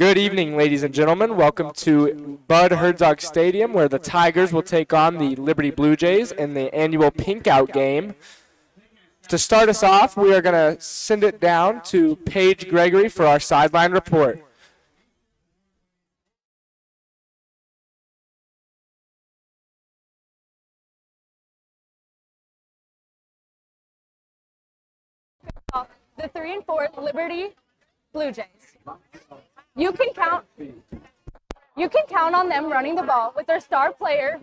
Good evening, ladies and gentlemen. Welcome to Bud Herzog Stadium, where the Tigers will take on the Liberty Blue Jays in the annual Pink Out game. To start us off, we are going to send it down to Paige Gregory for our sideline report. The 3 and 4 Liberty Blue Jays. You can count on them running the ball with their star player,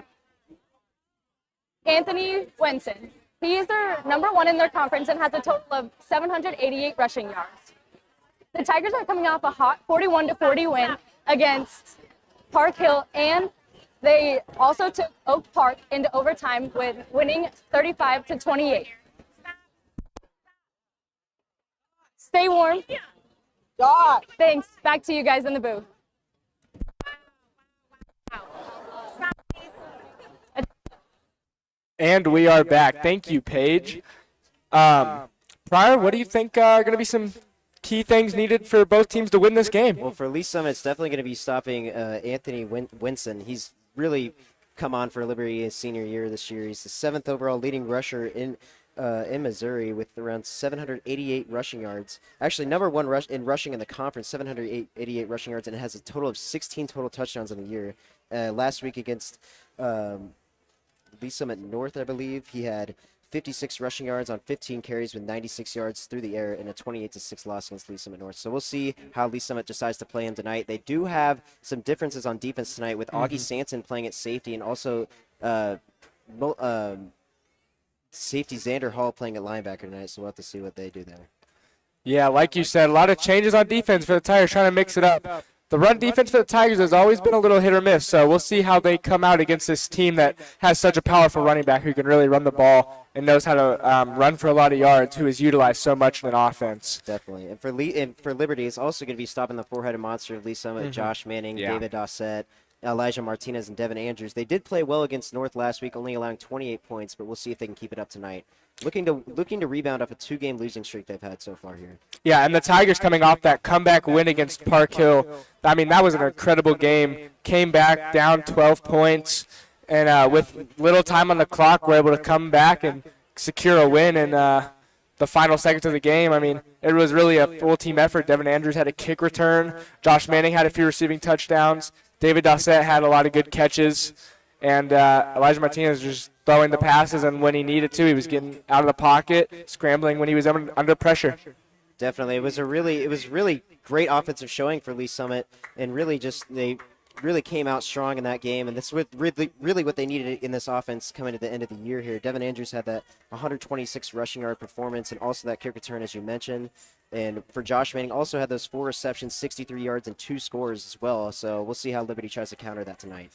Anthony Winston. He is their number 1 in their conference and has a total of 788 rushing yards. The Tigers are coming off a hot 41-40 win against Park Hill, and they also took Oak Park into overtime with winning 35-28. Stay warm. Thanks. Back to you guys in the booth. And we are back. Thank you, Paige. Pryor, what do you think are going to be some key things needed for both teams to win this game? Well, for Lee Summit, it's definitely going to be stopping Anthony Winston. He's really come on for Liberty his senior year this year. He's the 7th overall leading rusher in Missouri with around 788 rushing yards. Actually, number 1 in rushing in the conference, 788 rushing yards, and it has a total of 16 total touchdowns in the year. Last week against Lee Summit North, I believe, he had 56 rushing yards on 15 carries with 96 yards through the air in a 28-6 loss against Lee Summit North. So we'll see how Lee Summit decides to play him tonight. They do have some differences on defense tonight with Augie Sanson playing at safety and also safety Xander Hall playing at linebacker tonight, so we'll have to see what they do there. Yeah, like you said, a lot of changes on defense for the Tigers, trying to mix it up. The run defense for the Tigers has always been a little hit or miss, so we'll see how they come out against this team that has such a powerful running back who can really run the ball and knows how to run for a lot of yards, who is utilized so much in an offense. Definitely. And for Liberty, it's also going to be stopping the four-headed monster of Lee Summit, Josh Manning, David Dossett, Elijah Martinez, and Devin Andrews. They did play well against North last week, only allowing 28 points, but we'll see if they can keep it up tonight. Looking to rebound off a 2-game losing streak they've had so far here. Yeah, and the Tigers coming off that comeback win against Park Hill. I mean, that was an incredible game. Came back down 12 points, and with little time on the clock, were able to come back and secure a win in the final seconds of the game. I mean, it was really a full-team effort. Devin Andrews had a kick return. Josh Manning had a few receiving touchdowns. David Dossett had a lot of good catches. And Elijah Martinez just throwing the passes, and when he needed to, he was getting out of the pocket, scrambling when he was under pressure. Definitely. It was really great offensive showing for Lee Summit, and they really came out strong in that game, and this was really what they needed in this offense coming to the end of the year here. Devin Andrews had that 126 rushing yard performance and also that kick return, as you mentioned. And for Josh Manning, also had those 4 receptions, 63 yards, and 2 scores as well. So we'll see how Liberty tries to counter that tonight.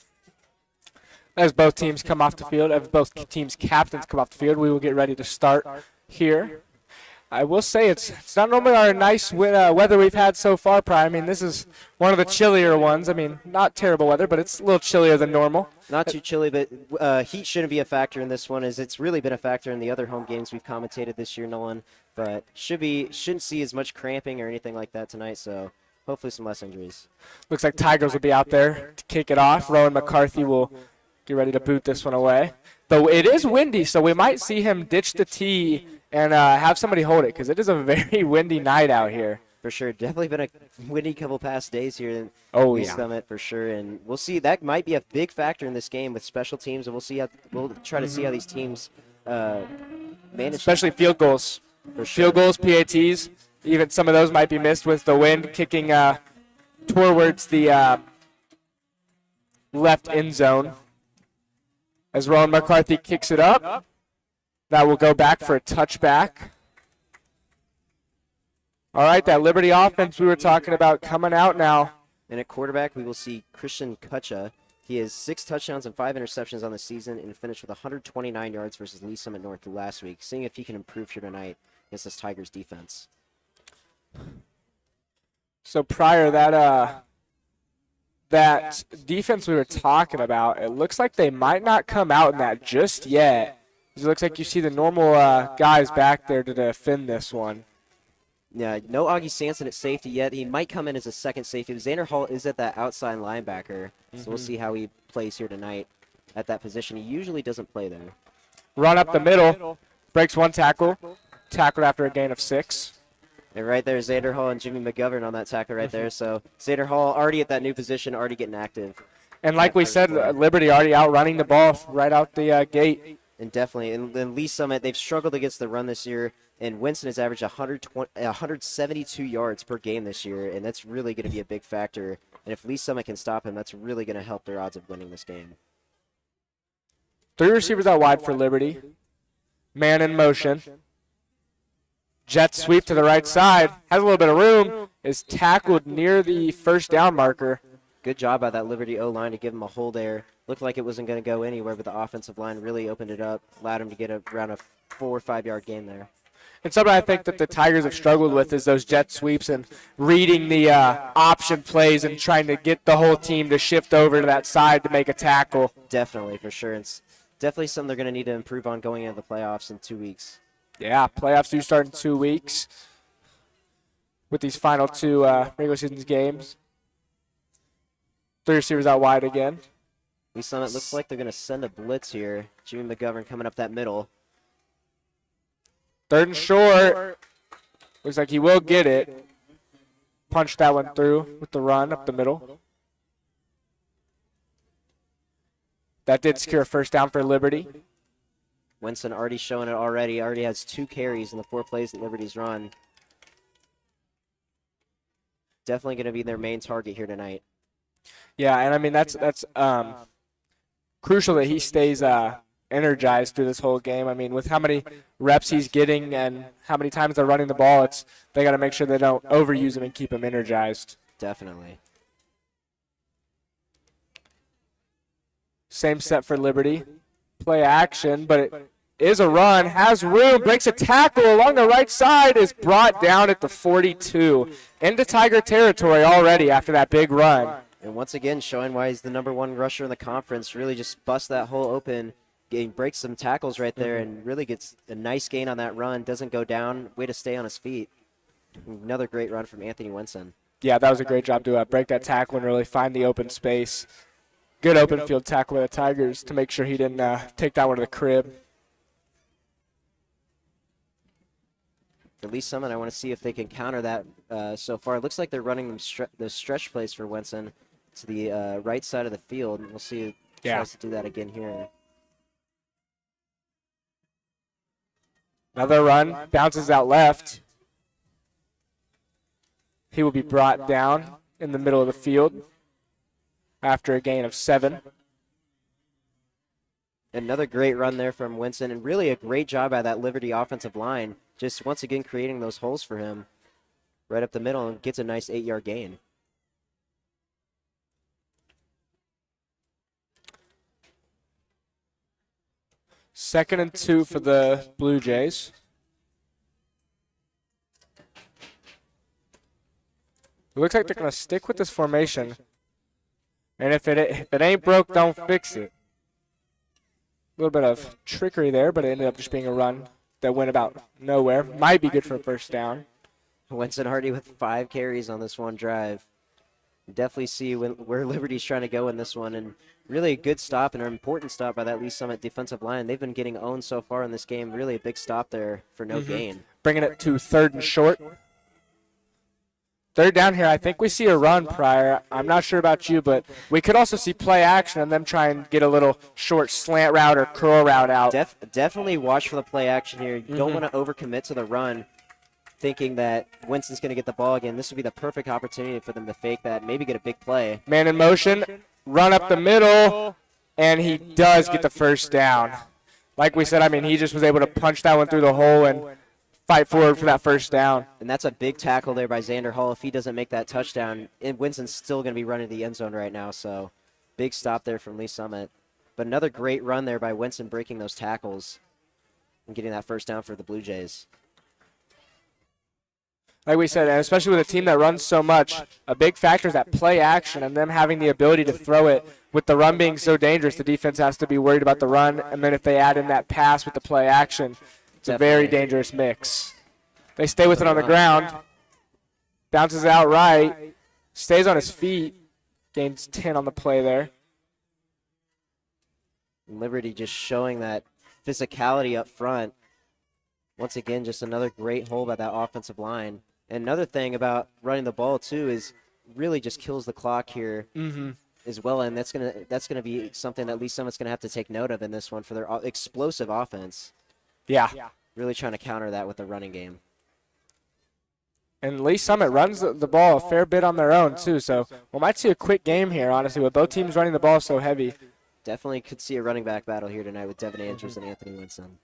As both teams come off the field, as both teams' captains come off the field, we will get ready to start here. I will say it's not normally our nice weather we've had so far, Prime. I mean, this is one of the chillier ones. I mean, not terrible weather, but it's a little chillier than normal. Not too chilly, but heat shouldn't be a factor in this one, as it's really been a factor in the other home games we've commentated this year, Nolan. But shouldn't see as much cramping or anything like that tonight, so hopefully some less injuries. Looks like Tigers will be out there to kick it off. Rowan McCarthy will get ready to boot this one away. Though it is windy, so we might see him ditch the tee and have somebody hold it, because it is a very windy night out here. For sure. Definitely been a windy couple past days here in Summit for sure. And we'll see. That might be a big factor in this game with special teams, and we'll try to see how these teams manage. Especially field goals. For sure. Field goals, PATs, even some of those might be missed with the wind kicking towards the left end zone. As Rowan McCarthy kicks it up, that will go back for a touchback. All right, that Liberty offense we were talking about coming out now. And at quarterback, we will see Christian Kutcha. He has 6 touchdowns and 5 interceptions on the season and finished with 129 yards versus Lee Summit North last week, seeing if he can improve here tonight against this Tigers defense. So prior that defense we were talking about, it looks like they might not come out in that just yet. It looks like you see the normal guys back there to defend this one. Yeah, no Augie Sanson at safety yet. He might come in as a second safety. Xander Hall is at that outside linebacker, so we'll see how he plays here tonight at that position. He usually doesn't play there. Run up the middle, breaks one tackle, tackled after a gain of 6. And right there, Xander Hall and Jimmy McGovern on that tackle right there. So Xander Hall already at that new position, already getting active. And like we said, Liberty already outrunning the ball right out the gate. And definitely, and then Lee Summit, they've struggled against the run this year, and Winston has averaged 172 yards per game this year, and that's really going to be a big factor. And if Lee Summit can stop him, that's really going to help their odds of winning this game. 3 receivers out wide for Liberty. Man in motion. Jet sweep to the right side. Has a little bit of room. Is tackled near the first down marker. Good job by that Liberty O-line to give him a hole there. Looked like it wasn't going to go anywhere, but the offensive line really opened it up, allowed him to get around a 4 or 5 yard gain there. And something I think that the Tigers have struggled with is those jet sweeps and reading the option plays and trying to get the whole team to shift over to that side to make a tackle. Definitely, for sure. It's definitely something they're going to need to improve on going into the playoffs in 2 weeks. Yeah, playoffs do start in 2 weeks with these final 2 regular season games. 3 receivers out wide again. Lee Summit looks like they're going to send a blitz here. Jimmy McGovern coming up that middle. 3rd and short. Looks like he will get it. Punch that one through with the run up the middle. That did secure a first down for Liberty. Winston already showing it already. Already has 2 carries in the 4 plays that Liberty's run. Definitely going to be their main target here tonight. Yeah, and I mean that's crucial that he stays energized through this whole game. I mean, with how many reps he's getting and how many times they're running the ball, they got to make sure they don't overuse him and keep him energized. Definitely. Same set for Liberty. Play action, but it is a run, has room, breaks a tackle along the right side, is brought down at the 42. Into Tiger territory already after that big run. And once again, showing why he's the #1 rusher in the conference. Really just busts that hole open, breaks some tackles right there, and really gets a nice gain on that run. Doesn't go down. Way to stay on his feet. Another great run from Anthony Winston. Yeah, that was a great job to break that tackle and really find the open space. Good open field tackle by the Tigers to make sure he didn't take that one to the crib. For Lee Summit, I want to see if they can counter that so far. It looks like they're running the stretch plays for Winston to the right side of the field. We'll see if he tries to do that again here. Another run, bounces out left. He will be brought down in the middle of the field after a gain of 7. Another great run there from Winston, and really a great job by that Liberty offensive line. Just once again creating those holes for him right up the middle, and gets a nice 8-yard gain. Second and 2 for the Blue Jays. It looks like they're going to stick with this formation. And if it ain't broke, don't fix it. A little bit of trickery there, but it ended up just being a run that went about nowhere. Might be good for a first down. Winston Hardy with 5 carries on this one drive. Definitely see where Liberty's trying to go in this one, and really a good stop and an important stop by that Lee Summit defensive line. They've been getting owned so far in this game. Really a big stop there for no gain. Bringing it to 3rd and short. 3rd down here, I think we see a run, Pryor. I'm not sure about you, but we could also see play action and them try and get a little short slant route or curl route out. Definitely watch for the play action here. You don't want to overcommit to the run, thinking that Winston's going to get the ball again. This would be the perfect opportunity for them to fake that, maybe get a big play. Man in motion, run up the middle, and he does get the first down. Like we said, I mean, he just was able to punch that one through the hole and fight forward for that first down. And that's a big tackle there by Xander Hall. If he doesn't make that touchdown, Winston's still going to be running the end zone right now. So big stop there from Lee Summit. But another great run there by Winston, breaking those tackles and getting that first down for the Blue Jays. Like we said, and especially with a team that runs so much, a big factor is that play action and them having the ability to throw it. With the run being so dangerous, the defense has to be worried about the run. And then if they add in that pass with the play action, it's a very dangerous mix. They stay with it on the ground. Bounces out right. Stays on his feet. Gains 10 on the play there. Liberty just showing that physicality up front. Once again, just another great hole by that offensive line. And another thing about running the ball, too, is really just kills the clock here as well. And that's gonna be something that Lee Summit's going to have to take note of in this one for their explosive offense. Yeah. Really trying to counter that with the running game. And Lee Summit runs the ball a fair bit on their own, too. So we might see a quick game here, honestly, with both teams running the ball so heavy. Definitely could see a running back battle here tonight with Devin Andrews and Anthony Winston.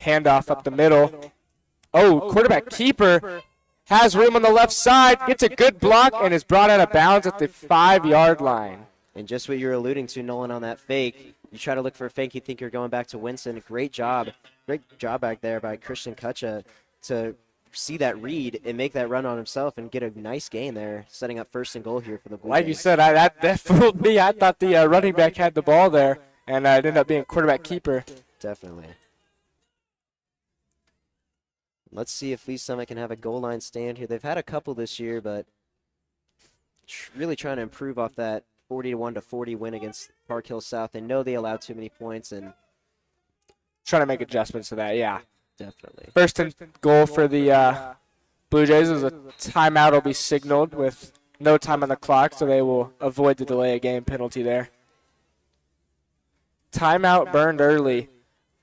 Handoff up the middle. Oh, quarterback keeper has room on the left side, gets a good block, and is brought out of bounds at the 5-yard line. And just what you're alluding to, Nolan, on that fake. You try to look for a fake, you think you're going back to Winston. Great job back there by Christian Kutcha to see that read and make that run on himself and get a nice gain there, setting up 1st and goal here for the Blue Like Jays. you said, that fooled me. I thought the running back had the ball there, and it ended up being quarterback keeper. Definitely. Let's see if Lee Summit can have a goal line stand here. They've had a couple this year, but really trying to improve off that 41 to 40 win against Park Hill South. They know they allowed too many points and Trying to make adjustments to that, yeah. definitely. 1st and goal for the Blue Jays is a timeout will be signaled with no time on the clock, so they will avoid the delay of game penalty there. Timeout burned early.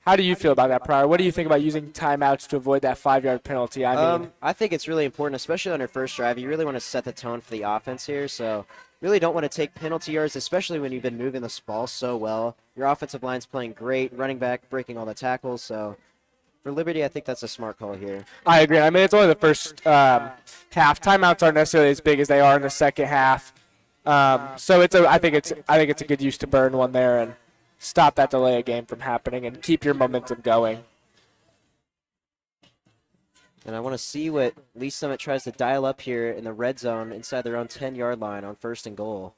How do you feel about that, Pryor? What do you think about using timeouts to avoid that 5-yard penalty? I think it's really important, especially on your first drive. You really want to set the tone for the offense here, so really don't want to take penalty yards, especially when you've been moving this ball so well. Your offensive line's playing great, running back, breaking all the tackles, so for Liberty, I think that's a smart call here. I agree. I mean, it's only the first half. Timeouts aren't necessarily as big as they are in the second half. So I think it's a good use to burn one there and stop that delay of game from happening and keep your momentum going. And I want to see what Lee Summit tries to dial up here in the red zone inside their own 10-yard line on 1st and goal.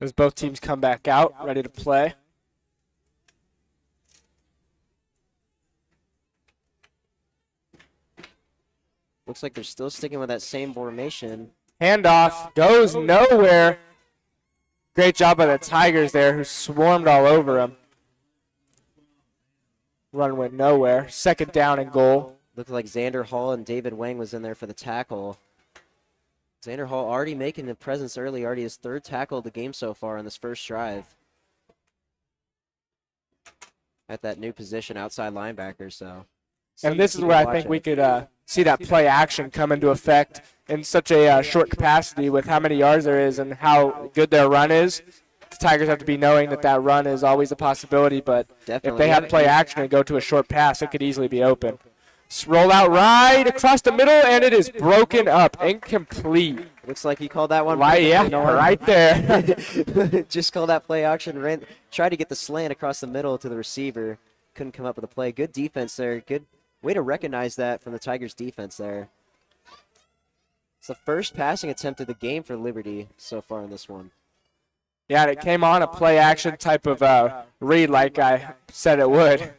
As both teams come back out, ready to play. Looks like they're still sticking with that same formation. Handoff goes nowhere. Great job by the Tigers there, who swarmed all over him. Run went nowhere. 2nd down and goal. Looked like Xander Hall and David Wang was in there for the tackle. Xander Hall already making a presence early, already his 3rd tackle of the game so far on this first drive. At that new position, outside linebacker, so. And this is where I think we could see that play action come into effect in such a short capacity with how many yards there is and how good their run is. The Tigers have to be knowing that that run is always a possibility, but Definitely. if they have play action and go to a short pass, it could easily be open. Roll out right across the middle, and it is broken up, incomplete. Looks like he called that one. Right, yeah, right there. Just called that play action. Tried to get the slant across the middle to the receiver. Couldn't come up with a play. Good defense there. Good way to recognize that from the Tigers' defense there. It's the first passing attempt of the game for Liberty so far in this one. Yeah, and it came on a play action type of read like I said it would.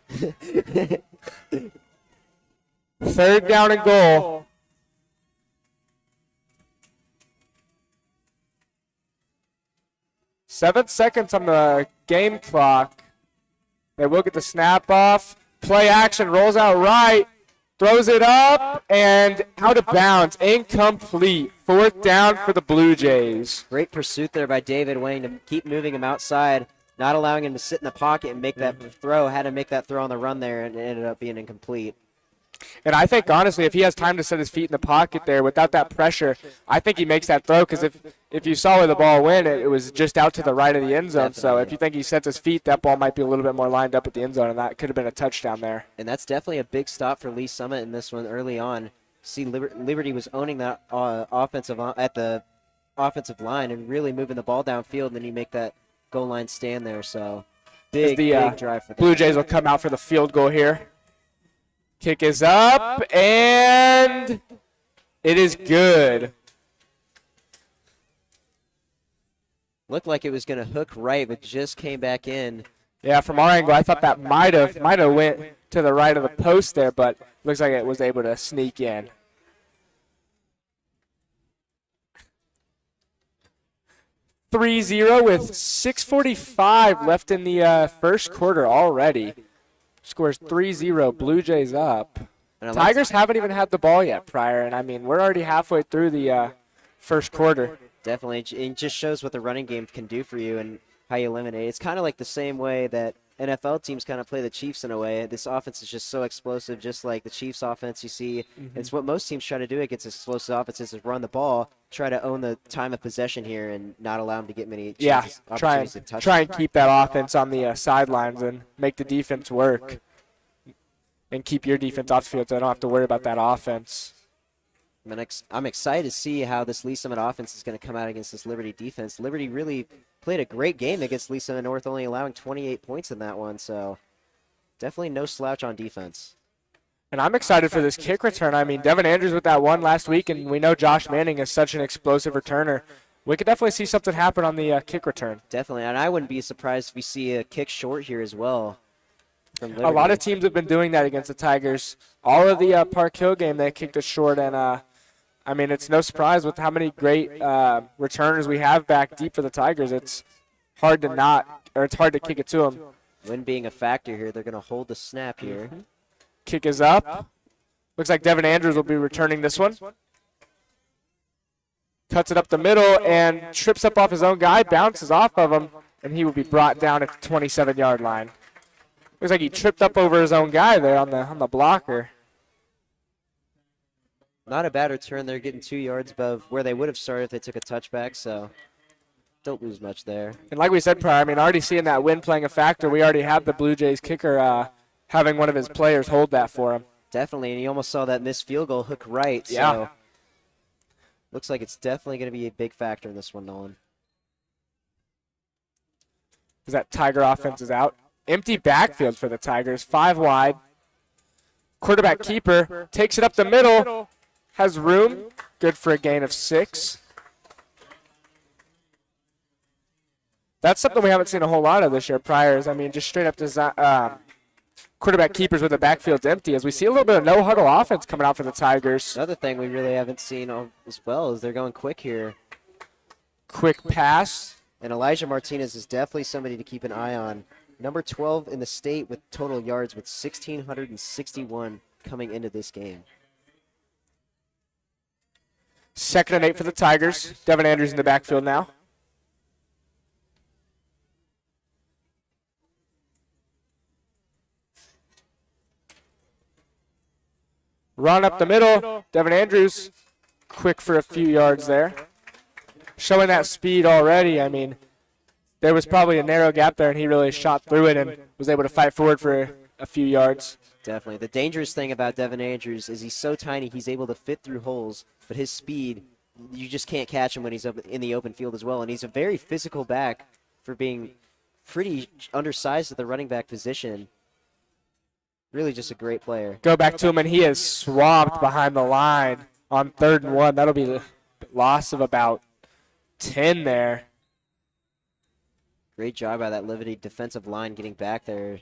3rd down and goal. Seven seconds on the game clock. They will get the snap off. Play action, rolls out right, throws it up, and out of bounds. Incomplete. 4th down for the Blue Jays. Great pursuit there by David Wayne to keep moving him outside, not allowing him to sit in the pocket and make that throw. Had to make that throw on the run there, and it ended up being incomplete. And I think, honestly, if he has time to set his feet in the pocket there without that pressure, I think he makes that throw because if you saw where the ball went, it was just out to the right of the end zone. Definitely. So if you think he sets his feet, that ball might be a little bit more lined up at the end zone, and that could have been a touchdown there. And that's definitely a big stop for Lee Summit in this one early on. See, Liberty was owning that at the offensive line and really moving the ball downfield, and then you make that goal line stand there. So Big the drive for them. Blue Jays will come out for the field goal here. Kick is up, and it is good. Looked like it was going to hook right, but just came back in. Yeah, from our angle, I thought that might have went to the right of the post there, but looks like it was able to sneak in. (3-0) with 6:45 left in the first quarter already. Scores 3-0, Blue Jays up. Tigers haven't even had the ball yet prior, and I mean, we're already halfway through the first quarter. Definitely. It just shows what the running game can do for you and how you eliminate. It's kind of like the same way that NFL teams kind of play the Chiefs in a way. This offense is just so explosive, just like the Chiefs offense you see. It's what most teams try to do against explosive offenses is run the ball, try to own the time of possession here and not allow them to get many chances, opportunities to touch. Try and keep that offense on the sidelines and make the defense work and keep your defense off the field so they don't have to worry about that offense. I'm excited to see how this Lee Summit offense is going to come out against this Liberty defense. Liberty really played a great game against Lee Summit North, only allowing 28 points in that one, so definitely no slouch on defense. And I'm excited for this kick return. I mean, Devin Andrews with that one last week, and we know Josh Manning is such an explosive returner. We could definitely see something happen on the kick return. Definitely, and I wouldn't be surprised if we see a kick short here as well. A lot of teams have been doing that against the Tigers. All of the Park Hill game, they kicked it short, and I mean, it's no surprise with how many great returners we have back deep for the Tigers. It's hard to kick it to them. Wind being a factor here, they're going to hold the snap here. Kick is up. Looks like Devin Andrews will be returning this one. Cuts it up the middle and trips up off his own guy, bounces off of him, and he will be brought down at the 27-yard line. Looks like he tripped up over his own guy there on the blocker. Not a bad return. They're getting 2 yards above where they would have started if they took a touchback, so don't lose much there. And like we said prior, I mean, already seeing that wind playing a factor, we already have the Blue Jays kicker having one of his players hold that for him. Definitely, and you almost saw that missed field goal hook right, yeah. So looks like it's definitely going to be a big factor in this one, Nolan. Because that Tiger offense is out. Empty backfield for the Tigers, 5 wide. Quarterback keeper takes it up the middle, has room, good for a gain of 6. That's something we haven't seen a whole lot of this year prior. I mean, just straight up design, quarterback keepers with the backfield's empty, as we see a little bit of no-huddle offense coming out for the Tigers. Another thing we really haven't seen as well is they're going quick here. Quick pass. And Elijah Martinez is definitely somebody to keep an eye on. Number 12 in the state with total yards with 1,661 coming into this game. 2nd and 8 for the Tigers. Devin Andrews in the backfield now. Run up the middle. Devin Andrews quick for a few yards there. Showing that speed already. I mean, there was probably a narrow gap there, and he really shot through it and was able to fight forward for a few yards. Definitely. The dangerous thing about Devin Andrews is he's so tiny he's able to fit through holes, but his speed, you just can't catch him when he's up in the open field as well. And he's a very physical back for being pretty undersized at the running back position. Really just a great player. Go back to him, and he is swamped behind the line on 3rd and 1. That'll be a loss of about 10 there. Great job by that Liberty defensive line getting back there.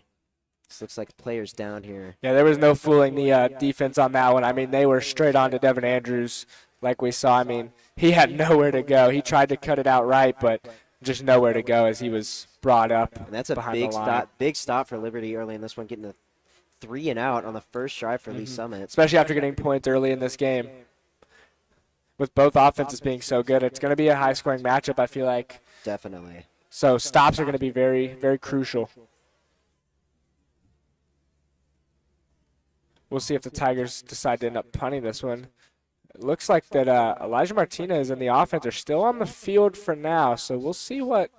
This looks like players down here. Yeah, there was no fooling the defense on that one. I mean, they were straight on to Devin Andrews like we saw. I mean, he had nowhere to go. He tried to cut it out right, but just nowhere to go as he was brought up. And that's a big stop for Liberty early in this one, getting the 3 and out on the first drive for Lee Summit. Especially after getting points early in this game. With both offenses being so good, it's going to be a high-scoring matchup, I feel like. Definitely. So stops are going to be very, very crucial. We'll see if the Tigers decide to end up punting this one. It looks like that Elijah Martinez and the offense are still on the field for now, so we'll see what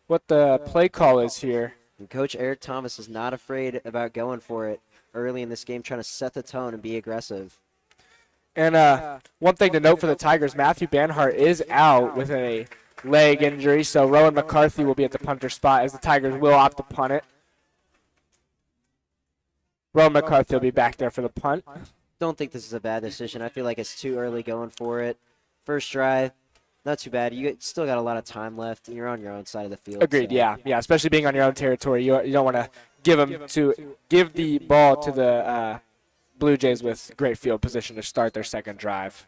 the play call is here. And Coach Eric Thomas is not afraid about going for it early in this game, trying to set the tone and be aggressive. And one thing to note for the Tigers, Matthew Banhart is out with a leg injury, so Rowan McCarthy will be at the punter spot as the Tigers will opt to punt it. Rowan McCarthy will be back there for the punt. Don't think this is a bad decision. I feel like it's too early going for it. First drive, not too bad. You still got a lot of time left, and you're on your own side of the field. Agreed. So. Yeah. Especially being on your own territory, you don't want to give the ball to the Blue Jays with great field position to start their second drive.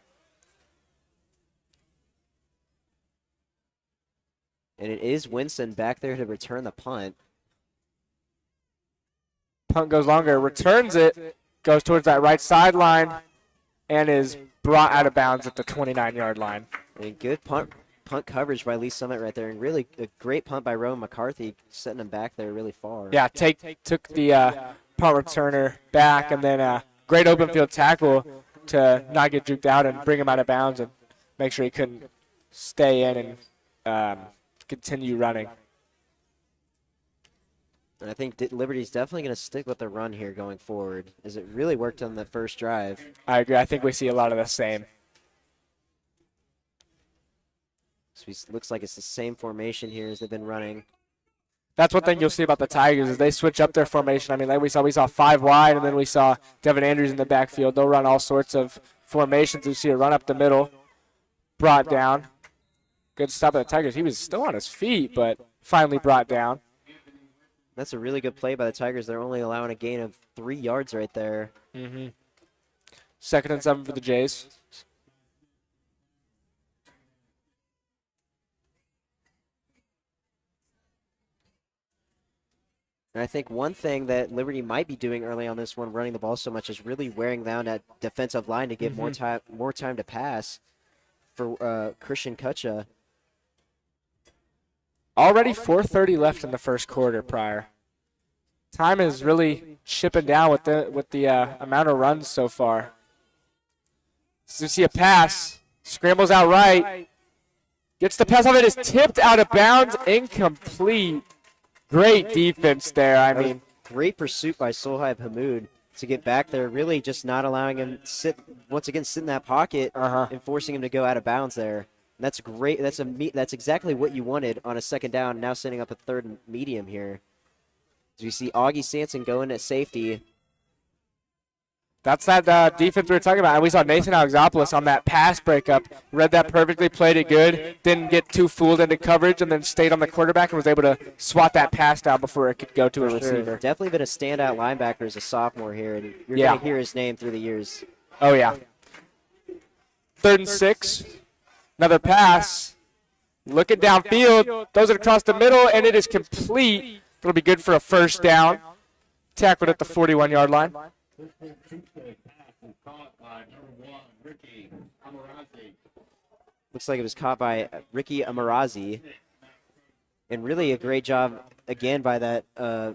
And it is Winston back there to return the punt. Punt goes longer, returns it, goes towards that right sideline, and is brought out of bounds at the 29-yard line. And good punt coverage by Lee Summit right there, and really a great punt by Rowan McCarthy, setting him back there really far. Yeah, took the punt returner back, and then great open field tackle to not get juked out and bring him out of bounds and make sure he couldn't stay in and continue running. And I think Liberty's definitely going to stick with the run here going forward, as it really worked on the first drive. I agree. I think we see a lot of the same. So it looks like it's the same formation here as they've been running. That's one thing you'll see about the Tigers is they switch up their formation. I mean, like we saw 5 wide, and then we saw Devin Andrews in the backfield. They'll run all sorts of formations. We see a run up the middle, brought down. Good stop by the Tigers. He was still on his feet, but finally brought down. That's a really good play by the Tigers. They're only allowing a gain of 3 yards right there. Mm-hmm. 2nd and 7 for the Jays. And I think one thing that Liberty might be doing early on this one, running the ball so much, is really wearing down that defensive line to give more time to pass for Christian Kutcha. Already 4:30 left in the first quarter prior. Time is really chipping down with the amount of runs so far. So you see a pass, scrambles out right, gets the pass off, it is tipped out of bounds, incomplete. Great defense there. I mean, great pursuit by Solhaib Hamoud to get back there, really just not allowing him to sit in that pocket and forcing him to go out of bounds there. And that's great. That's exactly what you wanted on a second down. Now setting up a third and medium here. As we see Augie Sanson going at safety. That's that defense we were talking about. And we saw Nathan Alexopoulos on that pass breakup. Read that perfectly, played it good, didn't get too fooled into coverage, and then stayed on the quarterback and was able to swat that pass down before it could go to a receiver. Definitely been a standout linebacker as a sophomore here, and you're going to hear his name through the years. Oh, yeah. 3rd and 6. Another pass. Looking downfield. Throws it across the middle, and it is complete. It'll be good for a first down. Tackled at the 41-yard line. Looks like it was caught by Ricky Amarazi. And really a great job, again, by that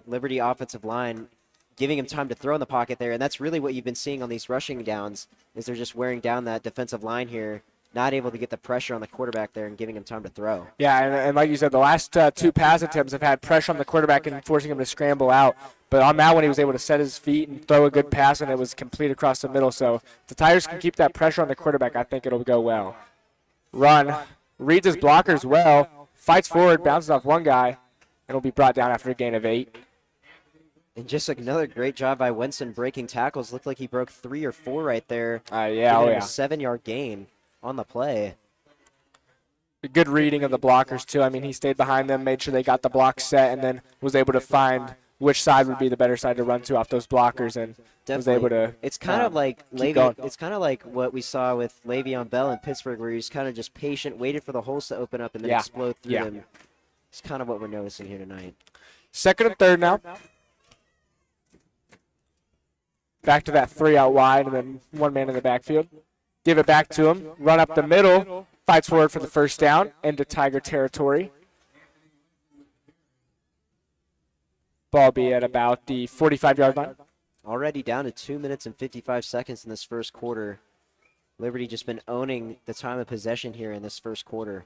Liberty offensive line, giving him time to throw in the pocket there. And that's really what you've been seeing on these rushing downs, is they're just wearing down that defensive line here, not able to get the pressure on the quarterback there and giving him time to throw. Yeah, and like you said, the last 2 pass attempts have had pressure on the quarterback and forcing him to scramble out. But on that one, he was able to set his feet and throw a good pass, and it was complete across the middle. So if the Tigers can keep that pressure on the quarterback, I think it'll go well. Run. Reads his blockers well. Fights forward, bounces off one guy, and will be brought down after a gain of 8. And just another great job by Winston breaking tackles. Looked like he broke 3 or 4 right there. A 7-yard gain on the play. A good reading of the blockers, too. I mean, he stayed behind them, made sure they got the block set, and then was able to find which side would be the better side to run to off those blockers, and was able to. It's kind of like it's kind of like what we saw with Le'Veon Bell in Pittsburgh, where he was kind of just patient, waited for the holes to open up, and then explode through them. It's kind of what we're noticing here tonight. 2nd and 3rd now. Back to that 3 out wide, and then 1 man in the backfield. Give it back to him. Run up the middle. Fights forward for the first down into Tiger territory. Ball be at about the 45-yard line. Already down to 2 minutes and 55 seconds in this first quarter. Liberty just been owning the time of possession here in this first quarter.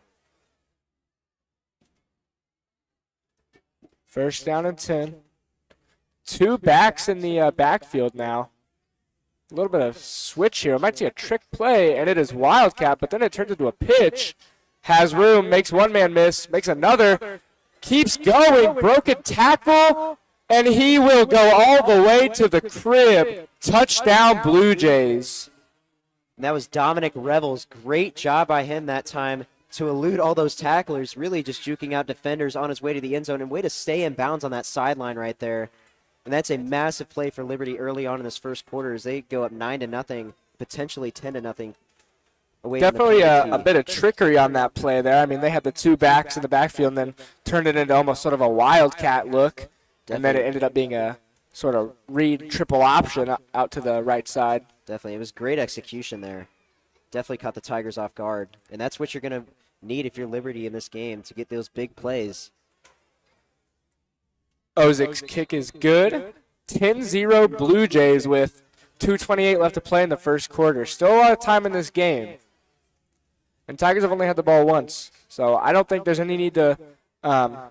First down and 10. 2 backs in the backfield now. A little bit of switch here. I might see a trick play, and it is Wildcat, but then it turns into a pitch. Has room, makes 1 man miss, makes another. Keeps going, broken tackle, And he will go all the way to the crib. Touchdown, Blue Jays. And that was Dominic Revels. Great job by him that time to elude all those tacklers, really just juking out defenders on his way to the end zone and way to stay in bounds on that sideline right there. And that's a massive play for Liberty early on in this first quarter as they go up 9-0, potentially 10-0. Definitely a bit of trickery on that play there. I mean, they had the two backs in the backfield and then turned it into almost sort of a wildcat look. Definitely. And then it ended up being a sort of read triple option out to the right side. Definitely. It was great execution there. Definitely caught the Tigers off guard. And that's what you're going to need if you're Liberty in this game, to get those big plays. Ozik's kick is good. 10-0 Blue Jays with 2:28 left to play in the first quarter. Still a lot of time in this game. And Tigers have only had the ball once. So I don't think there's any need to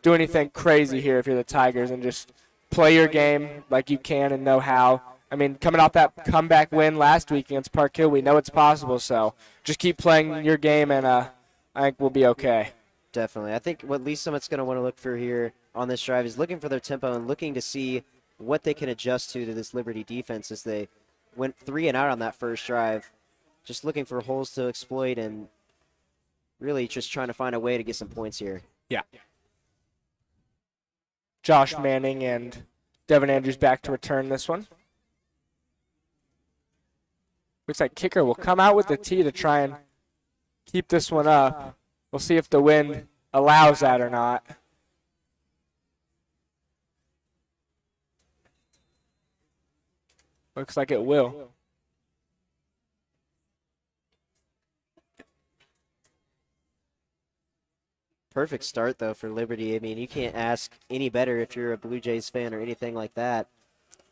do anything crazy here if you're the Tigers, and just play your game like you can and know how. I mean, coming off that comeback win last week against Park Hill, we know it's possible. So just keep playing your game, and I think we'll be okay. Definitely. I think what Lee Summit's going to want to look for here on this drive is looking for their tempo and looking to see what they can adjust to this Liberty defense as they went 3 and out on that first drive. Just looking for holes to exploit and really just trying to find a way to get some points here. Yeah. Josh Manning and Devin Andrews back to return this one. Looks like kicker will come out with the tee to try and keep this one up. We'll see if the wind allows that or not. Looks like it will. Perfect start, though, for Liberty. I mean, you can't ask any better if you're a Blue Jays fan or anything like that.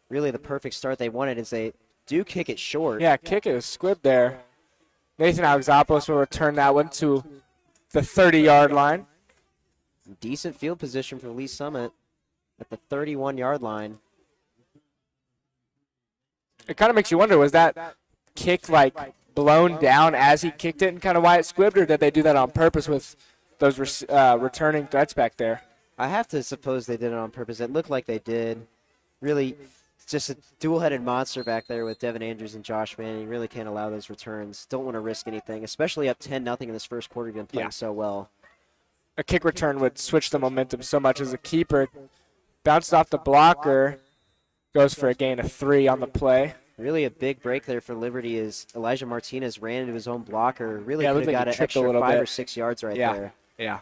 Really, the perfect start they wanted is they do kick it short. Yeah, kick it, squib there. Nathan Alexopoulos will return that one to the 30-yard line. Decent field position for Lee Summit at the 31-yard line. It kind of makes you wonder, was that kick like blown down as he kicked it and kind of why it squibbed, or did they do that on purpose with those returning threats back there? I have to suppose they did it on purpose. It looked like they did. Really, just a dual-headed monster back there with Devin Andrews and Josh Manning. Really can't allow those returns. Don't want to risk anything, especially up 10-0 in this first quarter. You've been playing so well. A kick return would switch the momentum so much as a keeper. Bounces off the blocker, goes for a gain of 3 on the play. Really a big break there for Liberty as Elijah Martinez ran into his own blocker. Really could have like got an extra 5 or 6 yards right there. Yeah.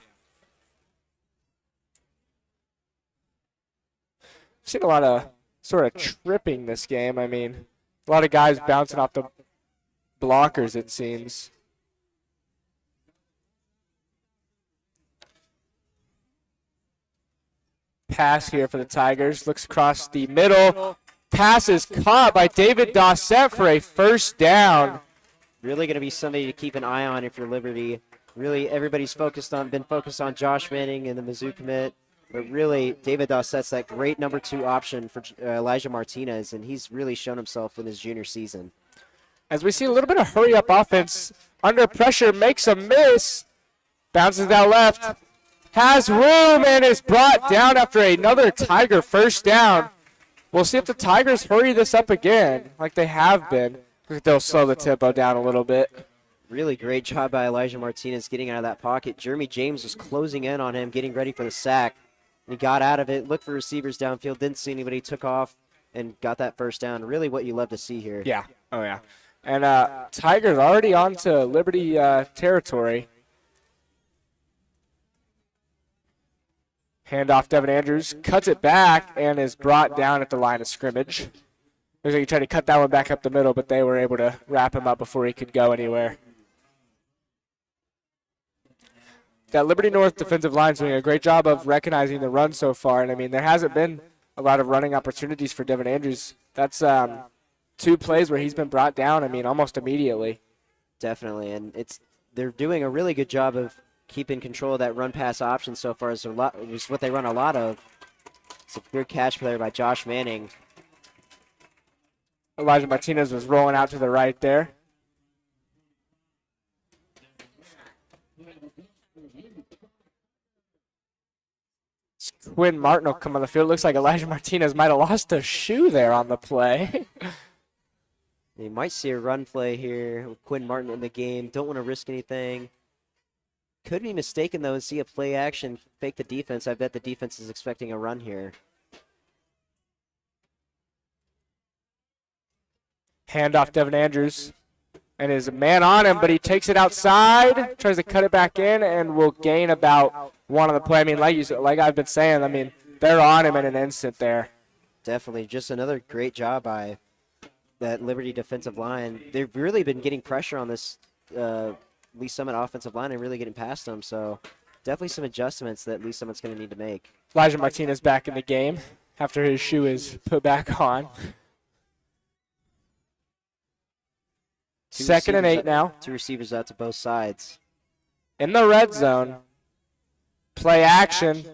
I've seen a lot of sort of tripping this game. I mean, a lot of guys bouncing off the blockers, it seems. Pass here for the Tigers. Looks across the middle. Pass is caught by David Dossett for a first down. Really going to be somebody to keep an eye on if you're Liberty. Really, everybody's been focused on Josh Manning and the Mizzou commit. But really, David Dossett's that great number 2 option for Elijah Martinez, and he's really shown himself in his junior season. As we see a little bit of hurry-up offense, under pressure, makes a miss. Bounces that left. Has room and is brought down after another Tiger first down. We'll see if the Tigers hurry this up again, like they have been. They'll slow the tempo down a little bit. Really great job by Elijah Martinez getting out of that pocket. Jeremy James was closing in on him, getting ready for the sack. He got out of it, looked for receivers downfield, didn't see anybody, took off, and got that first down. Really what you love to see here. Yeah. Oh, yeah. And Tigers already onto Liberty territory. Handoff, Devin Andrews cuts it back and is brought down at the line of scrimmage. Looks like he tried to cut that one back up the middle, but they were able to wrap him up before he could go anywhere. That Liberty North defensive line is doing a great job of recognizing the run so far. And, I mean, there hasn't been a lot of running opportunities for Devin Andrews. That's 2 plays where he's been brought down, I mean, almost immediately. Definitely, and they're doing a really good job of keeping control of that run-pass option so far. It's what they run a lot of. It's a good catch player by Josh Manning. Elijah Martinez was rolling out to the right there. Quinn Martin will come on the field. Looks like Elijah Martinez might have lost a shoe there on the play. You might see a run play here with Quinn Martin in the game. Don't want to risk anything. Could be mistaken, though, and see a play action, fake the defense. I bet the defense is expecting a run here. Handoff Devin Andrews. And is a man on him, but he takes it outside, tries to cut it back in, and will gain about 1 on the play. I mean, like I've been saying, I mean, they're on him in an instant there. Definitely. Just another great job by that Liberty defensive line. They've really been getting pressure on this Lee Summit offensive line and really getting past them. So definitely some adjustments that Lee Summit's going to need to make. Elijah Martinez back in the game after his shoe is put back on. Second and 8 now. 2 receivers out to both sides. In the red zone. Play action.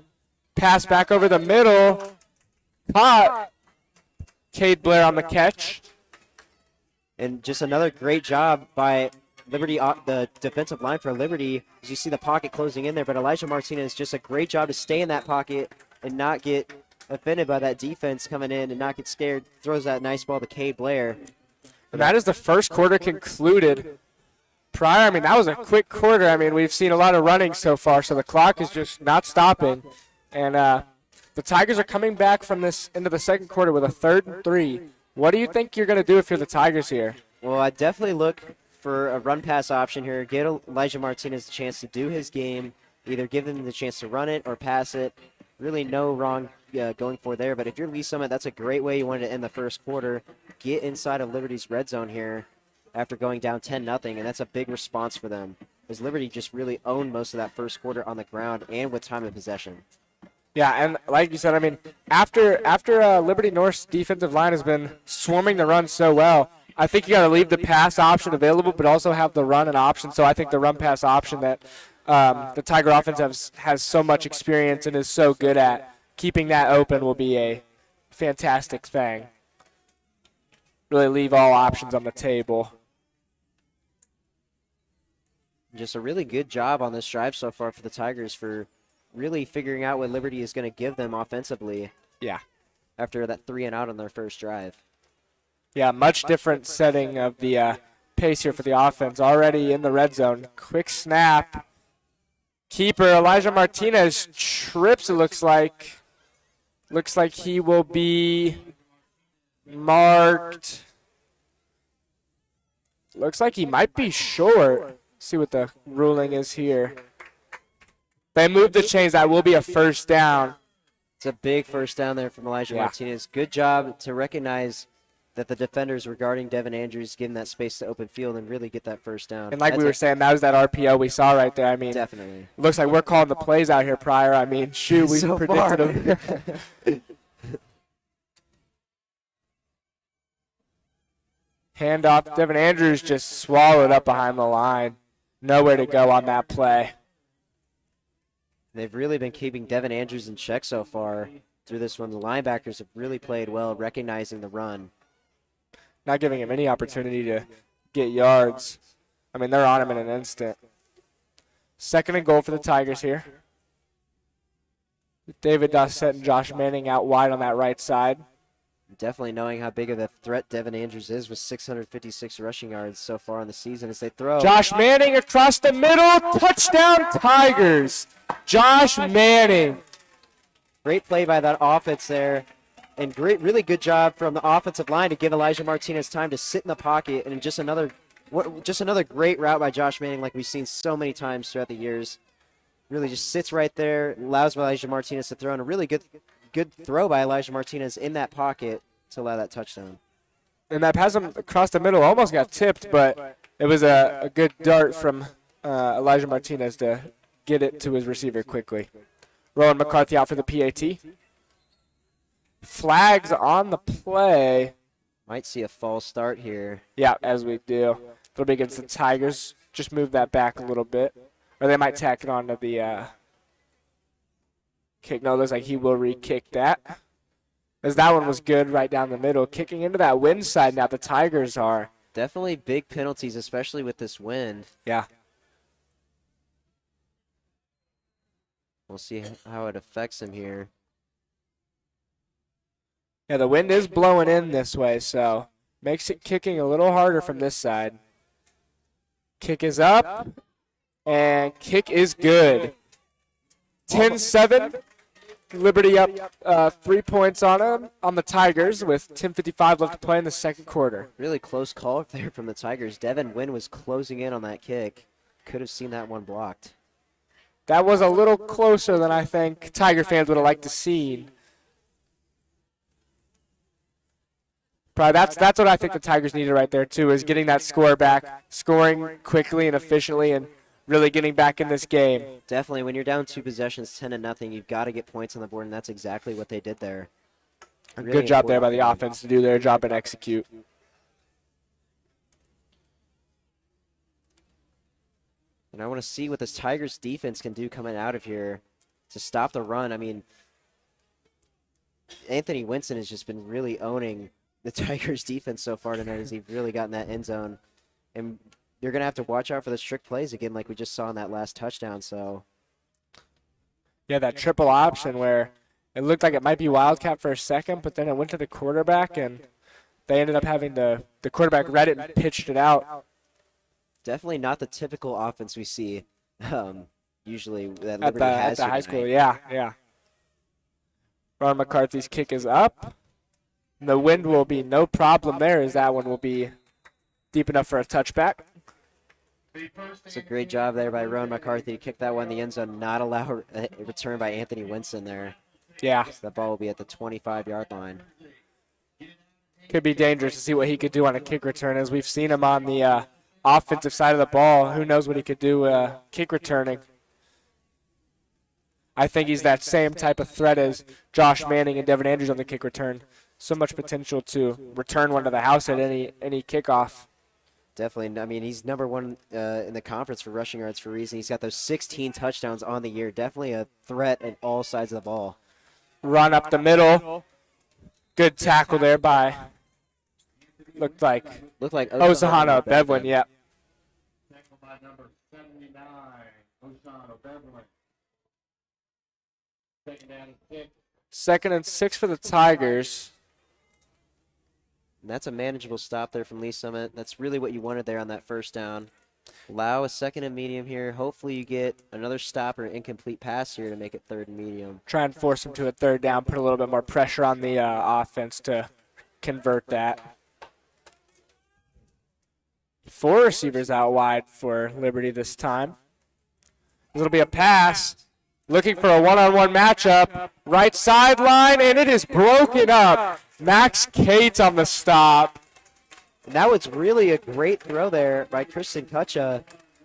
Pass back over the middle. Caught. Cade Blair on the catch. And just another great job by Liberty, the defensive line for Liberty, as you see the pocket closing in there. But Elijah Martinez, just a great job to stay in that pocket and not get offended by that defense coming in and not get scared. Throws that nice ball to Cade Blair. And that is the first quarter concluded. Prior, I mean, that was a quick quarter. I mean, we've seen a lot of running so far, so the clock is just not stopping. And the Tigers are coming back from this into the second quarter with a 3rd and 3. What do you think you're going to do if you're the Tigers here? Well, I definitely look for a run-pass option here. Get Elijah Martinez a chance to do his game. Either give him the chance to run it or pass it. Really no wrong going for there. But if you're Lee Summit, that's a great way you wanted to end the first quarter. Get inside of Liberty's red zone here after going down 10-0, and that's a big response for them, as Liberty just really owned most of that first quarter on the ground and with time of possession. Yeah, and like you said, I mean, after Liberty North's defensive line has been swarming the run so well, I think you got to leave the pass option available, but also have the run an option. So I think the run-pass option that the Tiger offense has so much experience and is so good at, keeping that open will be a fantastic thing. Really leave all options on the table. Just a really good job on this drive so far for the Tigers for really figuring out what Liberty is going to give them offensively. Yeah. After that 3 and out on their first drive. Yeah, much different setting of the pace here for the offense. Already in the red zone. Quick snap. Keeper Elijah Martinez trips, it looks like. Looks like he will be marked. Looks like he might be short. See what the ruling is here. They moved the chains. That will be a first down. It's a big first down there from Elijah Martinez. Good job to recognize that the defenders regarding Devin Andrews, give him that space to open field and really get that first down. And like we were saying, that was that RPO we saw right there. I mean, definitely. Looks like we're calling the plays out here prior. I mean, shoot, we So predicted them. Handoff. Devin Andrews just swallowed up behind the line. Nowhere to go on that play. They've really been keeping Devin Andrews in check so far through this one. The linebackers have really played well, recognizing the run. Not giving him any opportunity to get yards. I mean, they're on him in an instant. 2nd and goal for the Tigers here. David Dossett and Josh Manning out wide on that right side. Definitely knowing how big of a threat Devin Andrews is with 656 rushing yards so far in the season as they throw. Josh Manning across the middle. Touchdown, Tigers. Josh Manning. Great play by that offense there. And really good job from the offensive line to give Elijah Martinez time to sit in the pocket. And just another great route by Josh Manning like we've seen so many times throughout the years. Really just sits right there, allows Elijah Martinez to throw, and a really good throw by Elijah Martinez in that pocket to allow that touchdown. And that pass across the middle almost got tipped, but it was a good dart from Elijah Martinez to get it to his receiver quickly. Rowan McCarthy out for the PAT. Flags on the play. Might see a false start here. Yeah, as we do. It'll be against the Tigers. Just move that back a little bit. Or they might tack it onto the kick. No, it looks like he will re-kick that. As that one was good right down the middle. Kicking into that wind side now, the Tigers are. Definitely big penalties, especially with this wind. Yeah. We'll see how it affects him here. Yeah, the wind is blowing in this way, so makes it kicking a little harder from this side. Kick is up, and kick is good. 10-7. Liberty up 3 points on the Tigers with 10:55 left to play in the second quarter. Really close call there from the Tigers. Devin Wynn was closing in on that kick. Could have seen that one blocked. That was a little closer than I think Tiger fans would have liked to see. Probably that's what I think the Tigers needed right there too, is getting that score back, scoring quickly and efficiently, and really getting back in this game. Definitely, when you're down 2 possessions, 10-0, you've got to get points on the board, and that's exactly what they did there. Really good job there by the important. offense to do their job and execute. And I want to see what this Tigers defense can do coming out of here to stop the run. I mean, Anthony Winston has just been really owning the Tigers defense so far tonight as he's really gotten that end zone. And you're going to have to watch out for those trick plays again like we just saw in that last touchdown. So, yeah, that triple option where it looked like it might be Wildcat for a second, but then it went to the quarterback, and they ended up having the quarterback read it and pitched it out. definitely not the typical offense we see usually that At Liberty the has here high tonight. school, yeah. Ron McCarthy's kick is up. The wind will be no problem there, as that one will be deep enough for a touchback. It's a great job there by Rowan McCarthy to kick that one in the end zone, not allow a return by Anthony Winston there. Yeah, So that ball will be at the 25-yard line. could be dangerous to see what he could do on a kick return, as we've seen him on the offensive side of the ball. Who knows what he could do kick returning. I think he's that same type of threat as Josh Manning and Devin Andrews on the kick return. So much potential to return one to the house at any kickoff. Definitely. I mean, he's number one in the conference for rushing yards for a reason. He's got those 16 touchdowns on the year. Definitely a threat at all sides of the ball. Run up the middle. Good tackle there by, looked like Osahana Bedwin, yeah. Tackle by number 79, Osahana Bedwin. Second down and 6. 2nd and 6 for the Tigers. And that's a manageable stop there from Lee Summit. That's really what you wanted there on that first down. Allow a 2nd and medium here. Hopefully you get another stop or incomplete pass here to make it 3rd and medium. Try and force him to a 3rd down, put a little bit more pressure on the offense to convert that. 4 receivers out wide for Liberty this time. It'll be a pass. Looking for a one-on-one matchup. Right sideline, and it is broken up. Max Cates on the stop. And that was really a great throw there by Kristen Kutcha.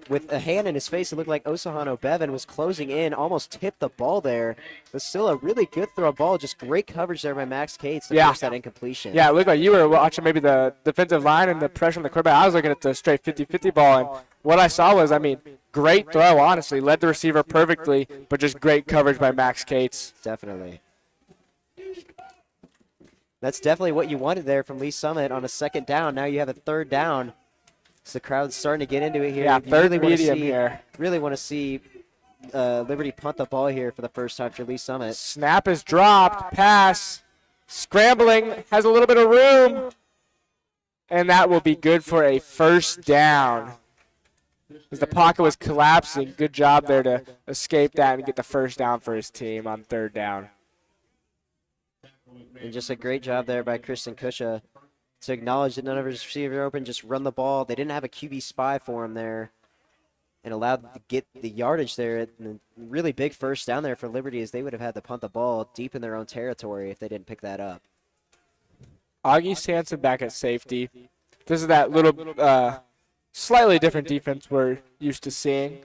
With a hand in his face, it looked like Osahano Bevan was closing in, almost tipped the ball there. But still a really good throw ball. Just great coverage there by Max Cates to force that incompletion. Yeah, it looked like you were watching maybe the defensive line and the pressure on the quarterback. I was looking at the straight 50-50 ball, and what I saw was, great throw, honestly. Led the receiver perfectly, but just great coverage by Max Cates. Definitely. That's definitely what you wanted there from Lee Summit on a 2nd down. Now you have a 3rd down. So the crowd's starting to get into it here. Yeah, You 3rd wanna medium see- here. Really want to see Liberty punt the ball here for the first time for Lee Summit. Snap is dropped. Pass. Scrambling. Has a little bit of room. And that will be good for a 1st down. As the pocket was collapsing, good job there to escape that and get the 1st down for his team on 3rd down. And just a great job there by Kristen Kusha to acknowledge that none of his receivers are open, just run the ball. They didn't have a QB spy for him there and allowed to get the yardage there. And a really big 1st down there for Liberty, as they would have had to punt the ball deep in their own territory if they didn't pick that up. Augie Sanson back at safety. This is that little slightly different defense we're used to seeing.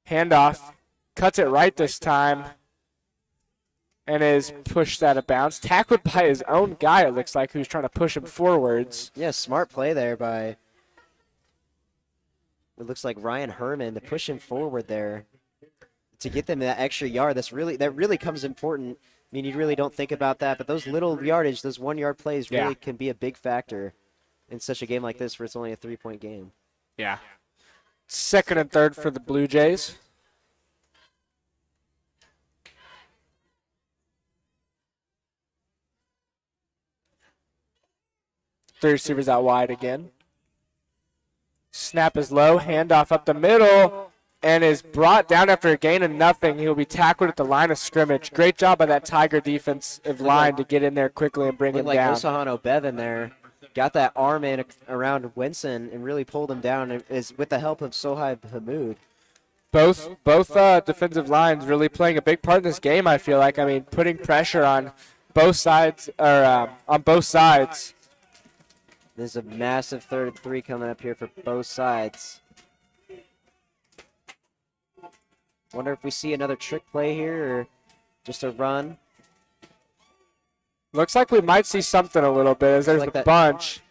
Handoff. Cuts it right this time. And is pushed out of bounds. Tackled by his own guy, it looks like, who's trying to push him forwards. Yeah, smart play there by, it looks like Ryan Herman to push him forward there to get them that extra yard. That really comes important. I mean, you really don't think about that, but those little yardage, those 1-yard plays really can be a big factor in such a game like this where it's only a 3-point game. Yeah. 2nd and 3rd for the Blue Jays. Three receivers out wide again. Snap is low, handoff up the middle, and is brought down after a gain of nothing. He will be tackled at the line of scrimmage. Great job by that Tiger defensive line to get in there quickly and bring him Looked like down. Osahano Bevan there got that arm in around Winston and really pulled him down, is with the help of Sohaib Hamoud. Both defensive lines really playing a big part in this game, I feel like. I mean, putting pressure on both sides, on both sides. There's a massive 3rd and 3 coming up here for both sides. Wonder if we see another trick play here or just a run. Looks like we might see something a little bit as there's Like a that. bunch.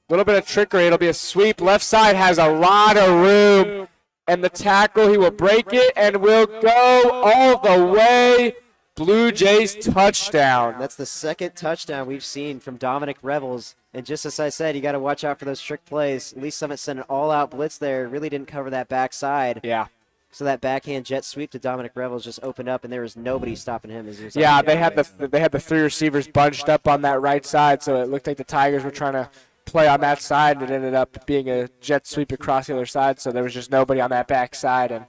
A little bit of trickery. It'll be a sweep. Left side has a lot of room. And the tackle, he will break it and will go all the way. Blue Jays touchdown. That's the second touchdown we've seen from Dominic Revels. And just as I said, you got to watch out for those trick plays. Lee Summit sent an all-out blitz there. Really didn't cover that backside. Yeah. So that backhand jet sweep to Dominic Revels just opened up, and there was nobody stopping him as he was. Yeah, they had the 3 receivers bunched up on that right side, so it looked like the Tigers were trying to play on that side, and it ended up being a jet sweep across the other side, so there was just nobody on that back side, and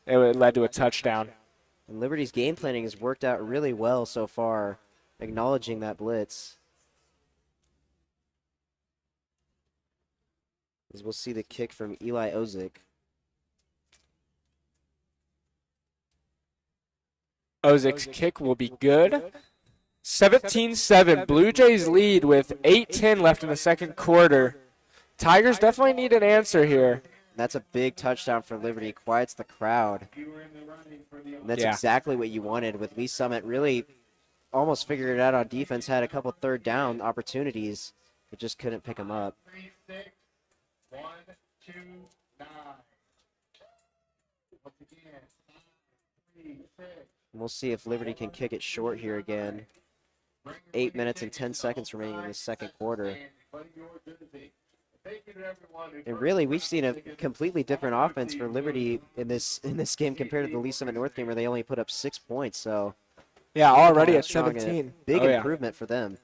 it led to a touchdown. And Liberty's game planning has worked out really well so far, acknowledging that blitz. As we'll see the kick from Eli Ozick. Ozick's kick will be good. 17-7. Blue Jays lead with 8:10 left in the second quarter. Tigers definitely need an answer here. That's a big touchdown for Liberty. Quiets the crowd. And that's Yeah. exactly what you wanted with Lee Summit. Really almost figured it out on defense. Had a couple 3rd down opportunities, but just couldn't pick them up. 3-6, 1, 2, 9. Once again, 3-6. And we'll see if Liberty can kick it short here again. 8 minutes and 10 seconds remaining in the second quarter. And really, we've seen a completely different offense for Liberty in this game compared to the Lee Summit North game, where they only put up 6 points. So Yeah, already at strong and 17. big Oh, yeah. improvement for them.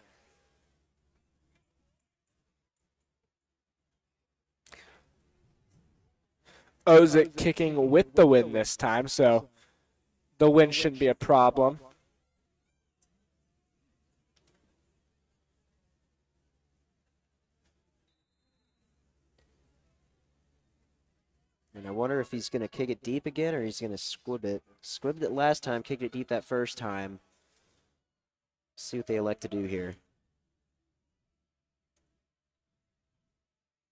Ozick kicking with the win this time, so the win shouldn't be a problem. And I wonder if he's going to kick it deep again, or he's going to squib it. Squibbed it last time, kicked it deep that first time. See what they elect to do here.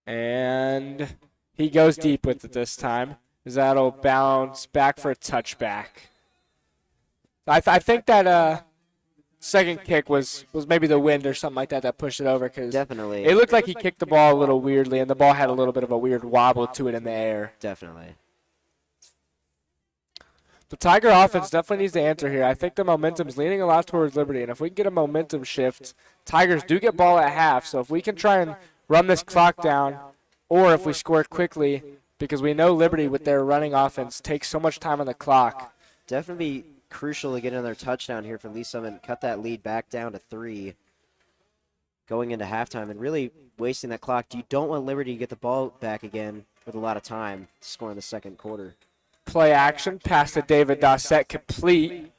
And he goes deep with it this time, as that'll bounce back for a touchback. I think that second kick was maybe the wind or something like that that pushed it over, because Definitely. it looked like he kicked the ball a little weirdly, and the ball had a little bit of a weird wobble to it in the air. Definitely. The Tiger offense definitely needs to answer here. I think the momentum's leaning a lot towards Liberty, and if we can get a momentum shift, Tigers do get ball at half, so if we can try and run this clock down, or if we score it quickly, because we know Liberty with their running offense takes so much time on the clock. Definitely crucial to get another touchdown here for Lee Summit and cut that lead back down to 3 going into halftime and really wasting that clock. You don't want Liberty to get the ball back again with a lot of time to score in the second quarter. Play action, pass to David Dossett, complete.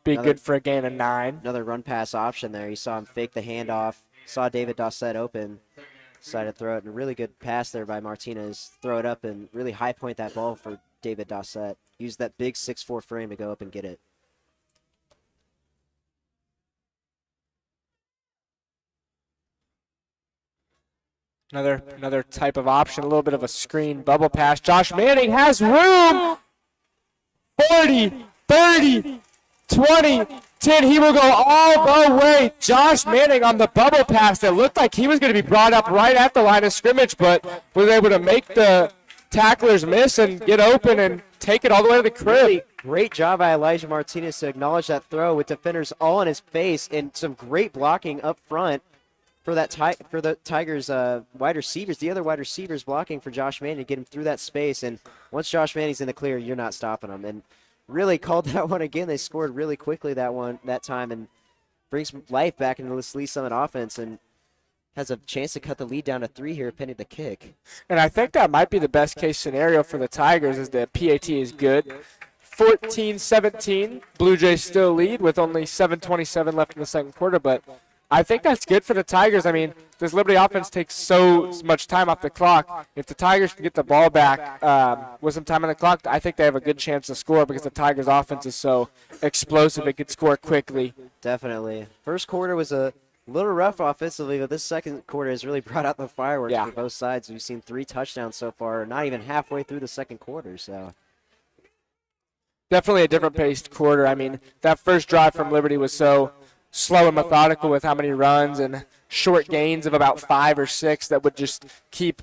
Be good for a gain of 9. Another run pass option there. You saw him fake the handoff, saw David Dossett open, decided to throw it, and a really good pass there by Martinez. Throw it up and really high point that ball for David Dossett. Use that big 6'4" frame to go up and get it. Another type of option, a little bit of a screen bubble pass. Josh Manning has room. 40, 30, 20, 10. He will go all the way. Josh Manning on the bubble pass. It looked like he was going to be brought up right at the line of scrimmage, but was able to make the tacklers miss and get open and take it all the way to the crib. Really great job by Elijah Martinez to acknowledge that throw with defenders all in his face and some great blocking up front for the Tigers wide receivers, the other wide receivers blocking for Josh Manning to get him through that space. And once Josh Manning's in the clear, you're not stopping him. And really called that one again. They scored really quickly that time and brings life back into this Lee Summit offense. And has a chance to cut the lead down to 3 here, pending the kick. And I think that might be the best case scenario for the Tigers is the PAT is good. 14-17, Blue Jays still lead with only 7:27 left in the second quarter, but I think that's good for the Tigers. I mean, this Liberty offense takes so much time off the clock. If the Tigers can get the ball back with some time on the clock, I think they have a good chance to score because the Tigers offense is so explosive. It could score quickly. Definitely. First quarter was a little rough offensively, but this second quarter has really brought out the fireworks for both sides. We've seen 3 touchdowns so far, not even halfway through the second quarter. So definitely a different paced quarter. I mean, that first drive from Liberty was so slow and methodical with how many runs and short gains of about 5 or 6 that would just keep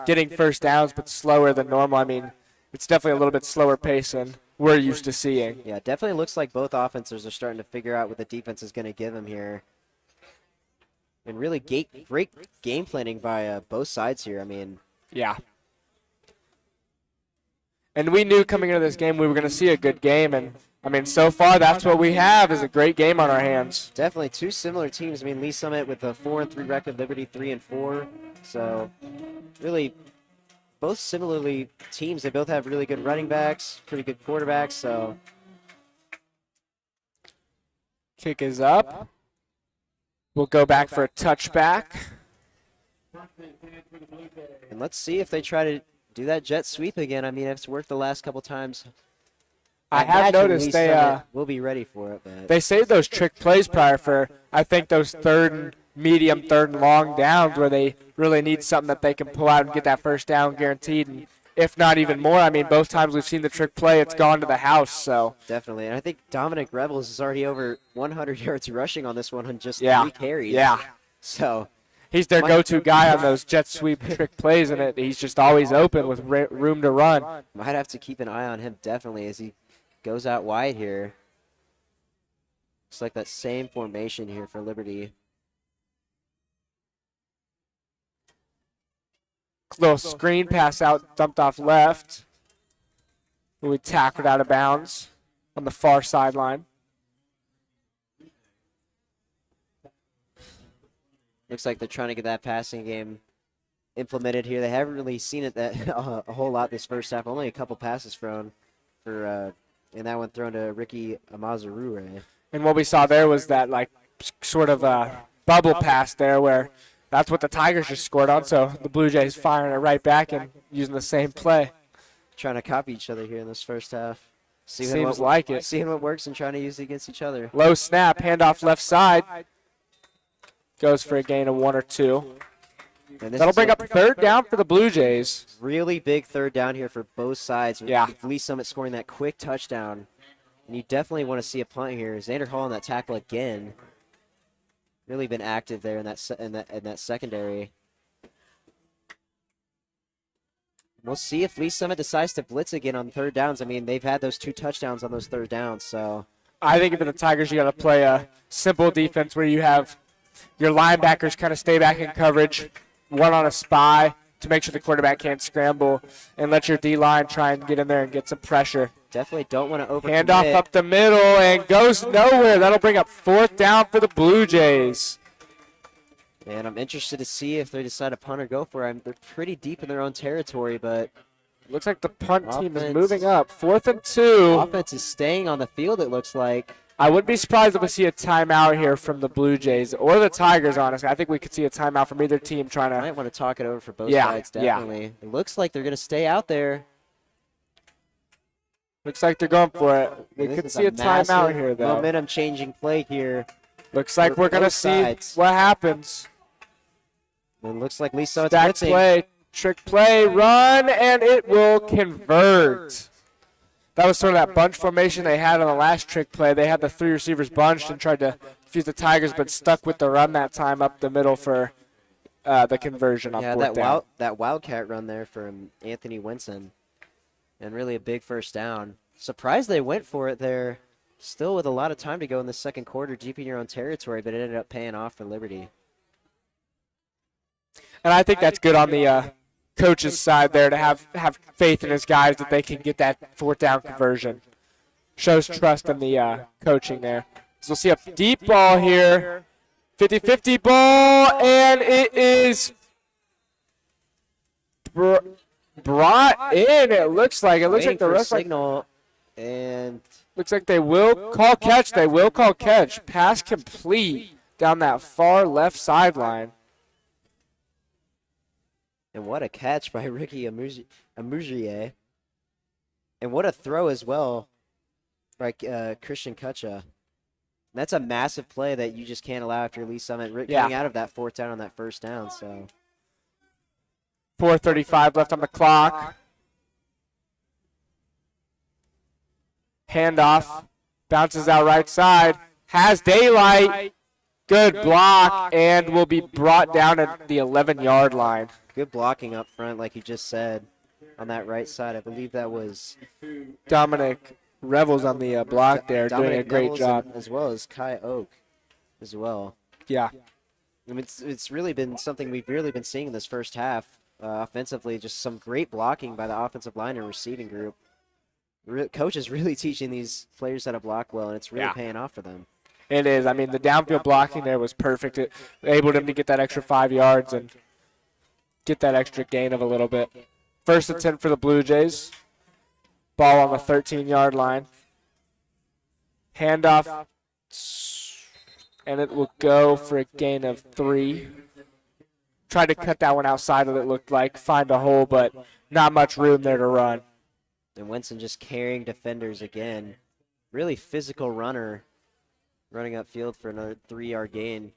getting first downs, but slower than normal. I mean, it's definitely a little bit slower pace than we're used to seeing. yeah, definitely looks like both offenses are starting to figure out what the defense is going to give them here. And really great game planning by both sides here. I mean, yeah. And we knew coming into this game we were going to see a good game, and I mean, so far that's what we have is a great game on our hands. definitely 2 similar teams. I mean, Lee Summit with a 4-3 record, Liberty 3-4. So really, both similarly teams. They both have really good running backs, pretty good quarterbacks. So Kick is up. We'll go back for a touchback. and let's see if they try to do that jet sweep again. I mean, it's worked the last couple times. I have imagine noticed Lee they Summit will be ready for it, but they saved those trick plays prior for, I think, those third and medium, third and long downs where they really need something that they can pull out and get that first down guaranteed. And if not even more, I mean, both times we've seen the trick play, it's gone to the house. So definitely. And I think Dominic Rebels is already over 100 yards rushing on this one on just 3 carries. Yeah. So He's their go-to guy on those jet sweep trick plays, and he's just always open with room to run. might have to keep an eye on him definitely as he goes out wide here. Looks like that same formation here for Liberty. Little screen pass out, dumped off left. We tackled out of bounds on the far sideline. Looks like they're trying to get that passing game implemented here. They haven't really seen it that a whole lot this first half. Only a couple passes thrown for, and that one thrown to Ricky Amazurure. And what we saw there was that sort of bubble pass there where that's what the Tigers just scored on. So the Blue Jays firing it right back and using the same play. Trying to copy each other here in this first half. Seems like it. Seeing what works and trying to use it against each other. Low snap, handoff left side. Goes for a gain of 1 or 2. And this That'll is bring a up third down for the Blue Jays. really big third down here for both sides. Yeah. With Lee Summit scoring that quick touchdown. And you definitely want to see a punt here. Xander Hall on that tackle again. Really been active there in that secondary. We'll see if Lee Summit decides to blitz again on third downs. I mean, they've had those 2 touchdowns on those third downs, so I think for the Tigers, you got to play a simple defense where you have your linebackers kind of stay back in coverage, one on a spy to make sure the quarterback can't scramble, and let your D-line try and get in there and get some pressure. definitely don't want to overcommit. Handoff up the middle and goes nowhere. That'll bring up fourth down for the Blue Jays. And I'm interested to see if they decide to punt or go for it. They're pretty deep in their own territory, but Looks like the punt team is Offense. moving up. 4th and 2. offense is staying on the field, it looks like. I wouldn't be surprised if we see a timeout here from the Blue Jays or the Tigers, honestly. I think we could see a timeout from either team trying I to. might want to talk it over for both Yeah, sides, yeah. definitely. It looks like they're going to stay out there. Looks like they're going for it. We This could is see a timeout massive here, though. Momentum-changing play here. Looks like for we're going to both see sides. what happens. And it looks like Lee Summit's Stack blitzing. play, trick play, run, and it will convert. That was sort of that bunch formation they had on the last trick play. They had the 3 receivers bunched and tried to confuse the Tigers, but stuck with the run that time up the middle for the conversion on Yeah, 4th down. that wildcat run there from Anthony Winston. And really a big first down. Surprised they went for it there. Still with a lot of time to go in the second quarter, deep in your own territory, but it ended up paying off for Liberty. And I think that's good on the coach's side there to have faith in his guys that they can get that 4th down conversion. Shows trust in the coaching there. So we'll see a deep ball here 50-50 ball, and it is brought in. It looks like Waiting the for a rest signal, and looks like they will call catch. They will call catch. Pass complete down that far left sideline. and what a catch by Ricky Amugier. And what a throw as well by Christian Kutcha. That's a massive play that you just can't allow after Lee Summit coming out of that 4th down on that 1st down. So 4:35 left on the clock. Handoff. Bounces out right side. Has daylight. Good block, and will be brought down at the 11-yard line. good blocking up front, like you just said, on that right side. I believe that was Dominic Revels on the block there, doing a great job. As well as Kai Oak as well. Yeah. I mean, it's really been something we've really been seeing in this first half. Offensively, just some great blocking by the offensive line and receiving group. Coach is really teaching these players how to block well, and it's really paying off for them. It is. I mean, the downfield blocking there was perfect. It enabled him to get that extra 5 yards and get that extra gain of a little bit. First attempt for the Blue Jays. Ball on the 13-yard line. Handoff, and it will go for a gain of 3. Tried to cut that one outside of it, looked like. Find a hole, but not much room there to run. And Winston just carrying defenders again. Really physical runner, running upfield for another 3-yard gain.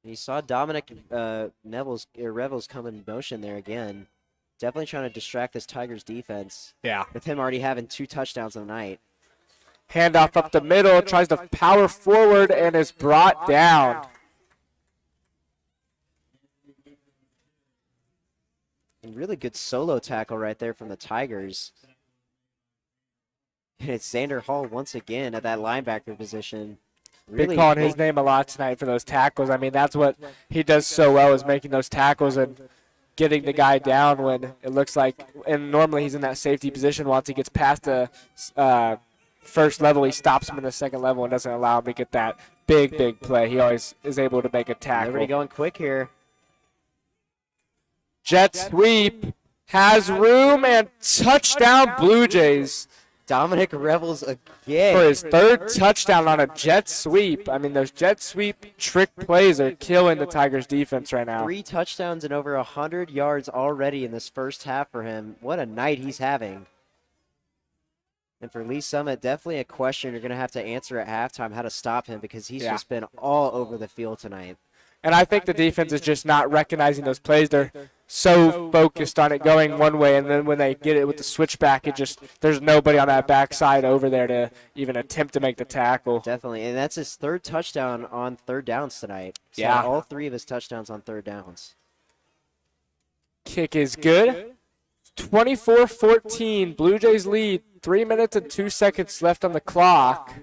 You saw Dominic Revels come in motion there again. Definitely trying to distract this Tigers defense. Yeah. With him already having 2 touchdowns on the night. Handoff up the middle, tries to power forward, and is brought down. And really good solo tackle right there from the Tigers. And it's Xander Hall once again at that linebacker position. Been calling his name a lot tonight for those tackles. I mean, that's what he does so well, is making those tackles and getting the guy down when it looks like, and normally he's in that safety position. Once he gets past the first level, he stops him in the second level and doesn't allow him to get that big play. He always is able to make a tackle. Everybody going quick here. Jet sweep, has room, and touchdown Blue Jays. Dominic Revels again. For his 3rd touchdown on a jet sweep. I mean, those jet sweep trick plays are killing the Tigers defense right now. 3 touchdowns and over 100 yards already in this first half for him. What a night he's having. And for Lee Summit, definitely a question you're going to have to answer at halftime, how to stop him, because he's just been all over the field tonight. And I think the defense is just not recognizing those plays. They're so focused on it going one way, and then when they get it with the switchback, there's nobody on that backside over there to even attempt to make the tackle. Definitely, and that's his 3rd touchdown on 3rd downs tonight. So yeah. all 3 of his touchdowns on 3rd downs. Kick is good. 24-14, Blue Jays lead. 3 minutes and 2 seconds left on the clock.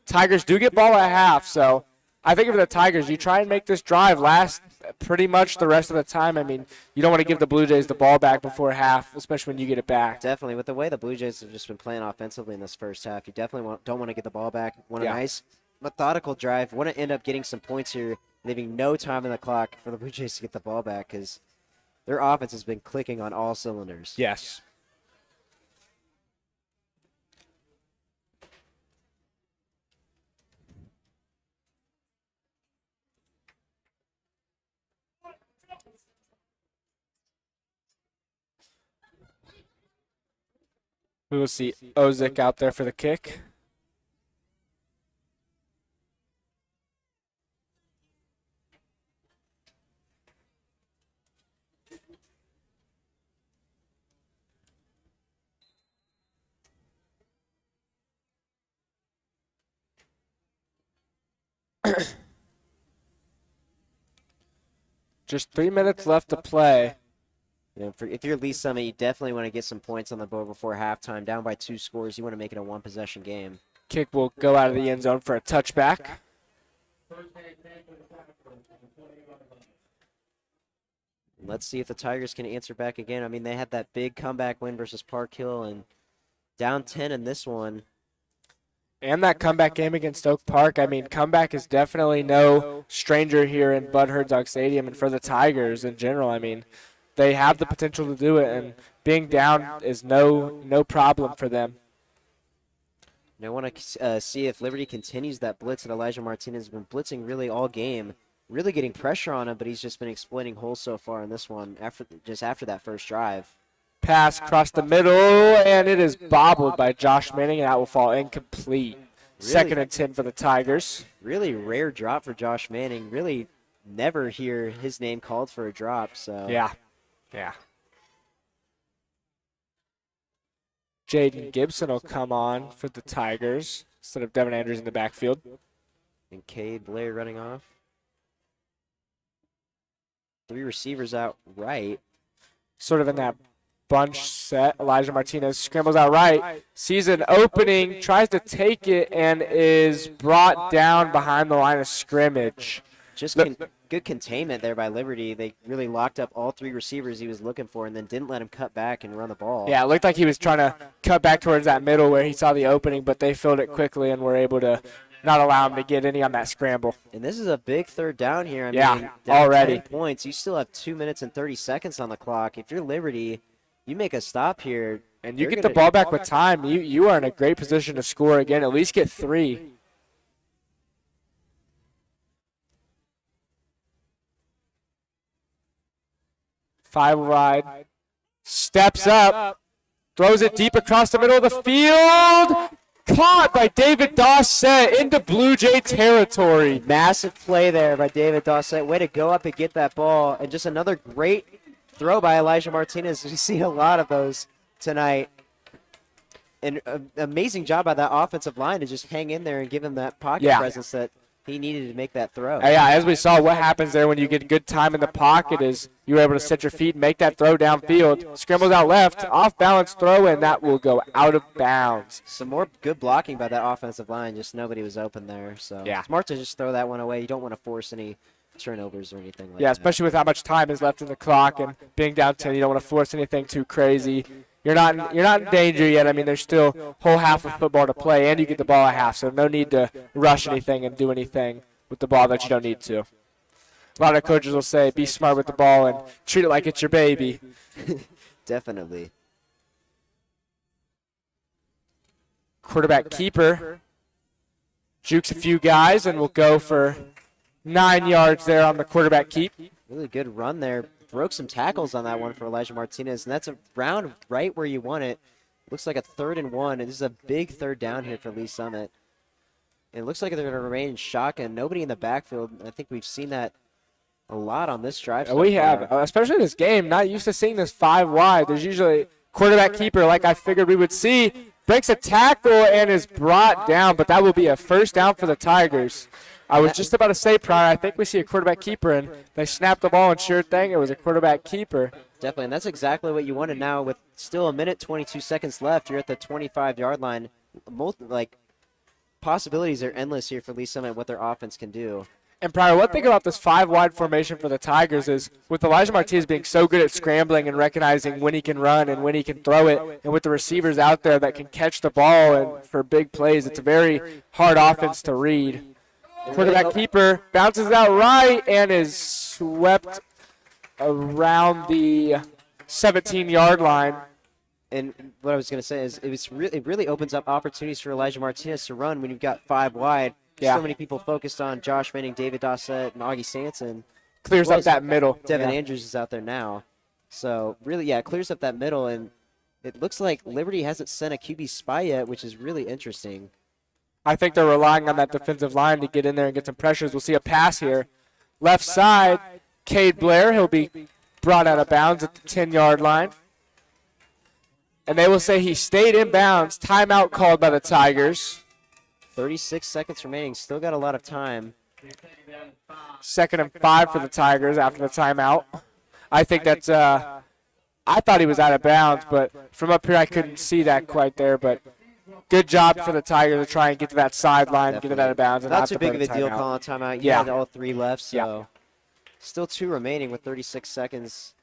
Tigers do get ball at half, so I think for the Tigers, you try and make this drive last pretty much the rest of the time. I mean, you don't want to give the Blue Jays the ball back before half, especially when you get it back. Definitely. With the way the Blue Jays have just been playing offensively in this first half, you definitely don't want to get the ball back. Want a nice, methodical drive. Want to end up getting some points here, leaving no time on the clock for the Blue Jays to get the ball back, because their offense has been clicking on all cylinders. Yes. We will see Ozick out there for the kick. Just 3 minutes left to play. You know, if you're Lee Summit, you definitely want to get some points on the board before halftime. Down by 2 scores, you want to make it a 1-possession game. Kick will go out of the end zone for a touchback. Let's see if the Tigers can answer back again. I mean, they had that big comeback win versus Park Hill, and Down 10 in this one. And that comeback game against Oak Park. I mean, comeback is definitely no stranger here in Bud Herzog Stadium. And for the Tigers in general, I mean, they have the potential to do it. And being down is no problem for them. And I want to see if Liberty continues that blitz that Elijah Martinez has been blitzing really all game, really getting pressure on him, but he's just been exploiting holes so far in this one after that first drive. Pass across the middle, and it is bobbled by Josh Manning, and that will fall incomplete. Really? 2nd and 10 for the Tigers. Really rare drop for Josh Manning. Really never hear his name called for a drop. So Yeah. Jaden Gibson will come on for the Tigers instead of Devin Andrews in the backfield. And Cade Blair running off. 3 receivers out right. Sort of in that bunch set. Elijah Martinez scrambles out right, sees an opening, tries to take it, and is brought down behind the line of scrimmage. Just good containment there by Liberty. They really locked up all 3 receivers he was looking for and then didn't let him cut back and run the ball. Yeah, it looked like he was trying to cut back towards that middle where he saw the opening, but they filled it quickly and were able to not allow him to get any on that scramble. And this is a big 3rd down here. I Yeah, mean, down already. 10 points. You still have 2 minutes and 30 seconds on the clock. If you're Liberty, you make a stop here. And you they're get the gonna- ball back with time, you are in a great position to score again, at least get 3. Five wide, steps up, throws it deep across the middle of the field, caught by David Dossett into Blue Jay territory. Massive play there by David Dossett. Way to go up and get that ball. And just another great throw by Elijah Martinez. We see a lot of those tonight. And an amazing job by that offensive line to just hang in there and give him that pocket presence that he needed to make that throw. Yeah, as we saw, what happens there when you get good time in the pocket is you're able to set your feet and make that throw downfield. Scrambles out left, off-balance throw, and that will go out of bounds. Some more good blocking by that offensive line. Just nobody was open there. So Yeah. smart to just throw that one away. You don't want to force any turnovers or anything like that. Yeah, especially with how much time is left in the clock and being down 10, you don't want to force anything too crazy. You're not in danger yet. I mean, there's still a whole half of football to play, and you get the ball at half, so no need to rush anything and do anything with the ball that you don't need to. A lot of coaches will say, be smart with the ball and treat it like it's your baby. Definitely. Quarterback keeper jukes a few guys and will go for 9 yards there on the quarterback keep. Really good run there. Broke some tackles on that one for Elijah Martinez, and that's around right where you want it. Looks like a 3rd and 1, and this is a big 3rd down here for Lee Summit. And it looks like they're going to remain in shotgun. Nobody in the backfield. I think we've seen that a lot on this drive. We have, especially in this game, not used to seeing this 5 wide. There's usually quarterback keeper, like I figured we would see, breaks a tackle and is brought down, but that will be a 1st down for the Tigers. I was just about to say, Pryor, I think we see a quarterback keeper, and they snapped the ball, and sure thing, it was a quarterback keeper. Definitely, and that's exactly what you wanted now. With still a minute, 22 seconds left, you're at the 25-yard line. Possibilities are endless here for Lee Summit, what their offense can do. And Pryor, one thing about this 5 wide formation for the Tigers is with Elijah Martinez being so good at scrambling and recognizing when he can run and when he can throw it, and with the receivers out there that can catch the ball and for big plays, it's a very hard offense to read. Quarterback keeper bounces out right and is swept around the 17-yard line. And what I was going to say is it really opens up opportunities for Elijah Martinez to run when you've got 5 wide. Yeah. So many people focused on Josh Manning, David Dossett, and Augie Sanson. Clears up that middle. Devin Yeah. Andrews is out there now. So really, yeah, it clears up that middle, and it looks like Liberty hasn't sent a QB spy yet, which is really interesting. I think they're relying on that defensive line to get in there and get some pressures. We'll see a pass here. Left side, Cade Blair. He'll be brought out of bounds at the 10-yard line. And they will say he stayed in bounds. Timeout called by the Tigers. 36 seconds remaining. Still got a lot of time. 2nd and 5 for the Tigers after the timeout. I think that's I thought he was out of bounds, but from up here I couldn't see that quite there. But good job for the Tigers to try and get to that sideline, get it out of bounds. And Not too to big burn of a deal timeout. calling timeout. You Yeah. had all 3 left, so Yeah. still 2 remaining with 36 seconds.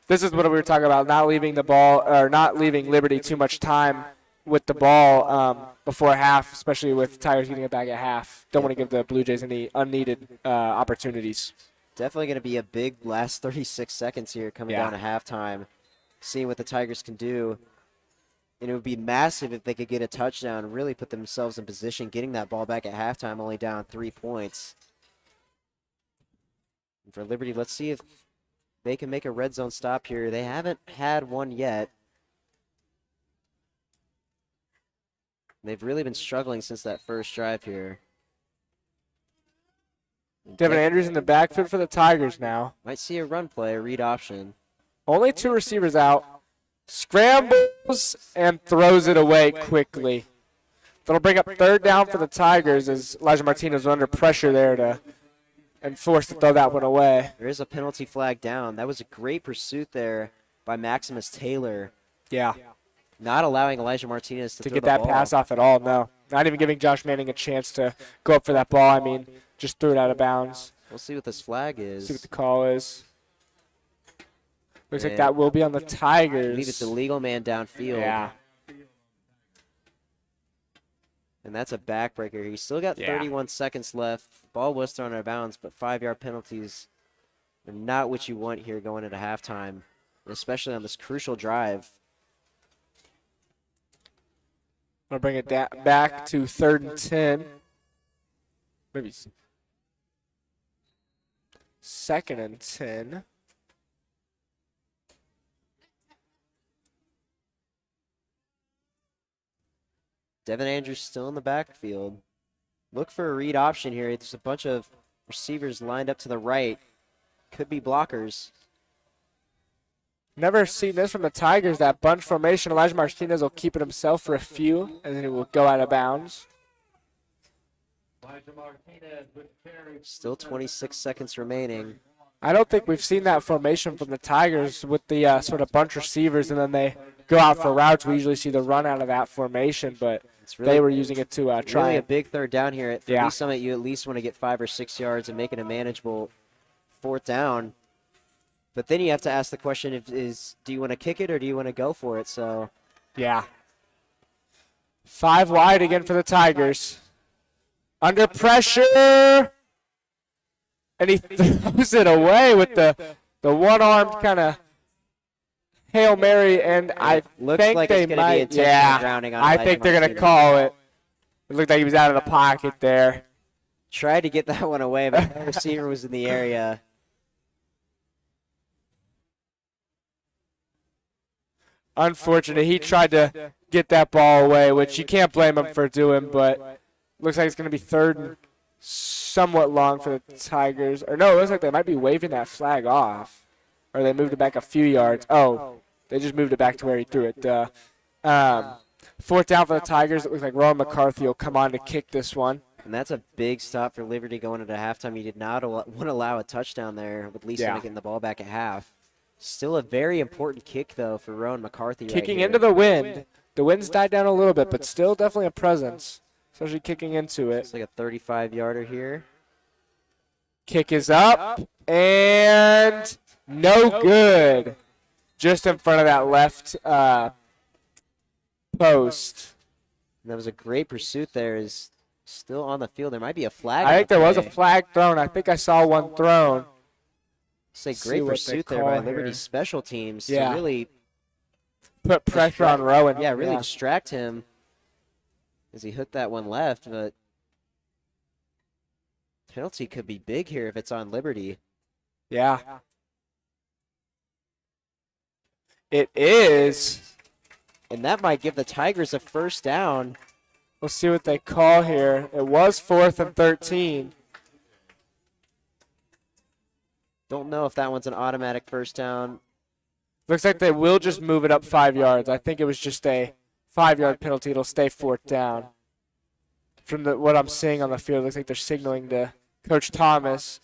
This is what we were talking about, not leaving the ball or not leaving Liberty too much time with the ball before half, especially with Tigers getting it back at half. Don't want to give the Blue Jays any unneeded opportunities. Definitely going to be a big last 36 seconds here coming down to halftime, seeing what the Tigers can do. And it would be massive if they could get a touchdown and really put themselves in position, getting that ball back at halftime, only down 3 points. And for Liberty, let's see if they can make a red zone stop here. They haven't had one yet. They've really been struggling since that first drive here. Devin Andrews in the backfield for the Tigers now. Might see a run play, a read option. Only 2 receivers out. Scrambles and throws it away quickly. That'll bring up 3rd down for the Tigers as Elijah Martinez was under pressure there and forced to throw that one away. There is a penalty flag down. That was a great pursuit there by Maximus Taylor. Yeah. Not allowing Elijah Martinez to throw get the that ball. pass off at all, no. Not even giving Josh Manning a chance to go up for that ball. I mean, just threw it out of bounds. We'll see what this flag is. See what the call is. Looks like And that will be on the Tigers. I believe it's a legal man downfield. Yeah. And that's a backbreaker. He's still got 31 seconds left. Ball was thrown out of bounds, but 5-yard penalties are not what you want here going into halftime, especially on this crucial drive. I'm going to bring it back to 3rd and 10. Maybe 2nd and 10. Devin Andrews still in the backfield. Look for a read option here. There's a bunch of receivers lined up to the right. Could be blockers. Never seen this from the Tigers, that bunch formation. Elijah Martinez will keep it himself for a few, and then it will go out of bounds. Still 26 seconds remaining. I don't think we've seen that formation from the Tigers with the sort of bunch receivers, and then they go out for routes. We usually see the run out of that formation, but they were using it to try. Really a big 3rd down here. For Yeah. Lee Summit, you at least want to get 5 or 6 yards and make it a manageable 4th down. But then you have to ask the question: do you want to kick it or do you want to go for it? So, Yeah. 5 wide again for the Tigers. Under pressure. And he throws it away with the one-armed kind of Hail Mary, and I looks think like they it's gonna be might. intentional Yeah, grounding on I Elijah think they're going to Martinez. call it. It looked like he was out of the pocket there. tried to get that one away, but the receiver was in the area. Unfortunate. He tried to get that ball away, which you can't blame him for doing, but looks like it's going to be 3rd and somewhat long for the Tigers. Or no, it looks like they might be waving that flag off. Or they moved it back a few yards. Oh, they just moved it back to where he threw it. 4th down for the Tigers. It looks like Rowan McCarthy will come on to kick this one. And that's a big stop for Liberty going into halftime. You did not want to allow a touchdown there with Lee Summit getting the ball back at half. Still a very important kick, though, for Rowan McCarthy Kicking right here. into the wind. The wind's died down a little bit, but still definitely a presence, especially kicking into it. It's like a 35-yarder here. Kick is up, and no good. Just in front of that left post. And that was a great pursuit there. Is still on the field. There might be a flag. I think there was a play. flag thrown. I think I saw one thrown. It's a See great what they pursuit there by call Liberty here. special teams Yeah. to really, Put pressure on Rowan. really distract him as he hooked that one left. But penalty could be big here if it's on Liberty. Yeah. It is. And that might give the Tigers a 1st down. We'll see what they call here. It was 4th and 13. Don't know if that one's an automatic 1st down. Looks like they will just move it up 5 yards. I think it was just a 5-yard penalty. It'll stay 4th down. From what I'm seeing on the field, looks like they're signaling to Coach Thomas,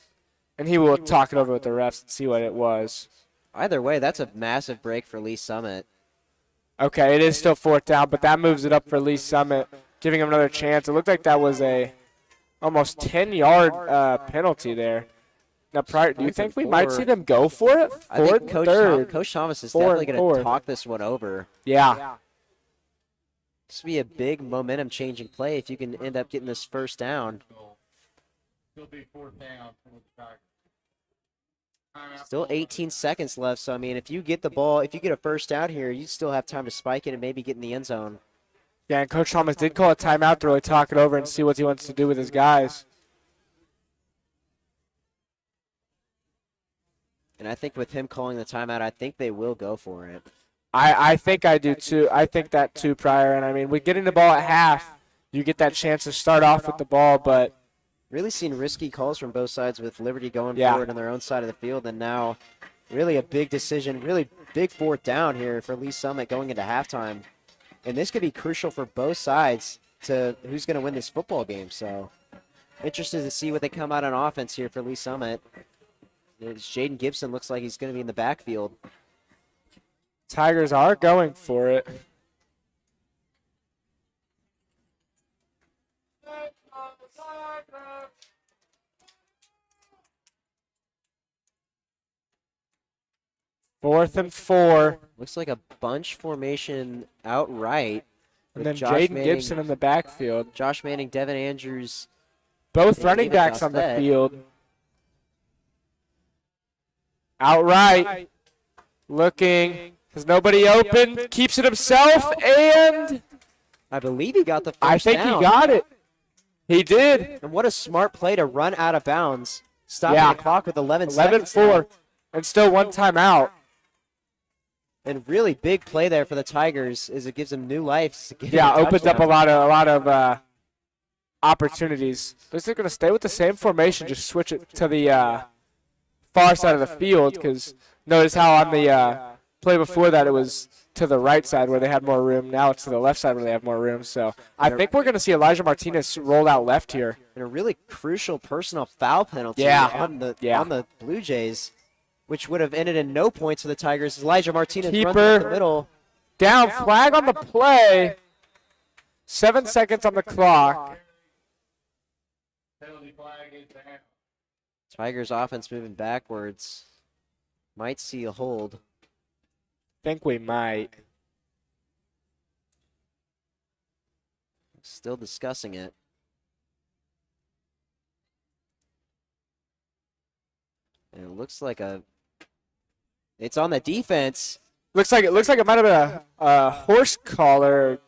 and he will talk it over with the refs and see what it was. Either way, that's a massive break for Lee Summit. Okay, it is still 4th down, but that moves it up for Lee Summit, giving him another chance. It looked like that was a almost 10-yard penalty there. Now, do you think we might see them go for it? I think Coach Coach Thomas is 4 definitely and going to 4. talk this one over. Yeah. This would be a big momentum-changing play if you can end up getting this first down. Still be 4th down for the Tigers. Timeout Still called. 18 seconds left, so I mean, if you get the ball, if you get a first down here, you still have time to spike it and maybe get in the end zone. Yeah, and Coach Thomas did call a timeout to really talk it over and see what he wants to do with his guys. And I think with him calling the timeout, I think they will go for it. I think I do too. I think that too, Pryor. And I mean, with getting the ball at half, you get that chance to start off with the ball, but Really seen risky calls from both sides with Liberty going Yeah. forward on their own side of the field, and now really a big decision, really big 4th down here for Lee Summit going into halftime. And this could be crucial for both sides to who's going to win this football game. So interested to see what they come out on offense here for Lee Summit. Jaden Gibson looks like he's going to be in the backfield. Tigers are going for it. Fourth and 4. Looks like a bunch formation outright. And with then Josh Jaden Manning- Gibson in the backfield. Josh Manning, Devin Andrews. Both and running David backs on the Gossett. field. Outright. Looking. Has nobody open. Keeps it himself. And I believe he got the first I think down. he got it. He did. And what a smart play to run out of bounds. Stopping Yeah. the clock with 11 11-4. seconds. And still one timeout. And really big play there for the Tigers as it gives them new life. Yeah, opens up a lot of opportunities. But they're going to stay with the same formation, just switch it to the far side of the field, because notice how on the play before that it was to the right side where they had more room. Now it's to the left side where they have more room. So I think we're going to see Elijah Martinez roll out left here. And a really crucial personal foul penalty Yeah. on the Yeah. on the Blue Jays, which would have ended in no points for the Tigers. Elijah Martinez runs Keeper. up the middle. Down, flag on the play. 7 seconds on the clock. Penalty flag is down. Tigers offense moving backwards. Might see a hold. Think we might. Still discussing it. And it looks like it's on the defense. Looks like it might have been a horse collar.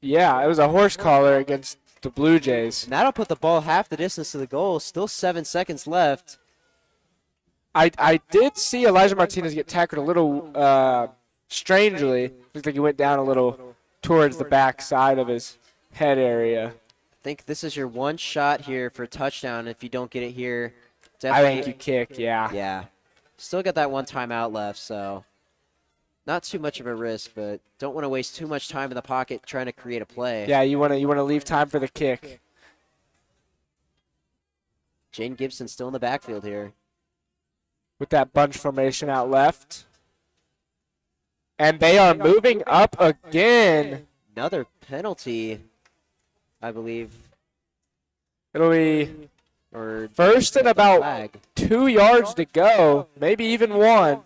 Yeah, it was a horse collar against the Blue Jays. And that'll put the ball half the distance to the goal. Still 7 seconds left. I did see Elijah Martinez get tackled a little strangely. Looks like he went down a little towards the back side of his head area. I think this is your one shot here for a touchdown. If you don't get it here, I definitely. think you kick, yeah. Yeah. Still got that one timeout left, so not too much of a risk, but don't want to waste too much time in the pocket trying to create a play. Yeah, you want to leave time for the kick. Jane Gibson still in the backfield here. With that bunch formation out left. And they are moving up again. Another penalty, I believe. It'll be Or first and about flag. 2 yards to go, maybe even 1.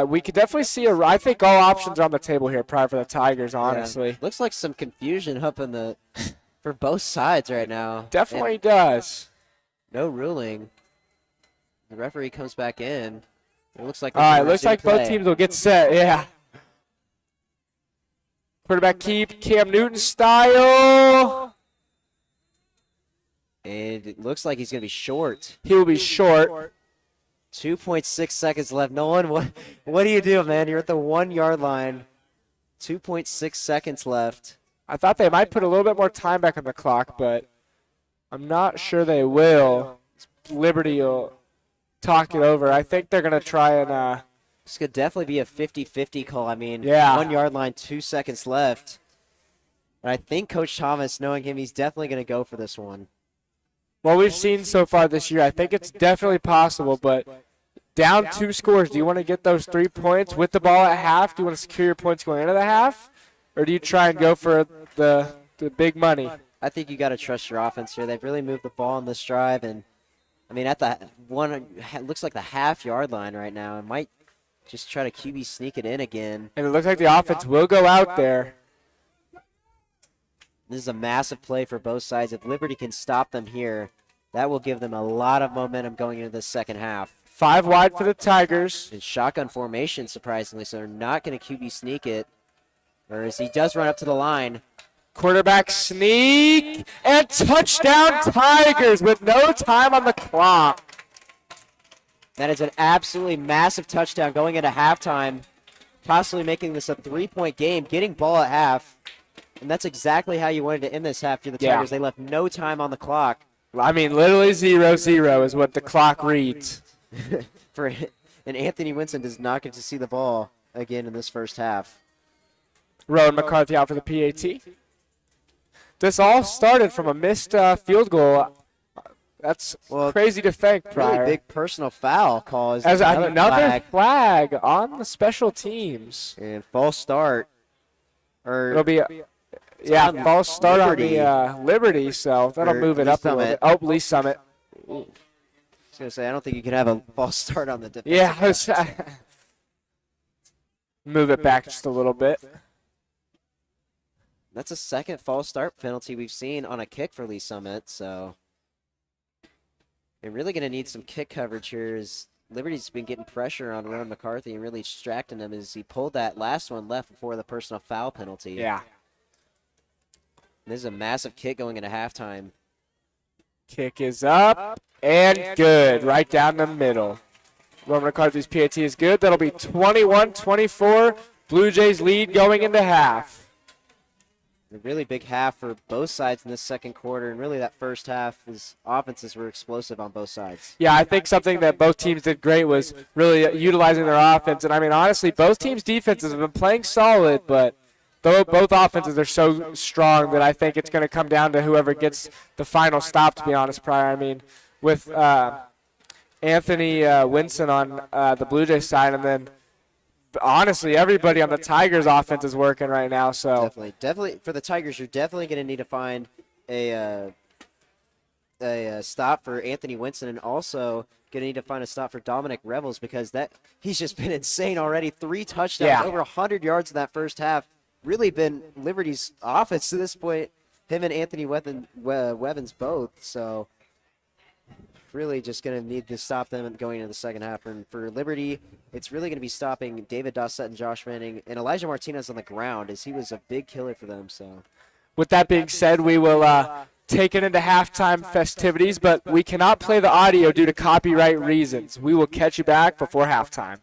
We could definitely see I think all options are on the table here, probably for the Tigers. Honestly, Yeah. Looks like some confusion up in the for both sides right now. definitely does. And no ruling. The referee comes back in. It looks like. All right, looks like both teams will get set. Yeah. Quarterback keep, Cam Newton style. And it looks like he's going to be short. He will be short. 2.6 seconds left. Nolan, what do you do, man? You're at the 1 yard line. 2.6 seconds left. I thought they might put a little bit more time back on the clock, but I'm not sure they will. Liberty will talk it over. I think they're going to try and This could definitely be a 50-50 call. I mean, Yeah. 1 yard line, 2 seconds left. And I think Coach Thomas, knowing him, he's definitely going to go for this one. what we've seen so far this year, I think it's definitely possible, but down 2 scores, do you want to get those 3 points with the ball at half? Do you want to secure your points going into the half? Or do you try and go for the big money? I think you got to trust your offense here. They've really moved the ball in this drive, and I mean, at the one, it looks like the half-yard line right now. It might just try to QB sneak it in again. And it looks like the offense will go out there. This is a massive play for both sides. If Liberty can stop them here, that will give them a lot of momentum going into the second half. 5 wide for the Tigers. And shotgun formation, surprisingly, so they're not going to QB sneak it. Whereas he does run up to the line. Quarterback sneak and touchdown Tigers with no time on the clock. That is an absolutely massive touchdown going into halftime, possibly making this a 3-point game, getting ball at half. And that's exactly how you wanted to end this half for the Tigers. They left no time on the clock. I mean, literally 0-0 is what the clock reads. And Anthony Winston does not get to see the ball again in this first half. Rowan McCarthy out for the PAT. This all started from a missed field goal. That's crazy to think, Pryor. Really big personal foul call. As another flag on the special teams. And false start. It'll be, false start Liberty. on the Liberty, so that'll move it up a little bit. Oh, Lee Summit. I was going to say, I don't think you can have a false start on the defense. Yeah, move it back just a little bit. That's a second false start penalty we've seen on a kick for Lee Summit, so they're really going to need some kick coverage here as Liberty's been getting pressure on Rowan McCarthy and really distracting him as he pulled that last one left before the personal foul penalty. Yeah. This is a massive kick going into halftime. Kick is up and good, right down the middle. Rowan McCarthy's PAT is good. That'll be 21-24. Blue Jays lead going into half. A really big half for both sides in this second quarter, and really that first half, his offenses were explosive on both sides. Yeah, I think something that both teams did great was really utilizing their offense. And, I mean, honestly, both teams' defenses have been playing solid, but both offenses are so strong that I think it's going to come down to whoever gets the final stop, to be honest, Pryor. I mean, with Anthony Winston on the Blue Jays side, and then honestly, everybody on the Tigers' offense is working right now. So definitely for the Tigers, you're definitely going to need to find a stop for Anthony Winston, and also going to need to find a stop for Dominic Revels because he's just been insane already. 3 touchdowns, over 100 yards in that first half. Really been Liberty's offense to this point. Him and Anthony Wevens both. So really just going to need to stop them going into the second half. And for Liberty, it's really going to be stopping David Dossett and Josh Manning and Elijah Martinez on the ground, as he was a big killer for them. So, with that being said, we will take it into halftime festivities, but we cannot play the audio due to copyright reasons. We will catch you back before halftime.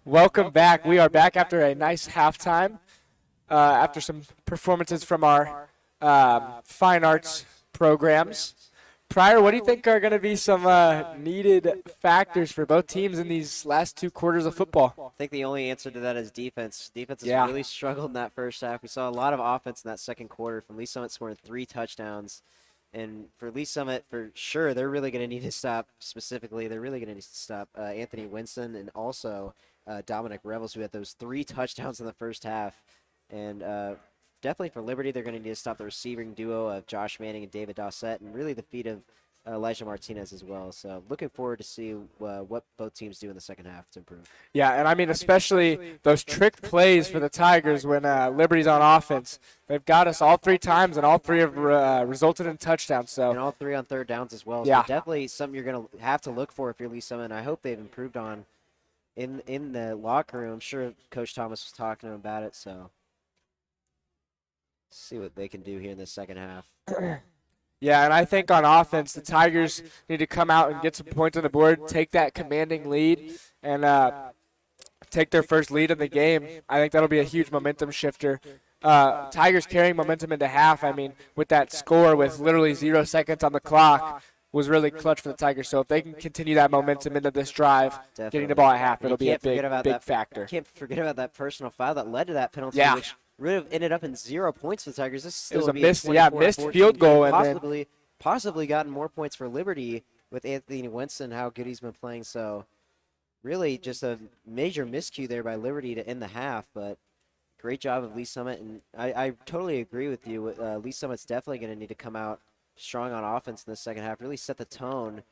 Welcome back. We are back after a nice halftime, after some performances from our fine arts programs. Pryor, what do you think are going to be some needed factors for both teams in these last 2 quarters of football? I think the only answer to that is defense. Defense has Yeah. really struggled in that first half. We saw a lot of offense in that second quarter from Lee Summit scoring 3 touchdowns. And for Lee Summit, for sure, they're really going to need to stop, specifically, they're really going to need to stop Anthony Winston and also Dominic Revels, who had those 3 touchdowns in the first half. And definitely for Liberty, they're going to need to stop the receiving duo of Josh Manning and David Dossett, and really the feet of Elijah Martinez as well. So looking forward to see what both teams do in the second half to improve. Yeah, and I mean especially those trick plays for the Tigers when Liberty's on offense. They've got us all 3 times, and all 3 have resulted in touchdowns. So And all 3 on third downs as well. Yeah. So definitely something you're going to have to look for if you're Lee Summit. And I hope they've improved on in the locker room. I'm sure Coach Thomas was talking to him about it. So see what they can do here in the second half. yeah, and I think on offense, the Tigers need to come out and get some points on the board, take that commanding lead, and take their first lead in the game. I think that'll be a huge momentum shifter. Tigers carrying momentum into half, I mean, with that score with literally 0 seconds on the clock was really clutch for the Tigers. So if they can continue that momentum into this drive, getting the ball at half, And it'll you be a can't forget big factor. Can't forget about that personal foul that led to that penalty, Yeah. which would have ended up in 0 points for the Tigers. This still was would a be missed- 24-14 field goal, game, and then- possibly gotten more points for Liberty with Anthony Winston, how good he's been playing. So really just a major miscue there by Liberty to end the half, but great job of Lee Summit. And I totally agree with you. Lee Summit's definitely going to need to come out strong on offense in the second half, really set the tone,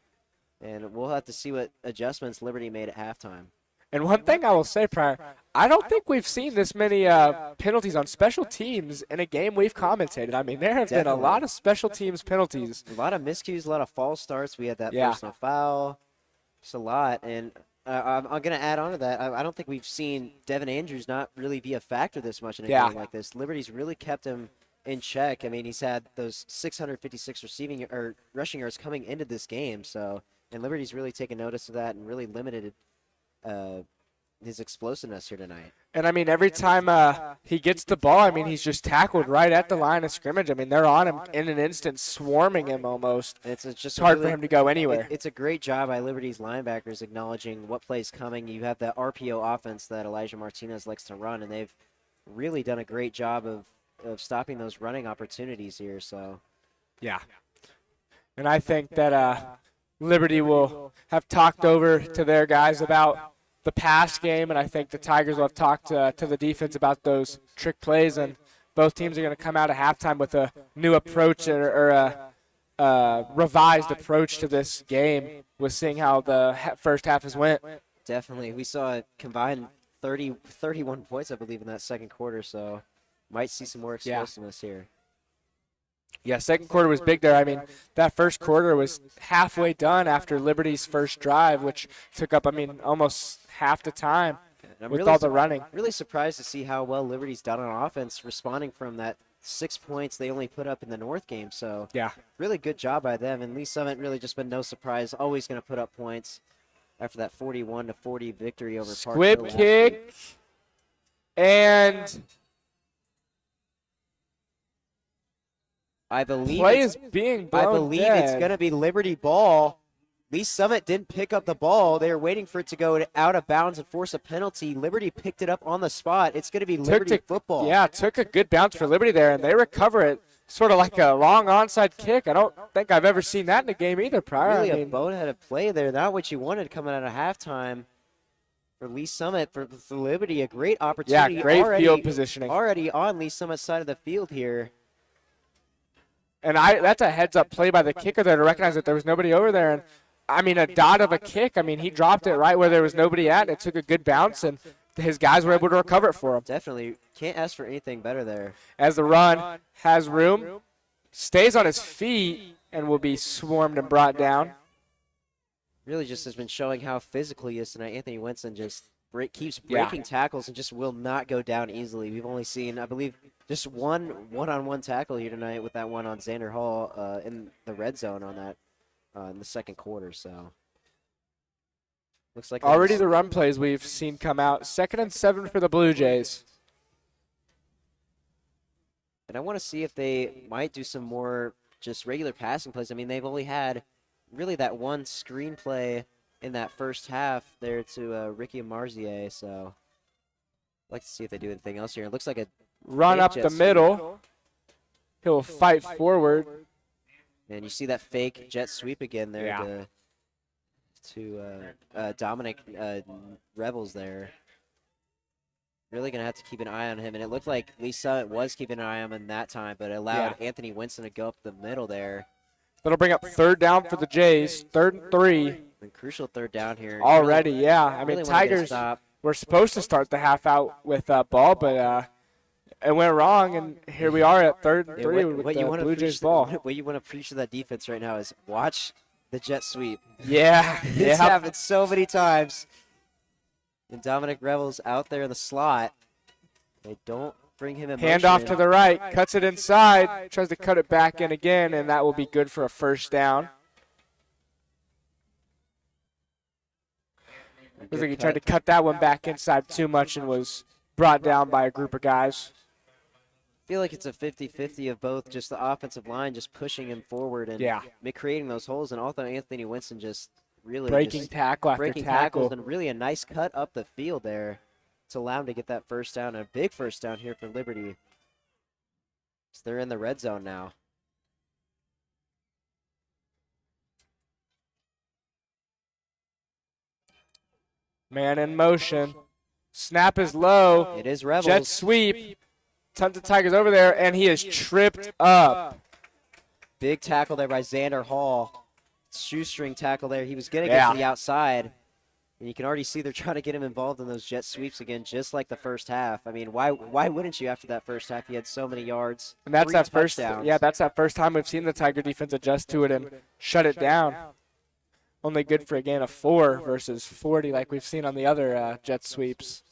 and we'll have to see what adjustments Liberty made at halftime. And one thing I will say, Pryor, I don't think we've seen this many penalties on special teams in a game we've commentated. I mean, there have been a Definitely. lot of special teams penalties. A lot of miscues, a lot of false starts. We had that Yeah. personal foul, just a lot. And I'm going to add on to that. I don't think we've seen Devin Andrews not really be a factor this much in a Yeah. game like this. Liberty's really kept him in check. I mean, he's had those 656 rushing yards coming into this game. So, and Liberty's really taken notice of that and really limited his explosiveness here tonight. And, I mean, every time he gets the ball, I mean, he's just tackled right at the line of scrimmage. I mean, they're on him in an instant, swarming him almost. And it's just It's hard for him to go anywhere. It's a great job by Liberty's linebackers acknowledging what play's coming. You have the RPO offense that Elijah Martinez likes to run, and they've really done a great job of stopping those running opportunities here. So Yeah. And I think that Liberty will have talked over to their guys about the pass game, and I think the Tigers will have talked to the defense about those trick plays, and both teams are going to come out at halftime with a new approach or a revised approach to this game with seeing how the first half has went. definitely, we saw a combined 31 points, I believe, in that second quarter. So might see some more Yeah. explosiveness here. Yeah, second quarter was big there. I mean, that first quarter was halfway done after Liberty's first drive, which took up, I mean, almost half the time And I'm with really all the running. Really surprised to see how well Liberty's done on offense, responding from that 6 points they only put up in the North game. So Yeah. really good job by them. And Lee Summit really just been no surprise, always going to put up points after that 41-40 victory over Park Hill Squib last kick, week. and I believe play it's, is being blown I believe dead. it's going to be Liberty ball. Lee Summit didn't pick up the ball. They were waiting for it to go out of bounds and force a penalty. Liberty picked it up on the spot. It's going to be Liberty football. Yeah, took a good bounce for Liberty there, and they recover it sort of like a long onside kick. I don't think I've ever seen that in a game either, Pryor. Really I a mean, boneheaded play there. Not what you wanted coming out of halftime. For Lee Summit, for Liberty, a great opportunity. yeah, great already, field positioning. Already on Lee Summit's side of the field here. And that's a heads-up play by the kicker there to recognize that there was nobody over there. And, I mean, a dot of a kick. I mean, he dropped it right where there was nobody at. It took a good bounce, and his guys were able to recover it for him. Definitely can't ask for anything better there. As the run has room, stays on his feet, and will be swarmed and brought down. Really just has been showing how physical he is tonight. Anthony Winston just keeps Yeah. breaking tackles and just will not go down easily. We've only seen, I believe, just one-on-one tackle here tonight with that one on Xander Hall in the red zone on that in the second quarter. So Looks like Already the run plays we've seen come out. 2nd and 7 for the Blue Jays. And I want to see if they might do some more just regular passing plays. I mean, they've only had really that one screen play in that first half there to Ricky Marzier. So I'd like to see if they do anything else here. It looks like a Run big up jet the sweep. middle. He'll fight forward. And you see that fake jet sweep again there Yeah. to Dominic Revels there. Really going to have to keep an eye on him. And it looked like Lee Summit was keeping an eye on him that time, but it allowed Anthony Winston to go up the middle there. That'll bring up 3rd down for the Jays. 3rd and 3 And crucial 3rd down here. already, yeah. I mean, Really wanna get a Tigers stop. were supposed to start the half out with ball, but it went wrong, and here we are at 3rd and 3 with the Blue Jays ball. What you want to preach to that defense right now is watch the jet sweep. Yeah, It's happened so many times. And Dominic Revels out there in the slot. They don't bring him in Hand motion. off to the right, cuts it inside, tries to cut it back in again, and that will be good for a 1st down. Looks like he tried to cut that one back inside too much and was brought down by a group of guys. I feel like it's a 50-50 of both, just the offensive line just pushing him forward and creating those holes, and also Anthony Winston just really Breaking tackle after breaking tackle. tackles, and really a nice cut up the field there to allow him to get that 1st down, a big 1st down here for Liberty. So they're in the red zone now. Man in motion. Snap is low. It is Rebels. Jet sweep. Tons of Tigers over there, and he is tripped up. Big tackle there by Xander Hall. Shoestring tackle there. He was going to get to the outside. And you can already see they're trying to get him involved in those jet sweeps again, just like the first half. I mean, why wouldn't you after that first half? He had so many yards. And that's 3 that first. touchdowns. Yeah, that's that first time we've seen the Tiger defense adjust to it and shut it down. Only good for a gain of 4 versus 40 like we've seen on the other jet sweeps.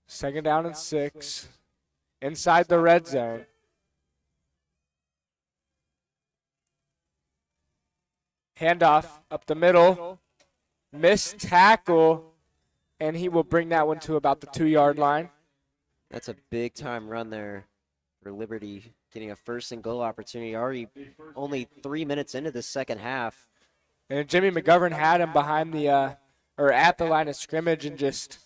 Second down and 6. Inside the red zone. Handoff up the middle. Missed tackle. And he will bring that one to about the 2-yard line. That's a big-time run there for Liberty, getting a 1st and goal opportunity already only 3 minutes into the second half. And Jimmy McGovern had him behind the or at the line of scrimmage, and just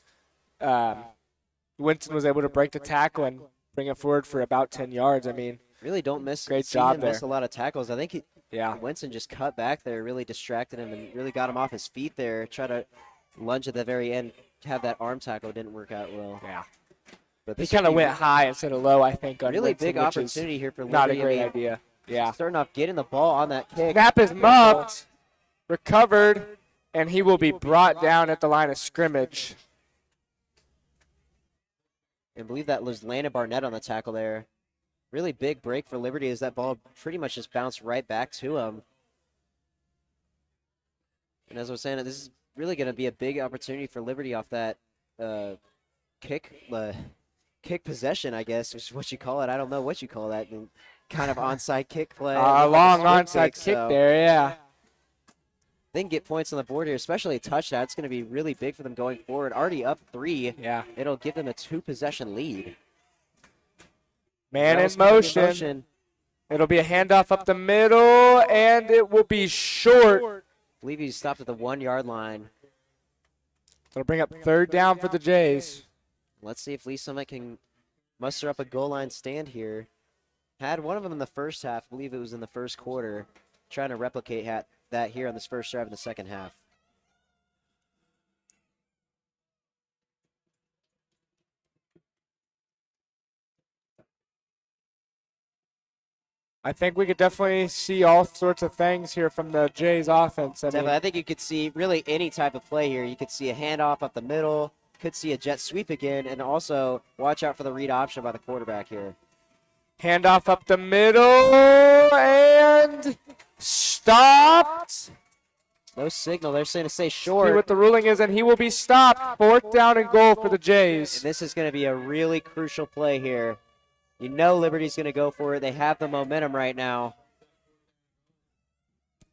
Winston was able to break the tackle and bring it forward for about 10 yards. I mean, really don't miss. Great seen job him there. Miss a lot of tackles. I think Winston just cut back there, really distracted him, and really got him off his feet there. Try to lunge at the very end, have that arm tackle, didn't work out well. Yeah. But He this kind of would be went high instead of low, I think, on really Winston, big which is opportunity here for Liberty. not a great I mean, idea. Yeah. starting off getting the ball on that kick. Snap is muffed, recovered, and he will be brought down at the line of scrimmage. I believe that was Landon Barnett on the tackle there. Really big break for Liberty as that ball pretty much just bounced right back to him. And as I was saying, this is really going to be a big opportunity for Liberty off that kick possession, I guess, which is what you call it. I don't know what you call that. Kind of onside kick play. A long onside kick there, yeah. They can get points on the board here, especially a touchdown. It's going to be really big for them going forward. Already up 3. Yeah. It'll give them a 2-possession lead. Man in Revels coming motion. It'll be a handoff up the middle, and it will be short. I believe he stopped at the 1-yard line. It'll bring up 3rd down for the Jays. Let's see if Lee Summit can muster up a goal line stand here. Had one of them in the first half. I believe it was in the first quarter. Trying to replicate that here on this first drive in the second half. I think we could definitely see all sorts of things here from the Jays offense. Definitely, I think you could see really any type of play here. You could see a handoff up the middle, could see a jet sweep again, and also watch out for the read option by the quarterback here. Handoff up the middle, and stopped. No signal. They're saying to stay See short. what the ruling is, and he will be stopped. 4th down and goal for the Jays. And this is going to be a really crucial play here. You know Liberty's going to go for it. They have the momentum right now.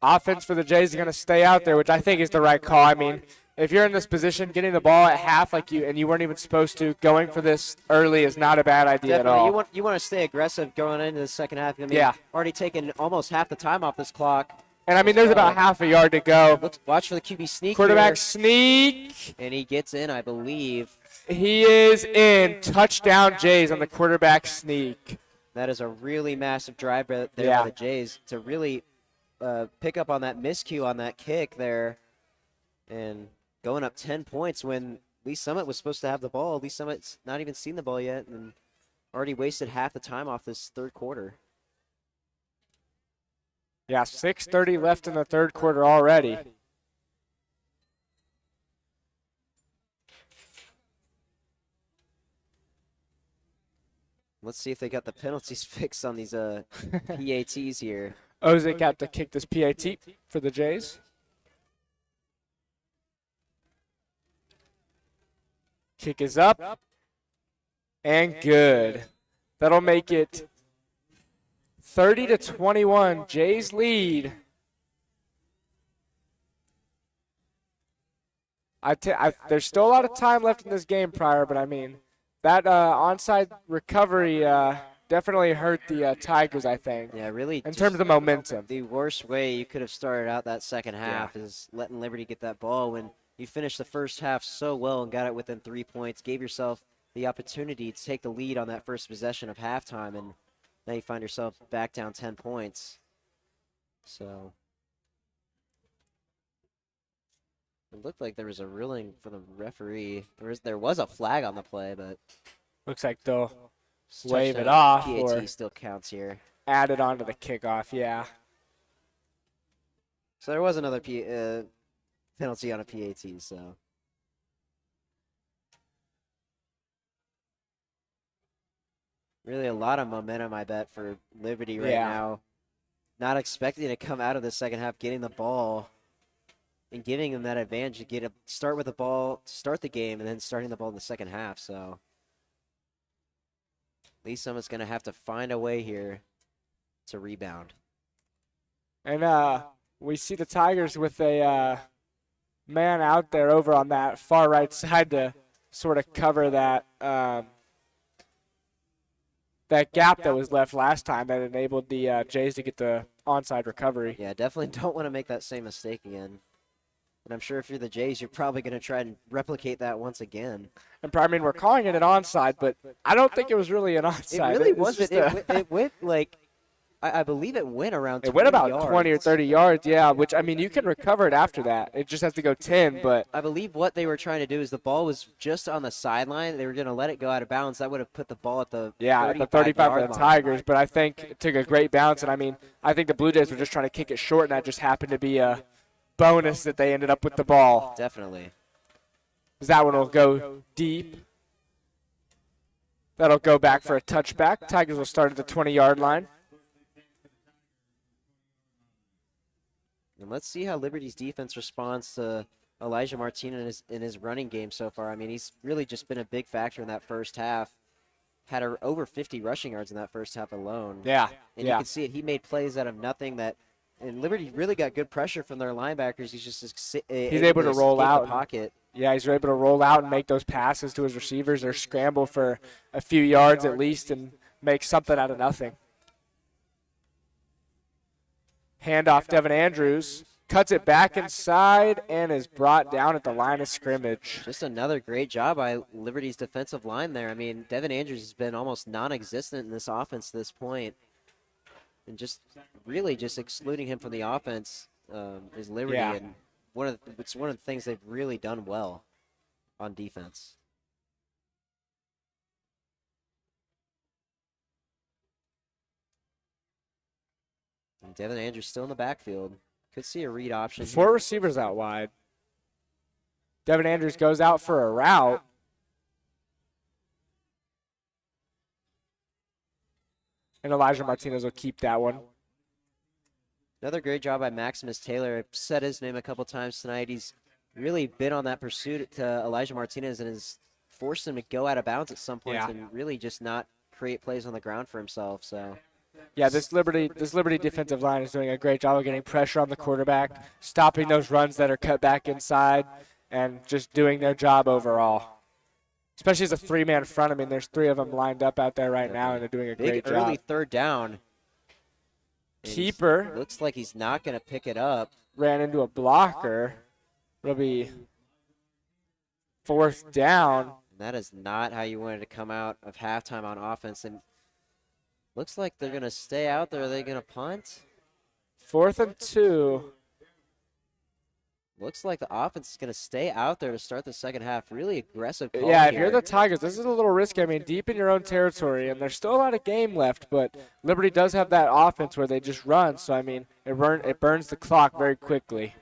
offense for the Jays is going to stay out there, which I think is the right call. I mean, if you're in this position, getting the ball at half and you weren't even supposed to, going for this early is not a bad idea Definitely. at all. You want to stay aggressive going into the second half. I mean, Yeah. already taken almost half the time off this clock. And I mean, there's about half a yard to go. Watch for the QB sneak. Quarterback here. sneak. And he gets in, I believe. He is in. Touchdown Jays on the quarterback sneak. That is a really massive drive there Yeah. by the Jays to really pick up on that miscue on that kick there. And going up 10 points when Lee Summit was supposed to have the ball. Lee Summit's not even seen the ball yet and already wasted half the time off this third quarter. Yeah, 6:30 left in the third quarter already. Let's see if they got the penalties fixed on these PATs here. Ozick got to kick this PAT for the Jays. Kick is up and good. That'll make it 30-21. Jays lead. There's still a lot of time left in this game, Pryor, but I mean, that onside recovery definitely hurt the Tigers, I think. Yeah, really. In terms of momentum. The worst way you could have started out that second half is letting Liberty get that ball when you finished the first half so well and got it within 3 points, gave yourself the opportunity to take the lead on that first possession of halftime, and now you find yourself back down 10 points. So it looked like there was a ruling for the referee. There was a flag on the play, but looks like they'll wave it touchdown. off PAT or still counts here. add it onto the kickoff, yeah. So there was another penalty on a PAT, so. Really a lot of momentum, I bet, for Liberty right now. Not expecting to come out of the second half, getting the ball and giving them that advantage to start with the ball, start the game, and then starting the ball in the second half. So Lee Summit's going to have to find a way here to rebound. And we see the Tigers with a man out there over on that far right side to sort of cover that that gap that was left last time that enabled the Jays to get the onside recovery. Yeah, definitely don't want to make that same mistake again. And I'm sure if you're the Jays, you're probably going to try and replicate that once again. And I mean, we're calling it an onside, but I don't think it was really an onside. It really was wasn't. It went like, I believe it went around 20 It went about yards. 20 or 30 yards, yeah, which, I mean, you can recover it after that. It just has to go 10, but I believe what they were trying to do is the ball was just on the sideline. They were going to let it go out of bounds. That would have put the ball at the at the 35 for the Tigers, but I think it took a great bounce, and I mean, I think the Blue Jays were just trying to kick it short, and that just happened to be a bonus that they ended up with the ball. Definitely. Because that one will go deep. That'll go back for a touchback. Tigers will start at the 20-yard line. And let's see how Liberty's defense responds to Elijah Martinez in his running game so far. I mean, he's really just been a big factor in that first half. Had over 50 rushing yards in that first half alone. Yeah, And you can see it. He made plays out of nothing and Liberty really got good pressure from their linebackers. He's just he's able to roll out the pocket. Yeah, he's able to roll out and make those passes to his receivers or scramble for a few yards at least and make something out of nothing. Handoff, Devin Andrews cuts it back inside and is brought down at the line of scrimmage. Just another great job by Liberty's defensive line there. I mean, Devin Andrews has been almost non-existent in this offense to this point. And just really just excluding him from the offense is Liberty. Yeah. And it's one of the things they've really done well on defense. And Devin Andrews still in the backfield. Could see a read option. Four receivers out wide. Devin Andrews goes out for a route. And Elijah Martinez will keep that one. Another great job by Maximus Taylor. I've said his name a couple times tonight. He's really been on that pursuit to Elijah Martinez and has forced him to go out of bounds at some points and really just not create plays on the ground for himself. So yeah, this Liberty defensive line is doing a great job of getting pressure on the quarterback, stopping those runs that are cut back inside, and just doing their job overall. Especially as a three-man front. I mean, there's three of them lined up out there right now, and they're doing a great Big early job. third down. And Keeper looks like he's not going to pick it up. ran into a blocker. It'll be fourth down. And that is not how you wanted to come out of halftime on offense. And looks like they're going to stay out there. Are they going to punt? 4th and 2. Looks like the offense is going to stay out there to start the second half. Really aggressive call Yeah, if here. you're the Tigers, this is a little risky. I mean, deep in your own territory, and there's still a lot of game left, but Liberty does have that offense where they just run. So, I mean, it burns the clock very quickly.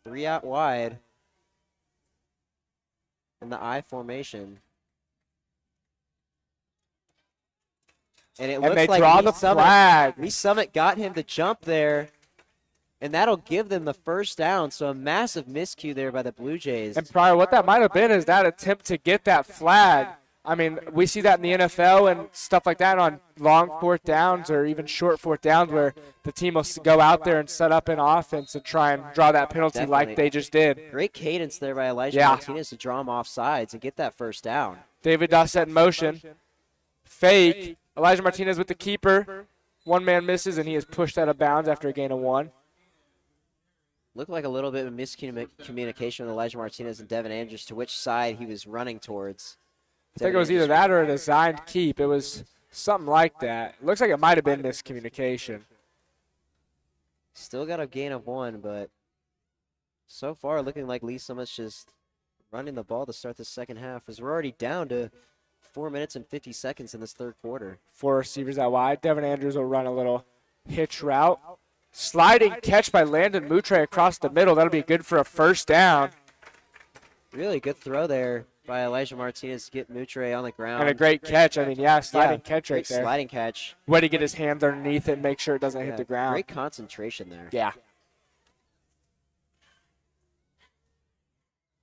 3 out wide in the I formation. And it And looks they like draw Lee the Summit, flag. Lee Summit got him to jump there, and that'll give them the first down. So a massive miscue there by the Blue Jays. And Pryor, what that might have been is that attempt to get that flag. I mean, we see that in the NFL and stuff like that on long 4th downs or even short 4th downs where the team will go out there and set up an offense and try and draw that penalty like Definitely. they just did. Great cadence there by Elijah Yeah. Martinez to draw him off sides and get that first down. David Dossett in motion. Fake. Elijah Martinez with the keeper. One man misses, and he is pushed out of bounds after a gain of 1. Looked like a little bit of miscommunication with Elijah Martinez and Devin Andrews to which side he was running towards. I think it was either that or a designed keep. It was something like that. It looks like it might have been miscommunication. Still got a gain of 1, but so far looking like Lee Summit's just running the ball to start the second half, as we're already down to 4 minutes and 50 seconds in this third quarter. 4 receivers out wide. Devin Andrews will run a little hitch route. Sliding catch by Landon Moutre across the middle. That'll be good for a first down. Really good throw there by Elijah Martinez to get Moutre on the ground. And a great catch. I mean, yeah, sliding catch right great there. sliding catch. Way to get his hands underneath it and make sure it doesn't hit Yeah, the ground. Great concentration there. Yeah.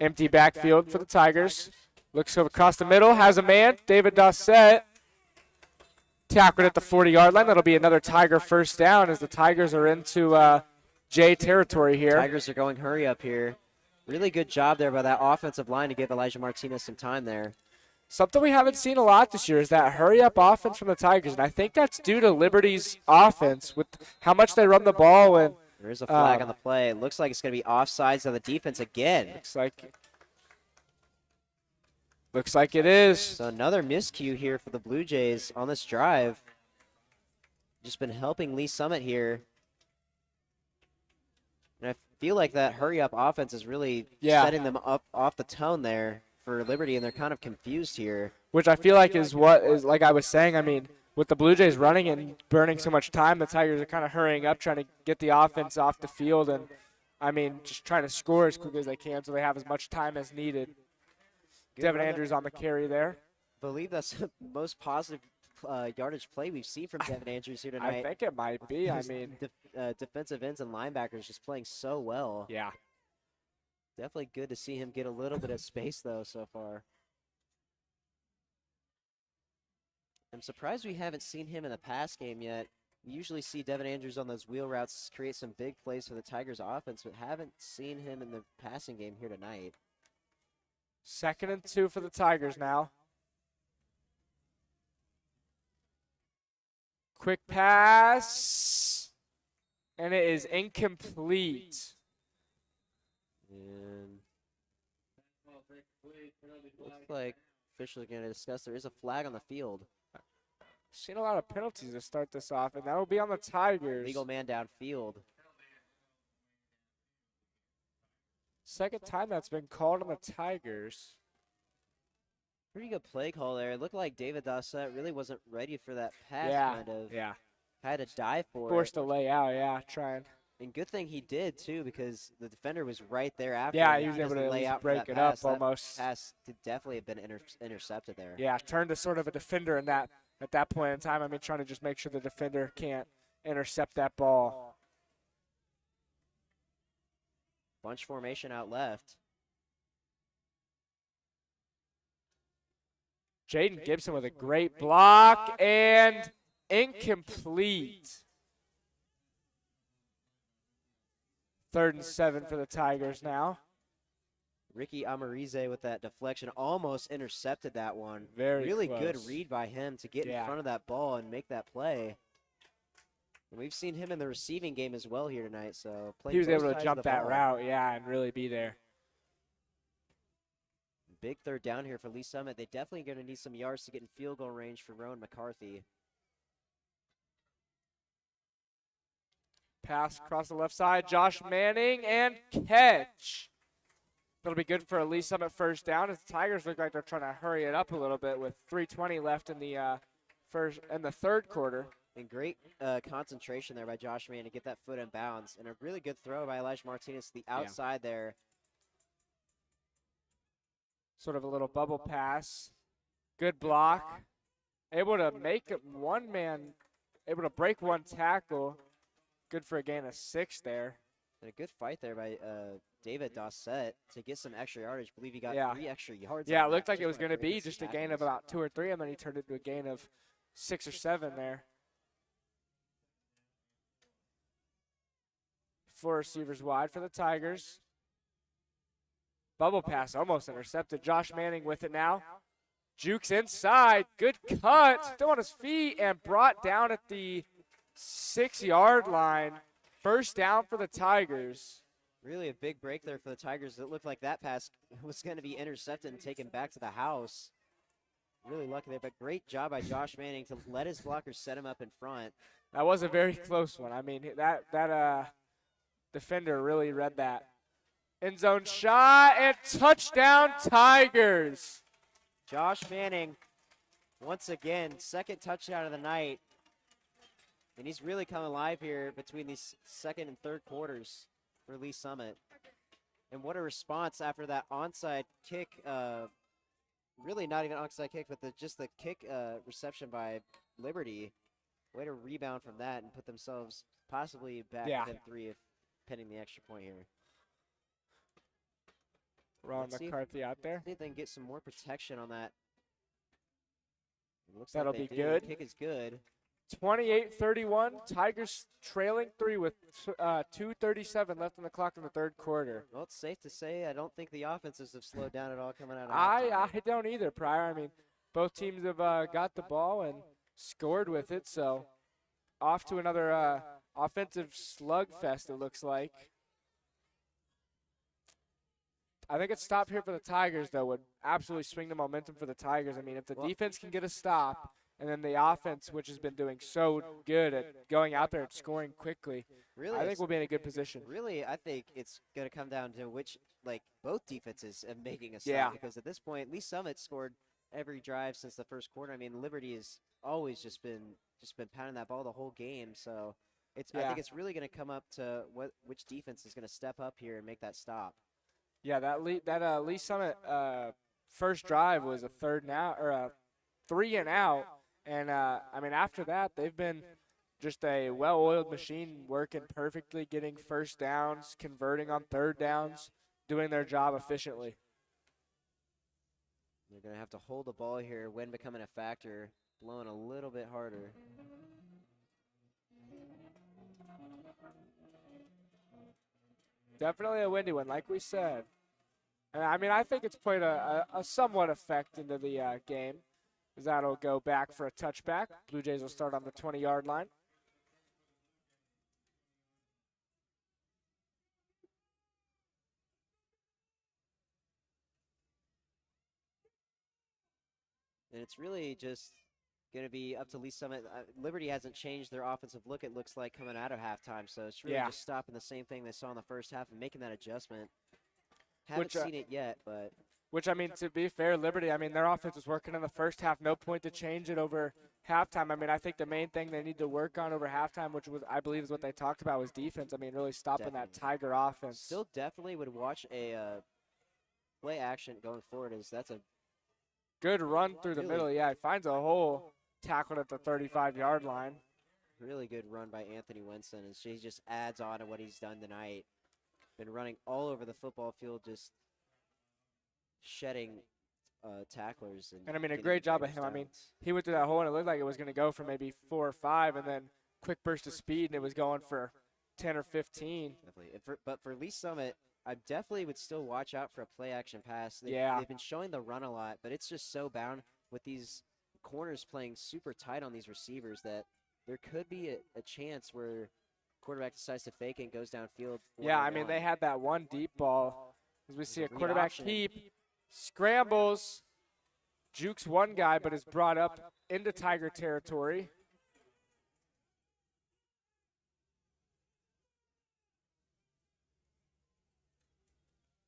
Empty backfield for the Tigers. Looks across the middle, has a man. David Dossett tackled at the 40-yard line. That'll be another Tiger first down as the Tigers are into J territory here. Tigers are going hurry up here. Really good job there by that offensive line to give Elijah Martinez some time there. Something we haven't seen a lot this year is that hurry-up offense from the Tigers, and I think that's due to Liberty's offense with how much they run the ball. And There is a flag on the play. It looks like it's going to be offsides on the defense again. looks like it is. So another miscue here for the Blue Jays on this drive. Just been helping Lee Summit here. And I feel like that hurry-up offense is really setting them up off the tone there for Liberty, and they're kind of confused here. Which I feel like is what is, like I was saying, I mean, with the Blue Jays running and burning so much time, the Tigers are kind of hurrying up, trying to get the offense off the field, and, I mean, just trying to score as quickly as they can so they have as much time as needed. Devin Andrews on the carry there. I believe that's the most positive yardage play we've seen from Devin Andrews here tonight. I think it might be. I mean, defensive ends and linebackers just playing so well. yeah. Definitely good to see him get a little bit of space, though, so far. I'm surprised we haven't seen him in the pass game yet. We usually see Devin Andrews on those wheel routes create some big plays for the Tigers offense, but haven't seen him in the passing game here tonight. 2nd and 2 for the Tigers now. Quick pass. And it is incomplete. And looks like officials are going to discuss there is a flag on the field. Seen a lot of penalties to start this off, and that will be on the Tigers. Legal man downfield. Second time that's been called on the Tigers. Pretty good play call there. It looked like David Dossett really wasn't ready for that pass, kind of. Yeah. Had to dive for Forced it. to lay out, yeah, trying. And good thing he did, too, because the defender was right there after. Yeah, him. he was able doesn't to lay at least out for break that it pass. up That almost. pass could definitely have been intercepted there. Yeah, turned to sort of a defender in that at that point in time. I mean, trying to just make sure the defender can't intercept that ball. Bunch formation out left. Jaden Gibson with a great block and Incomplete. 3rd and 7 for the Tigers now. Ricky Amarize with that deflection almost intercepted that one. Very really close. good read by him to get Yeah. in front of that ball and make that play. And we've seen him in the receiving game as well here tonight. So He was both able to sides of jump the that ball. route, yeah, and really be there. Big 3rd down here for Lee Summit. They definitely going to need some yards to get in field goal range for Rowan McCarthy. Pass across the left side. Josh Manning and catch. That'll be good for a Lee Summit 1st down as the Tigers look like they're trying to hurry it up a little bit with 3:20 left in the 3rd quarter. And great concentration there by Josh Manning to get that foot in bounds. And a really good throw by Elijah Martinez to the outside there. Sort of a little bubble pass. Good block. Able to make it one man, able to break one tackle. Good for a gain of 6 there. And a good fight there by David Dossett to get some extra yardage. I believe he got 3 extra yards. Yeah, on it looked that. like it was Just going one to of be great just a gain tackles. of about 2 or 3, and then he turned it into a gain of 6 or 7 there. 4 receivers wide for the Tigers. Bubble pass almost intercepted. Josh Manning with it now. Jukes inside. Good cut. Still on his feet and brought down at the 6-yard line. 1st down for the Tigers. Really a big break there for the Tigers. It looked like that pass was going to be intercepted and taken back to the house. Really lucky there, but great job by Josh Manning to let his blockers set him up in front. That was a very close one. I mean, that defender really read that. End zone shot and touchdown Tigers. Josh Manning, once again, 2nd touchdown of the night. And he's really come alive here between these 2nd and 3rd quarters for Lee Summit. And what a response after that onside kick. Really not even onside kick, but just the kick reception by Liberty. Way to rebound from that and put themselves possibly back within 3 if pending the extra point here. Ron Let's see McCarthy out there. See if they can get some more protection on that. It looks That'll like they be do. good. Kick is good. 28-31. Tigers trailing 3 with 2:37 left on the clock in the 3rd quarter. Well, it's safe to say I don't think the offenses have slowed down at all coming out of halftime. I don't either, Pryor. I mean, both teams have got the ball and scored with it, so off to another offensive slugfest, it looks like. I think a stop here for the Tigers, though, would absolutely swing the momentum for the Tigers. I mean, if the defense can get a stop, and then the offense, which has been doing so good at going out there and scoring quickly, Really, I think we'll be in a good position. Really, I think it's going to come down to which, both defenses are making a stop. Yeah. Because at this point, Lee Summit scored every drive since the 1st quarter. I mean, Liberty has always just been pounding that ball the whole game. So I think it's really going to come up to which defense is going to step up here and make that stop. Yeah, that Lee Summit first drive was a 3rd and out or a 3 and out, and I mean after that they've been just a well-oiled machine, working perfectly, getting 1st downs, converting on 3rd downs, doing their job efficiently. They're going to have to hold the ball here, wind becoming a factor, blowing a little bit harder. Definitely a windy one, like we said. And I mean, I think it's played a somewhat effect into the game, as that'll go back for a touchback. Blue Jays will start on the 20-yard line. And it's really just going to be up to Lee Summit. Liberty hasn't changed their offensive look, it looks like, coming out of halftime. So it's really just stopping the same thing they saw in the 1st half and making that adjustment. Haven't seen it yet, but. Which, I mean, to be fair, Liberty, I mean, their offense was working in the 1st half. No point to change it over halftime. I mean, I think the main thing they need to work on over halftime, which was, I believe, is what they talked about, was defense. I mean, really stopping that Tiger offense. Still definitely would watch a play action going forward. That's a good run through the middle. Yeah, he finds a hole, tackled at the 35-yard line. Really good run by Anthony Winston, and he just adds on to what he's done tonight. Been running all over the football field, just shedding tacklers. And I mean, a getting great the job of first him. I mean, downs. he went through that hole and it looked like it was going to go for maybe 4 or 5, and then quick burst of speed, and it was going for 10 or 15. Definitely. But for Lee Summit, I definitely would still watch out for a play action pass. Yeah. They've been showing the run a lot, but it's just so bound with these corners playing super tight on these receivers that there could be a chance where quarterback decides to fake it and goes downfield. Yeah, I mean, 41. they had that one deep ball. As we see a Read quarterback option. keep, scrambles, jukes one guy, but is brought up into Tiger territory.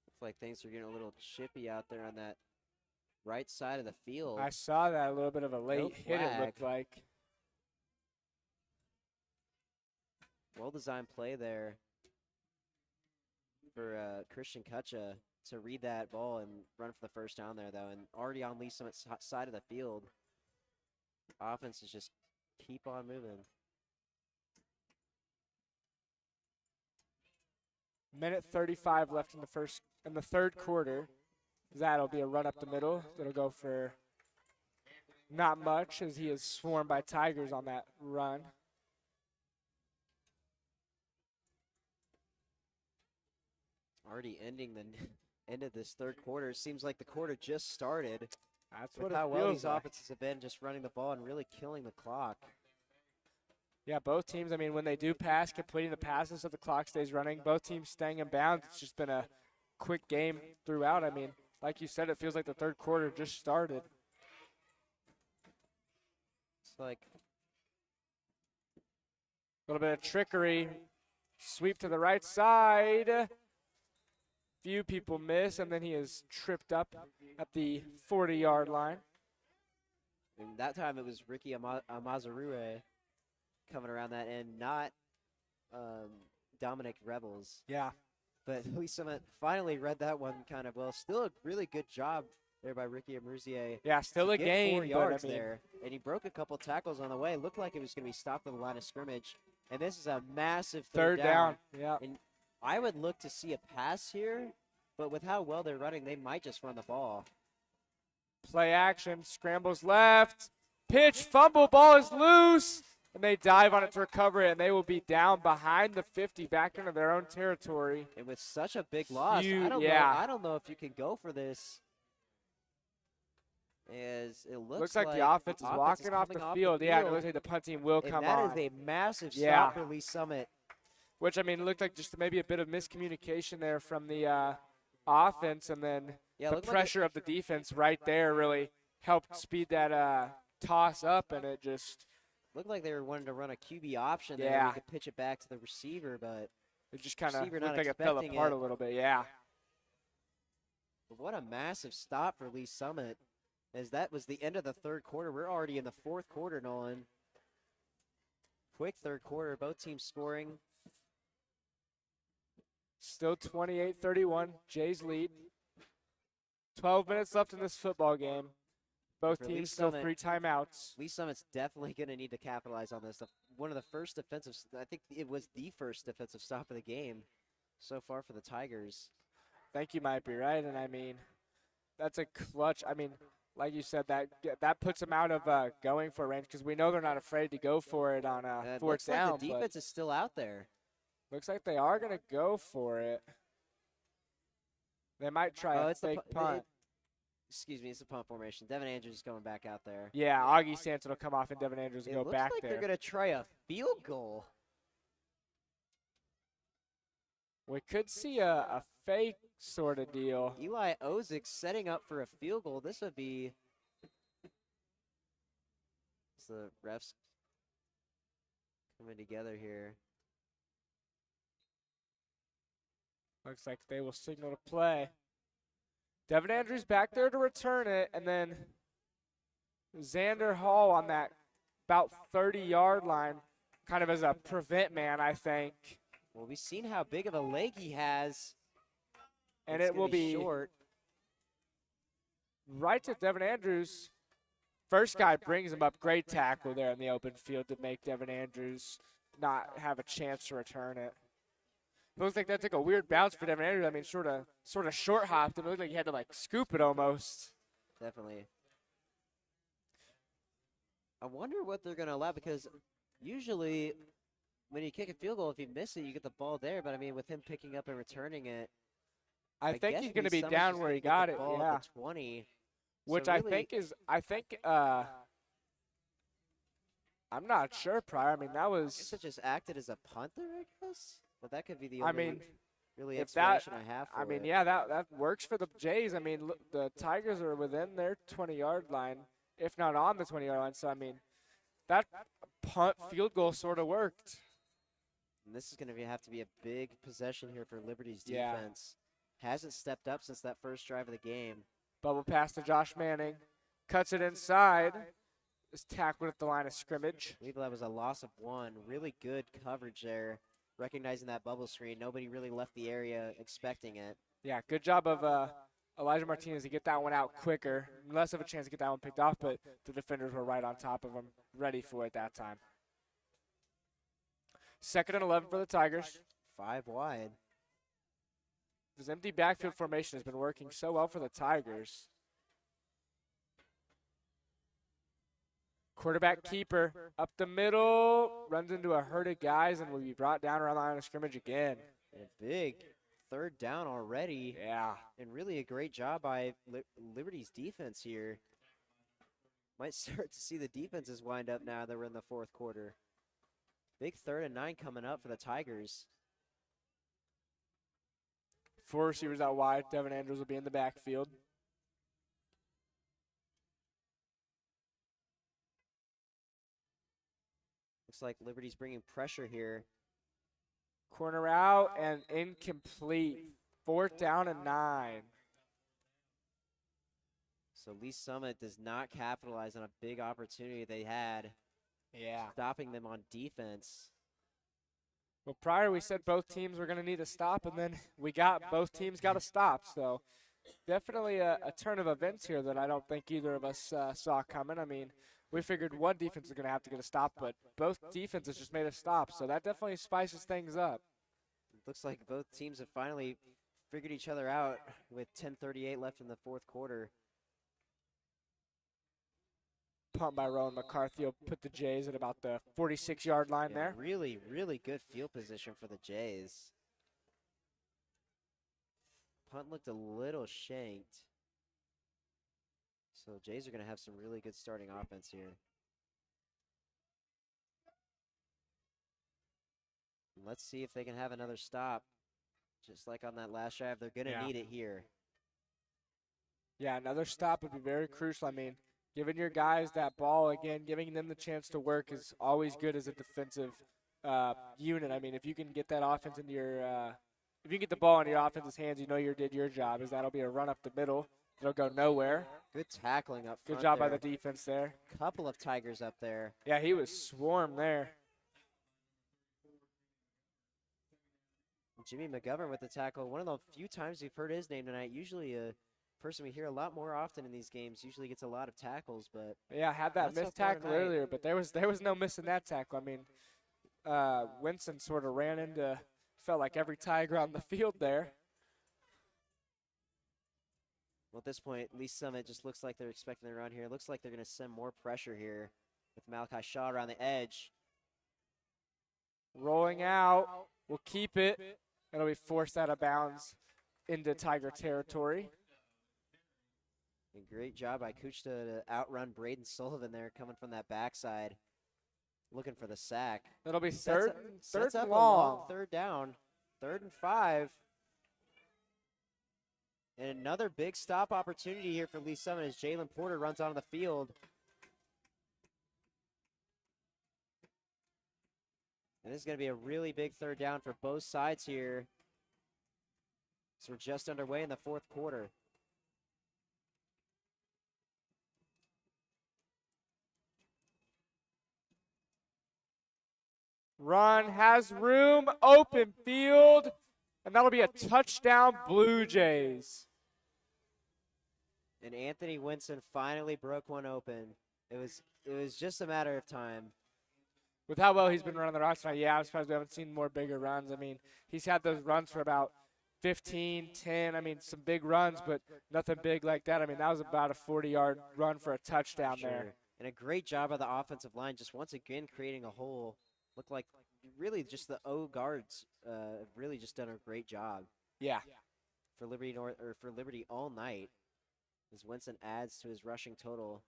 Looks like things are getting a little chippy out there on that right side of the field. I saw that, a little bit of a late hit, it looked flag. like. Well-designed play there for Christian Kutcha to read that ball and run for the first down there, though. And already on Lee Summit's side of the field, offense is just keep on moving. Minute 35 left in the third quarter. That'll be a run up the middle. That'll go for not much, as he is swarmed by Tigers on that run. Already ending the end of this third quarter. Seems like the quarter just started. That's With what how it well feels these like. offenses have been just running the ball and really killing the clock. Yeah, both teams, I mean, when they do pass, completing the passes so the clock stays running, both teams staying in bounds. It's just been a quick game throughout. I mean, like you said, it feels like the third quarter just started. It's like A little bit of trickery. Sweep to the right side. Few people miss, and then he is tripped up at the 40-yard line. and that time it was Ricky Amazarue coming around that end, not Dominic Rebels. Yeah. But Lee Summit finally read that one kind of well. Still a really good job there by Ricky Amazarue. Yeah, still a Get gain, 4 but yards I mean, there, and he broke a couple tackles on the way. Looked like it was going to be stopped at the line of scrimmage. And this is a massive third down. Yeah. And I would look to see a pass here, but with how well they're running, they might just run the ball. Play action, scrambles left, pitch, fumble, ball is loose, and they dive on it to recover it, and they will be down behind the 50, back into their own territory. And with such a big loss, Yeah. I don't know if you can go for this. As it Looks like the offense is walking off the coming field. Yeah, it looks like the punt team will and come that on. is a massive stop Yeah. for Lee Summit. Which, I mean, it looked like just maybe a bit of miscommunication there from the offense, and then Yeah, the looked like pressure of the defense right there really helped speed that toss up, and it just Looked like they were wanting to run a QB option there. Yeah. You could pitch it back to the receiver, but just kind of Receiver looked not like it fell expecting apart it. a little bit. Yeah. what a massive stop for Lee Summit, as that was the end of the third quarter. We're already in the fourth quarter, Nolan. Quick third quarter, both teams scoring. Still 28-31, Jay's lead. 12 minutes left in this football game. Both For Lee teams still Summit, 3 timeouts. Lee Summit's definitely going to need to capitalize on this. One of the first defensive, I think it was the first defensive stop of the game so far for the Tigers. I think you might be right, and I mean, that's a clutch. I mean, like you said, that puts them out of going for range, because we know they're not afraid to go for it on It fourth looks down. like the defense is still out there. Looks like they are going to go for it. They might try a it's the fake pu- punt. Excuse me, it's a punt formation. Devin Andrews is going back out there. Yeah, Augie Sanson will come off, and Devin Andrews will It go looks back like there. they're going to try a field goal. We could see a fake sort of deal. Eli Ozick setting up for a field goal. This would be. It's the refs coming together here. Looks like they will signal to play. Devin Andrews back there to return it, and then Xander Hall on that about 30-yard line, kind of as a prevent man, I think. Well, we've seen how big of a leg he has. And It's it gonna will be short. right to Devin Andrews. First guy brings him up. Great tackle there in the open field to make Devin Andrews not have a chance to return it. Looks like that took a weird bounce for Devin Andrews. I mean, sort of short hopped, and it looked like he had to like scoop it almost. Definitely. I wonder what they're going to allow because usually when you kick a field goal, if you miss it, you get the ball there. But I mean, with him picking up and returning it, I think guess he's going to be Summer's down just where gonna he get got the it. ball Yeah. at the 20. Which So I really, think is, I'm not sure, Pryor. I mean, that I guess was, it just acted as a punt there, I guess. But that could be the I only mean, really if that, explanation I have for I mean, it. yeah, that works for the Jays. I mean, look, the Tigers are within their 20-yard line, if not on the 20-yard line. So, I mean, that punt field goal sort of worked. And this is going to have to be a big possession here for Liberty's Yeah. defense. Hasn't stepped up since that first drive of the game. Bubble pass to Josh Manning. Cuts it inside. Is tackled at the line of scrimmage. I believe that was a loss of 1. Really good coverage there. Recognizing that bubble screen. Nobody really left the area expecting it. Yeah, good job of Elijah Martinez to get that one out quicker. Less of a chance to get that one picked off, but the defenders were right on top of him, ready for it that time. 2nd and 11 for the Tigers. 5 wide. This empty backfield formation has been working so well for the Tigers. Quarterback keeper up the middle, runs into a herd of guys and will be brought down around the line of scrimmage again. And a big 3rd down already. Yeah. And really a great job by Liberty's defense here. Might start to see the defenses wind up now that we're in the 4th quarter. Big 3rd and 9 coming up for the Tigers. 4 receivers out wide. Devin Andrews will be in the backfield. Looks like Liberty's bringing pressure here. Corner out and incomplete. 4th down and 9. So Lee Summit does not capitalize on a big opportunity they had. Yeah. Stopping them on defense. Well, prior we said both teams were going to need a stop, and then both teams got a stop. So definitely a turn of events here that I don't think either of us saw coming. I mean, we figured one defense was going to have to get a stop, but both defenses just made a stop. So that definitely spices things up. Looks like both teams have finally figured each other out with 10:38 left in the 4th quarter. Punt by Rowan McCarthy will put the Jays at about the 46-yard line Yeah, there. really, really good field position for the Jays. Punt looked a little shanked. So Jays are going to have some really good starting offense here. Let's see if they can have another stop. Just like on that last drive, they're going to need it here. Yeah, another stop would be very crucial. I mean, giving your guys that ball, again, giving them the chance to work is always good as a defensive unit. I mean, if you can get that offense into your if you can get the ball in your offense's hands, you know you did your job, as that'll be a run up the middle. It'll go nowhere. Good tackling up front. Good job by there. the defense there. Couple of Tigers up there. Yeah, he was swarmed there. Jimmy McGovern with the tackle. One of the few times we've heard his name tonight. Usually a person we hear a lot more often in these games. Usually gets a lot of tackles, but Yeah, had that not so missed far tackle tonight. earlier, but there was no missing that tackle. I mean, Winston sort of ran into, felt like every Tiger on the field there. well, at this point, Lee Summit just looks like they're expecting to run here. Looks like they're going to send more pressure here with Malachi Shaw around the edge. Rolling out, will keep it. It'll be forced out of bounds into Tiger territory. And great job by Kuchta to outrun Braden Sullivan there coming from that backside. Looking for the sack. It'll be Sets third up and a long long. 3rd down. 3rd and 5. And another big stop opportunity here for Lee Summit as Jalen Porter runs onto the field. And this is going to be a really big 3rd down for both sides here. So we're just underway in the 4th quarter. Run, has room, open field, and that'll be a touchdown, Blue Jays. And Anthony Winston finally broke one open. It was just a matter of time. With how well he's been running the rock tonight, yeah, I'm surprised we haven't seen more bigger runs. I mean, he's had those runs for about 15, 10. I mean, some big runs, but nothing big like that. I mean, that was about a 40-yard run for a touchdown there. And a great job of the offensive line, just once again creating a hole. Looked like really just the O guards have really just done a great job Yeah. for Liberty all night. As Winston adds to his rushing total.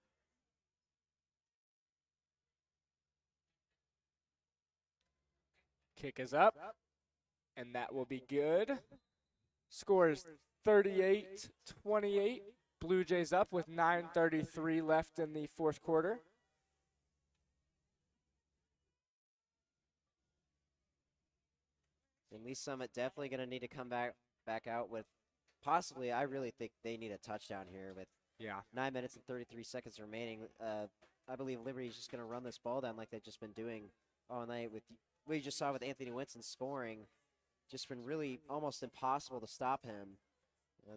Kick is up, and that will be good. Score is 38-28. Blue Jays up with 9:33 left in the fourth quarter. And Lee Summit definitely going to need to come back out with possibly, I really think they need a touchdown here with 9 minutes and 33 seconds remaining. I believe Liberty's just going to run this ball down like they've just been doing all night. With what you just saw with Anthony Winston scoring, just been really almost impossible to stop him.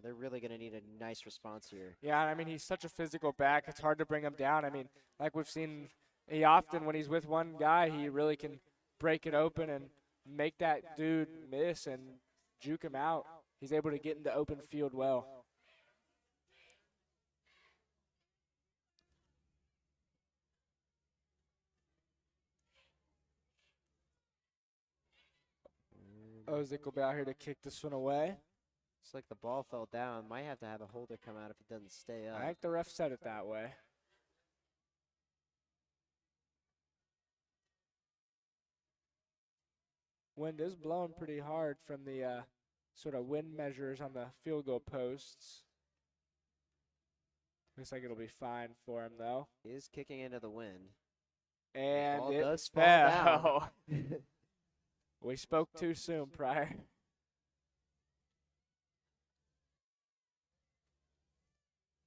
They're really going to need a nice response here. Yeah, I mean, he's such a physical back. It's hard to bring him down. I mean, like we've seen, he often, when he's with one guy, he really can break it open and make that dude miss and juke him out. He's able to get into open field well. Ozick will be out here to kick this one away. Looks like the ball fell down. Might have to have a holder come out if it doesn't stay up. I think the ref said it that way. Wind is blowing pretty hard from the sort of wind measures on the field goal posts. Looks like it'll be fine for him, though. He is kicking into the wind. And ball it does fall fell. We spoke too soon, Pryor.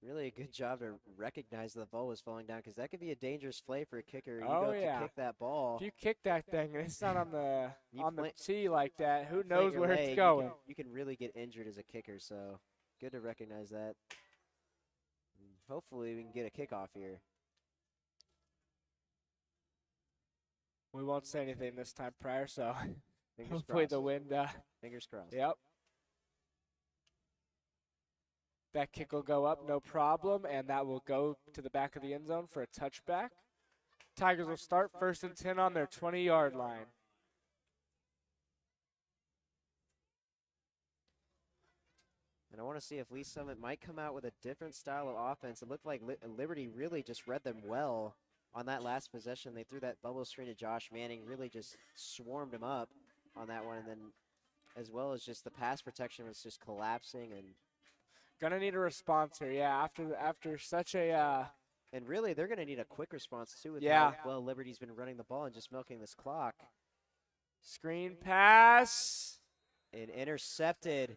Really a good job to recognize the ball was falling down, because that could be a dangerous play for a kicker. You Oh, go yeah. to kick that ball. If you kick that thing and it's not on the You tee like that, who plant knows your where leg, it's going? You can really get injured as a kicker, so good to recognize that. Hopefully we can get a kickoff here. We won't say anything this time, Pryor, so Fingers hopefully crossed. the wind. Fingers crossed. Yep. That kick will go up, no problem, and that will go to the back of the end zone for a touchback. Tigers will start 1st and 10 on their 20-yard line. And I want to see if Lee Summit might come out with a different style of offense. It looked like Liberty really just read them well on that last possession. They threw that bubble screen to Josh Manning, really just swarmed him up on that one, and then as well as just the pass protection was just collapsing. And Gonna need a response here, yeah. After such a and really they're going to need a quick response too. With Yeah. how well Liberty's been running the ball and just milking this clock. screen pass, And intercepted.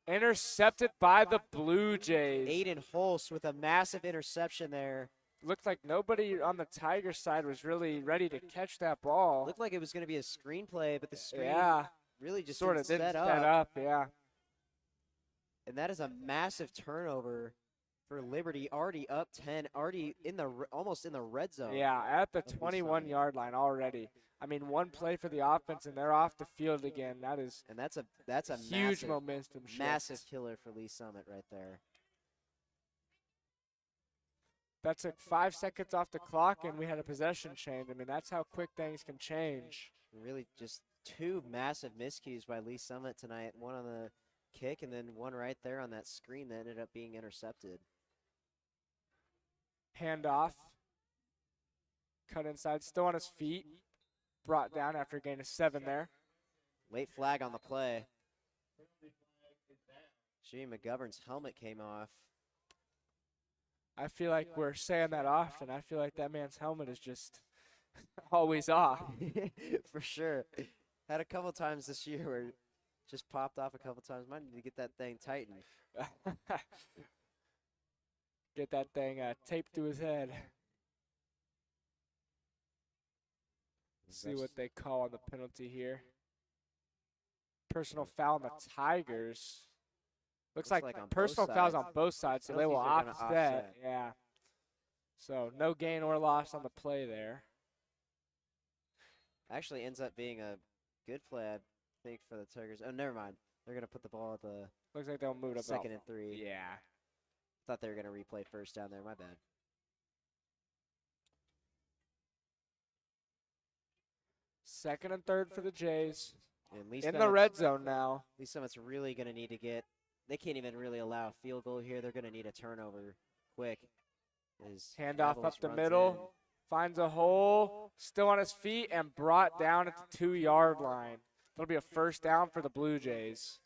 intercepted by the Blue Jays. Aiden Holst with a massive interception there. Looked like nobody on the Tiger side was really ready to catch that ball. Looked like it was going to be a screenplay, but the screen Yeah, really just sort of didn't didn't set set up, yeah. And that is a massive turnover for Liberty, already up 10, already in the almost in the red zone. Yeah, at the That'd be 21-yard line already. I mean, one play for the offense, and they're off the field again. That is And that's a huge massive, momentum shift. massive killer for Lee Summit right there. That took 5 seconds off the clock, and we had a possession change. I mean, that's how quick things can change. Really just two massive miscues by Lee Summit tonight. One on the kick and then one right there on that screen that ended up being intercepted. Handoff. Cut inside, still on his feet. Brought down after a gain of 7 there. Late flag on the play. Gee, McGovern's helmet came off. I feel like we're saying that often. I feel like that man's helmet is just always off. For sure. Had a couple times this year where it just popped off a couple times. Might need to get that thing tightened. Get that thing taped to his head. See what they call on the penalty here. Personal foul on the Tigers. Looks like on personal both fouls sides. on both sides, so they will Penalties are gonna offset. offset. Yeah. So no gain or loss on the play there. Actually ends up being a good play, I think, for the Tigers. Oh, never mind. They're going to put the ball at the Looks like they'll move it about 2nd and 3. Yeah. Thought they were going to replay first down there. My bad. Second and 3rd for the Jays. And Lee In the Summit's- red zone now. Lee Summit's really going to need to get – they can't even really allow a field goal here. They're going to need a turnover quick. Handoff up the middle. Finds a hole. Still on his feet and brought down at the 2-yard line. That'll be a first down for the Blue Jays.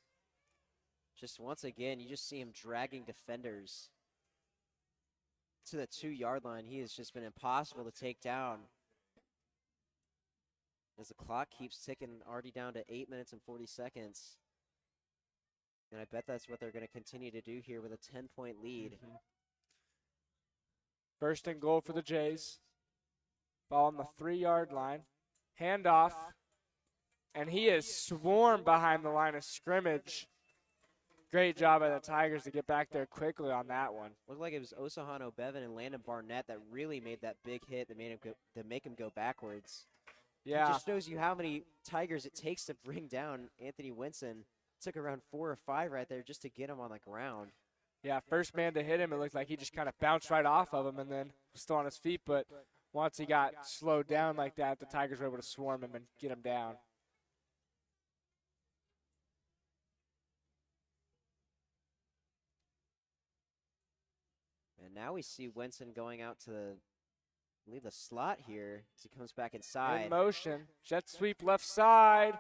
Just once again, you just see him dragging defenders to the 2-yard line. He has just been impossible to take down. As the clock keeps ticking, already down to 8 minutes and 40 seconds. And I bet that's what they're going to continue to do here with a 10-point lead. First and goal for the Jays. Ball on the 3-yard line. Handoff. And he is swarmed behind the line of scrimmage. Great job by the Tigers to get back there quickly on that one. Looked like it was Osahano Bevan and Landon Barnett that really made that big hit that made him make him go backwards. Yeah. It just shows you how many Tigers it takes to bring down Anthony Winston. Took around 4 or 5 right there just to get him on the ground. Yeah, first man to hit him, it looked like he just kind of bounced right off of him and then was still on his feet. But once he got slowed down like that, the Tigers were able to swarm him and get him down. And now we see Winston going out to the slot here as he comes back inside. In motion, jet sweep left side,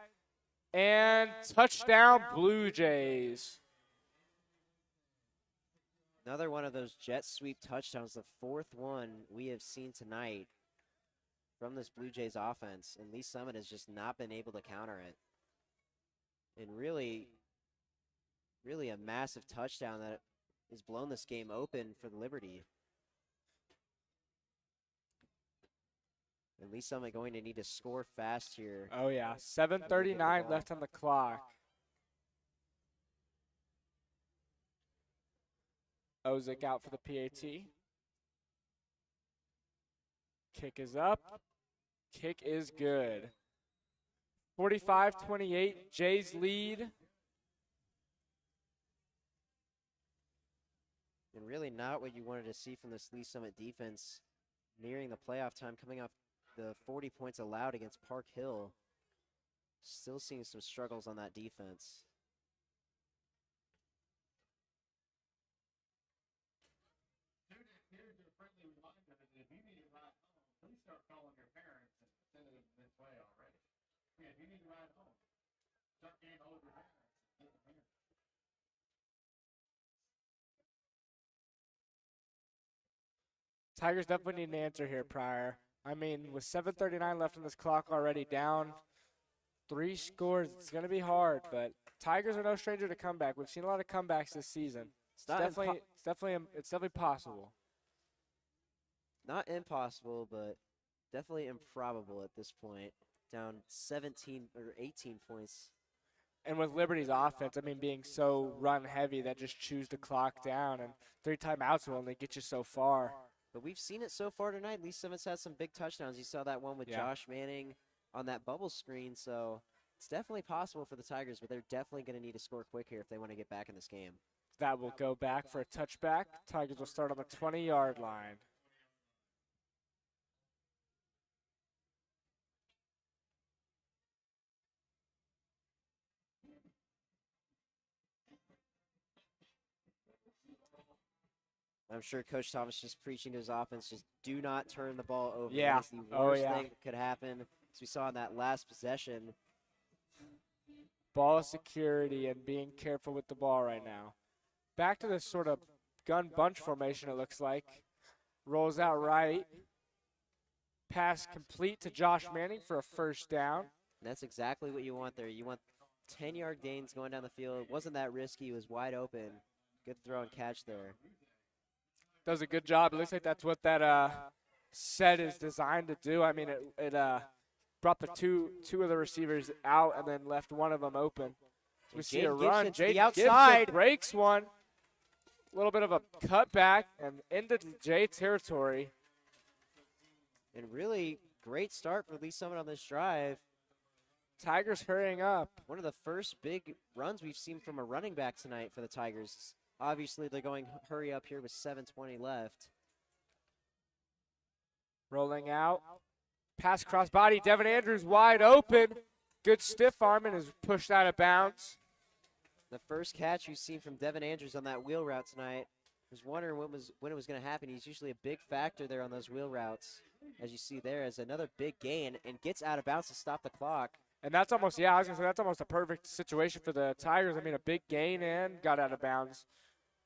and touchdown Blue Jays. Another one of those jet sweep touchdowns, the 4th one we have seen tonight from this Blue Jays offense, and Lee Summit has just not been able to counter it. And really a massive touchdown that has blown this game open for the Liberty. And Lee Summit going to need to score fast here. Oh, yeah. 7:39 left on the clock. Ozick out for the PAT. Kick is up. Kick is good. 45-28, Jays lead. And really not what you wanted to see from this Lee Summit defense nearing the playoff time, coming off the 40 points allowed against Park Hill. Still seeing some struggles on that defense. Here's your friendly reminder that if you need to ride home, please start calling your parents and sending them this way already. Yeah, if you need to ride home, start getting hold of your parents and send them here. Tigers definitely need an answer here, Pryor. I mean, with 7:39 left on this clock already down 3 scores, it's going to be hard, but Tigers are no stranger to comeback. We've seen a lot of comebacks this season. It's definitely possible. Not impossible, but definitely improbable at this point. Down 17 or 18 points. And with Liberty's offense, I mean, being so run heavy that just chews the clock down, and 3 timeouts will only get you so far. But we've seen it so far tonight. Lee Summit's had some big touchdowns. You saw that one with Josh Manning on that bubble screen. So it's definitely possible for the Tigers, but they're definitely going to need to score quick here if they want to get back in this game. That will go back for a touchback. Tigers will start on the 20-yard line. I'm sure Coach Thomas just preaching to his offense, just do not turn the ball over. Yeah. That is the worst thing that could happen, as we saw in that last possession. Ball security and being careful with the ball right now. Back to this sort of gun bunch formation, it looks like. Rolls out right. Pass complete to Josh Manning for a first down. And that's exactly what you want there. You want 10-yard gains going down the field. It wasn't that risky. It was wide open. Good throw and catch there. Does a good job. It looks like that's what that set is designed to do. I mean, it brought the two of the receivers out and then left one of them open. So we see a run. Jade Gibson breaks one. A little bit of a cutback and into Jay territory. And really great start for Lee Summit on this drive. Tigers hurrying up. One of the first big runs we've seen from a running back tonight for the Tigers. Obviously, they're going hurry up here with 7:20 left. Rolling out. Pass cross body. Devin Andrews wide open. Good stiff arm and is pushed out of bounds. The first catch we've seen from Devin Andrews on that wheel route tonight. I was wondering when it was going to happen. He's usually a big factor there on those wheel routes. As you see there, as another big gain and gets out of bounds to stop the clock. And that's almost, I was going to say, that's almost a perfect situation for the Tigers. I mean, a big gain and got out of bounds.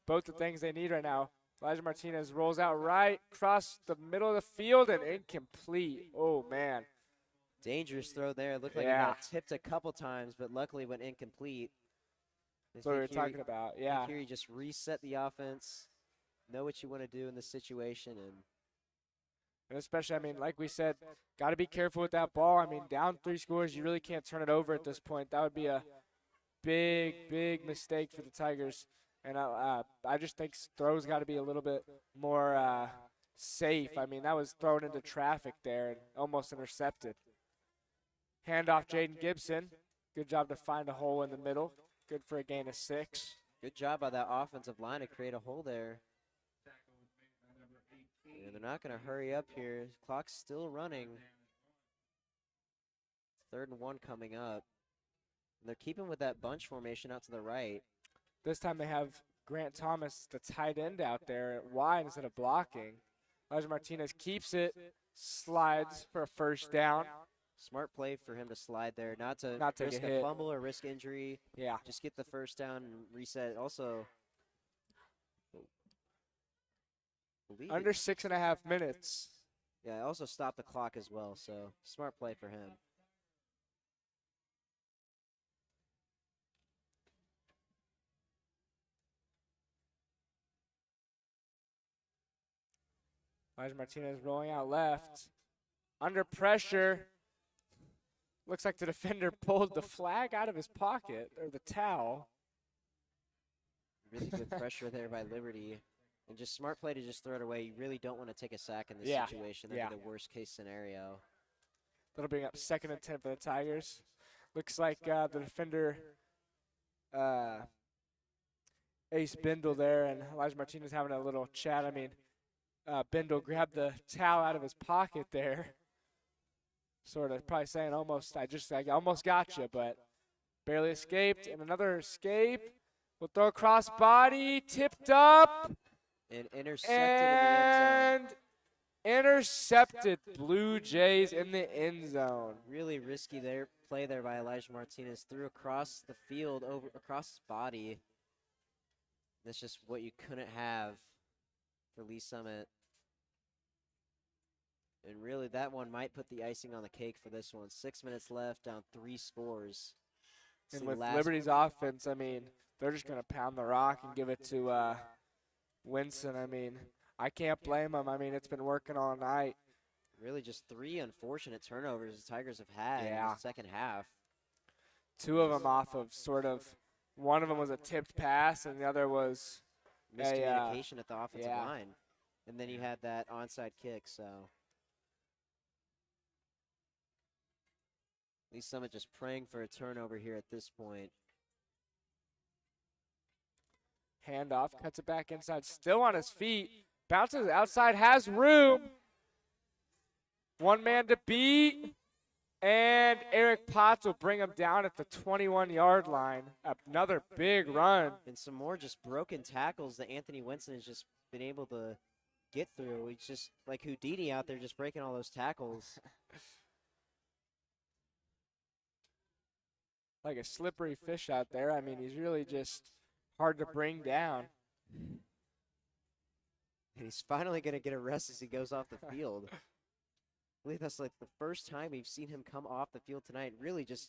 Both the things they need right now. Elijah Martinez rolls out right, across the middle of the field, and incomplete. Oh, man. Dangerous throw there. It looked like it got tipped a couple times, but luckily went incomplete. That's what we were talking about, yeah. Here you just reset the offense, know what you want to do in this situation. And especially, I mean, like we said, got to be careful with that ball. I mean, down 3 scores, you really can't turn it over at this point. That would be a big, big mistake for the Tigers. And I just think throws got to be a little bit more safe. I mean, that was thrown into traffic there and almost intercepted. Handoff Jaden Gibson. Good job to find a hole in the middle. Good for a gain of 6. Good job by that offensive line to create a hole there. Yeah, they're not going to hurry up here. Clock's still running. 3rd and 1 coming up. And they're keeping with that bunch formation out to the right. This time they have Grant Thomas, the tight end, out there wide instead of blocking. Elijah Martinez keeps it, slides for a first down. Smart play for him to slide there, not to risk a a fumble or risk injury. Yeah. Just get the first down and reset. Also, under 6.5 minutes. Yeah, also stop the clock as well, so smart play for him. Elijah Martinez rolling out left. Under pressure. Looks like the defender pulled the flag out of his pocket, or the towel. Really good pressure there by Liberty. And just smart play to just throw it away. You really don't want to take a sack in this situation. That'd be the worst case scenario. That'll bring up 2nd and 10 for the Tigers. Looks like the defender, Ace Bindle there, and Elijah Martinez having a little chat. I mean, Bindle grabbed the towel out of his pocket there. Sort of probably saying I almost got you, but barely escaped. And another escape. We'll throw across body, tipped up. And intercepted in the end zone. Intercepted Blue Jays in the end zone. Really risky play there by Elijah Martinez. Threw across the field, across his body. That's just what you couldn't have for Lee Summit. And really, that one might put the icing on the cake for this one. 6 minutes left, down 3 scores. And with Liberty's offense, I mean, they're just going to pound the rock and give it to Winston. I mean, I can't blame them. I mean, it's been working all night. Really just 3 unfortunate turnovers the Tigers have had in the second half. 2 of them off of one of them was a tipped pass and the other was miscommunication at the offensive line. And then you had that onside kick, so. Lee Summit just praying for a turnover here at this point. Handoff, cuts it back inside, still on his feet. Bounces outside, has room. 1 man to beat. And Eric Potts will bring him down at the 21-yard line. Another big run. And some more just broken tackles that Anthony Winston has just been able to get through. He's just like Houdini out there just breaking all those tackles. Like a slippery fish out there. I mean, he's really just hard to bring down. And he's finally going to get a rest as he goes off the field. I believe that's like the first time we've seen him come off the field tonight. Really just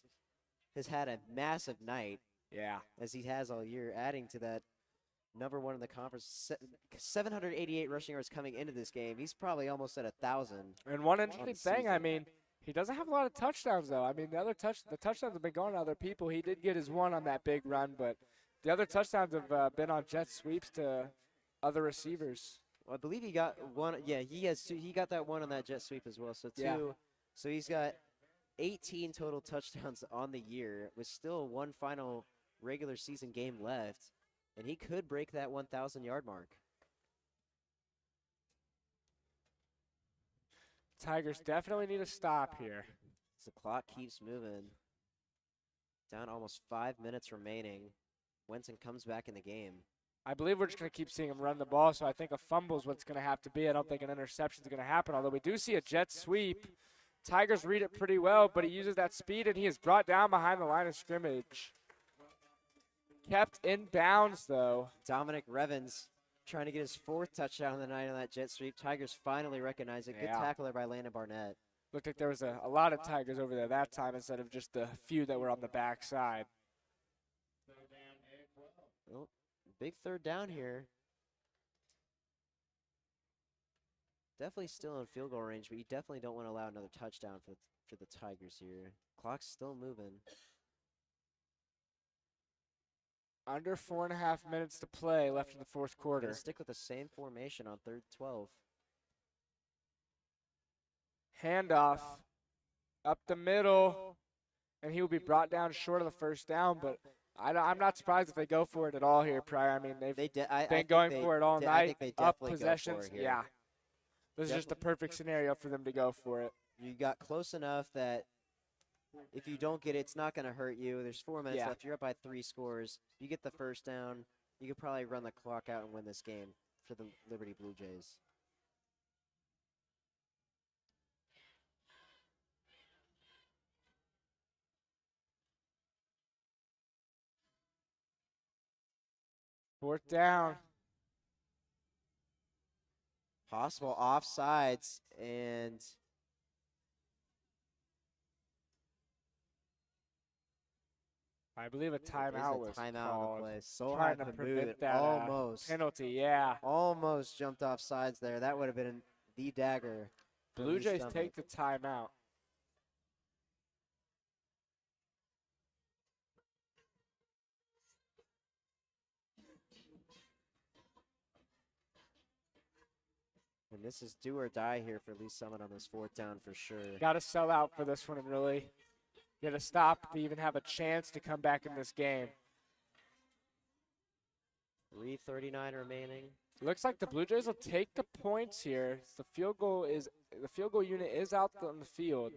has had a massive night. Yeah. As he has all year, adding to that #1 in the conference. 788 rushing yards coming into this game. He's probably almost at 1,000. And one interesting thing, I mean, he doesn't have a lot of touchdowns, though. I mean, the touchdowns have been going to other people. He did get his one on that big run, but the other touchdowns have been on jet sweeps to other receivers. Well, I believe he got one. Yeah, he has 2. He got that one on that jet sweep as well. So 2. Yeah. So he's got 18 total touchdowns on the year with still one final regular season game left, and he could break that 1,000-yard mark. Tigers definitely need a stop here. As the clock keeps moving. Down almost 5 minutes remaining. Winston comes back in the game. I believe we're just going to keep seeing him run the ball, so I think a fumble is what's going to have to be. I don't think an interception is going to happen, although we do see a jet sweep. Tigers read it pretty well, but he uses that speed, and he is brought down behind the line of scrimmage. Kept in bounds, though. Dominic Revens trying to get his 4th touchdown of the night on that jet sweep. Tigers finally recognize it. Good Yeah. tackle there by Landon Barnett. Looked like there was a lot of Tigers over there that time instead of just the few that were on the backside. Oh, big 3rd down here. Definitely still in field goal range, but you definitely don't want to allow another touchdown for the Tigers here. Clock's still moving. Under 4.5 minutes to play left in the fourth quarter. Gonna stick with the same formation on 3rd 12. Handoff up the middle, and he will be brought down short of the first down, but I'm not surprised if they go for it at all here, Pryor. I mean, they've been going for it all night, I think they up definitely possessions. go for it here. Yeah. This is just the perfect scenario for them to go for it. You got close enough that if you don't get it, it's not going to hurt you. There's 4 minutes Yeah. left. You're up by 3 scores. You get the first down. You could probably run the clock out and win this game for the Liberty Blue Jays. Fourth down. Possible offsides, and I believe a there's timeout a was timeout in the called. play. So Trying to Hamud prevent that almost penalty, yeah. almost jumped off sides there. That would have been the dagger. for Blue Lee Jays Summit. take the timeout. And this is do or die here for Lee Summit on this 4th down for sure. Got to sell out for this one and really get a stop to even have a chance to come back in this game. 3:39 remaining. Looks like the Blue Jays will take the points here. The field goal unit is out on the field.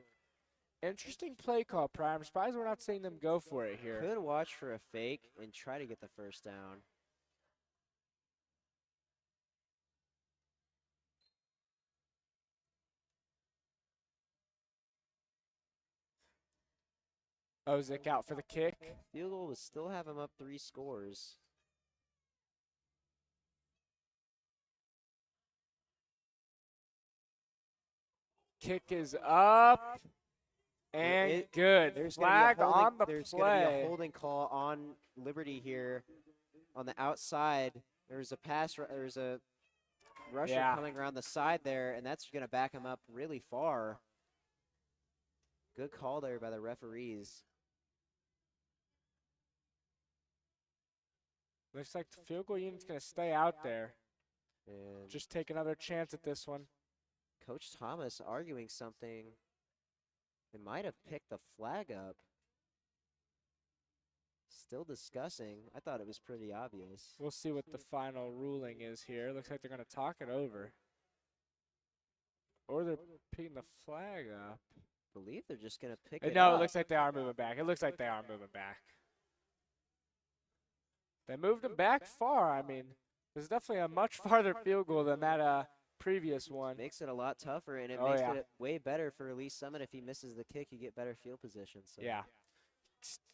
Interesting play call, Prime. I'm surprised we're not seeing them go for it here. Could watch for a fake and try to get the first down. Ozick out for the kick. Field goal would still have him up 3 scores. Kick is up and good. There's Flag gonna be a holding, on the there's gonna be a play. holding call on Liberty here on the outside. There's a pass. There's a rusher Yeah. coming around the side there, and that's going to back him up really far. Good call there by the referees. Looks like the field goal unit's going to stay out there. And Just take another chance at this one. Coach Thomas arguing something. They might have picked the flag up. Still discussing. I thought it was pretty obvious. We'll see what the final ruling is here. Looks like they're going to talk it over. Or they're picking the flag up. I believe they're just going to pick it No, up. it looks like they are moving back. It looks like they are moving back. They moved them back far. I mean, there's definitely a much farther field goal than that previous one. Makes it a lot tougher, and it Oh, makes yeah. it way better for Lee Summit. If he misses the kick, you get better field position. So Yeah.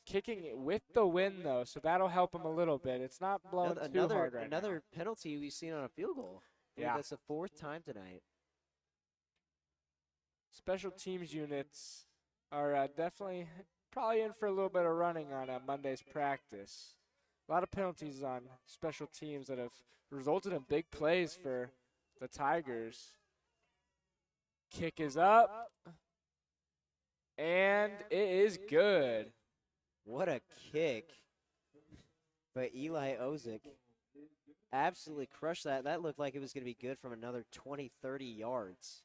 Kicking it with the win, though, so that'll help him a little bit. It's not blowing too hard right now. another penalty we've seen on a field goal. I believe Yeah. that's the 4th time tonight. Special teams units are definitely probably in for a little bit of running on Monday's practice. A lot of penalties on special teams that have resulted in big plays for the Tigers. Kick is up, and it is good. What a kick by Eli Ozick. Absolutely crushed that. That looked like it was going to be good from another 20, 30 yards.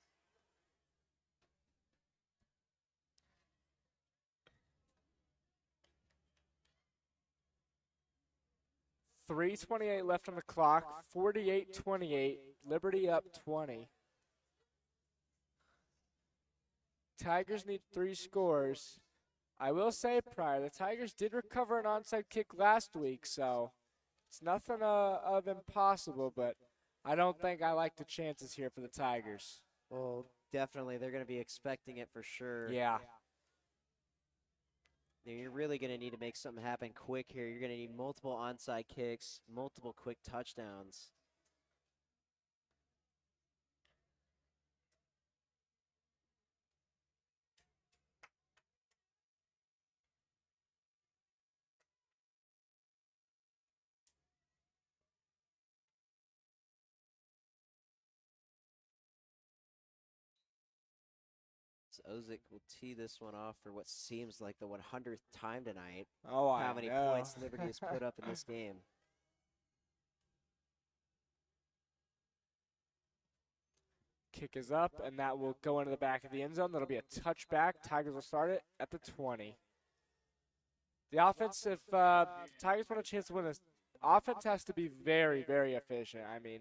3:28 left on the clock. 48-28. Liberty up 20. Tigers need 3 scores. I will say, Pryor, the Tigers did recover an onside kick last week, so it's nothing of impossible, but I don't think I like the chances here for the Tigers. Well, definitely. They're going to be expecting it for sure. Yeah. You're really going to need to make something happen quick here. You're going to need multiple onside kicks, multiple quick touchdowns. So Ozick will tee this one off for what seems like the 100th time tonight. Oh, How many points Liberty has put up in this game. Kick is up, and that will go into the back of the end zone. That'll be a touchback. Tigers will start it at the 20. The offense, if Tigers want a chance to win this, offense has to be very, very efficient. I mean,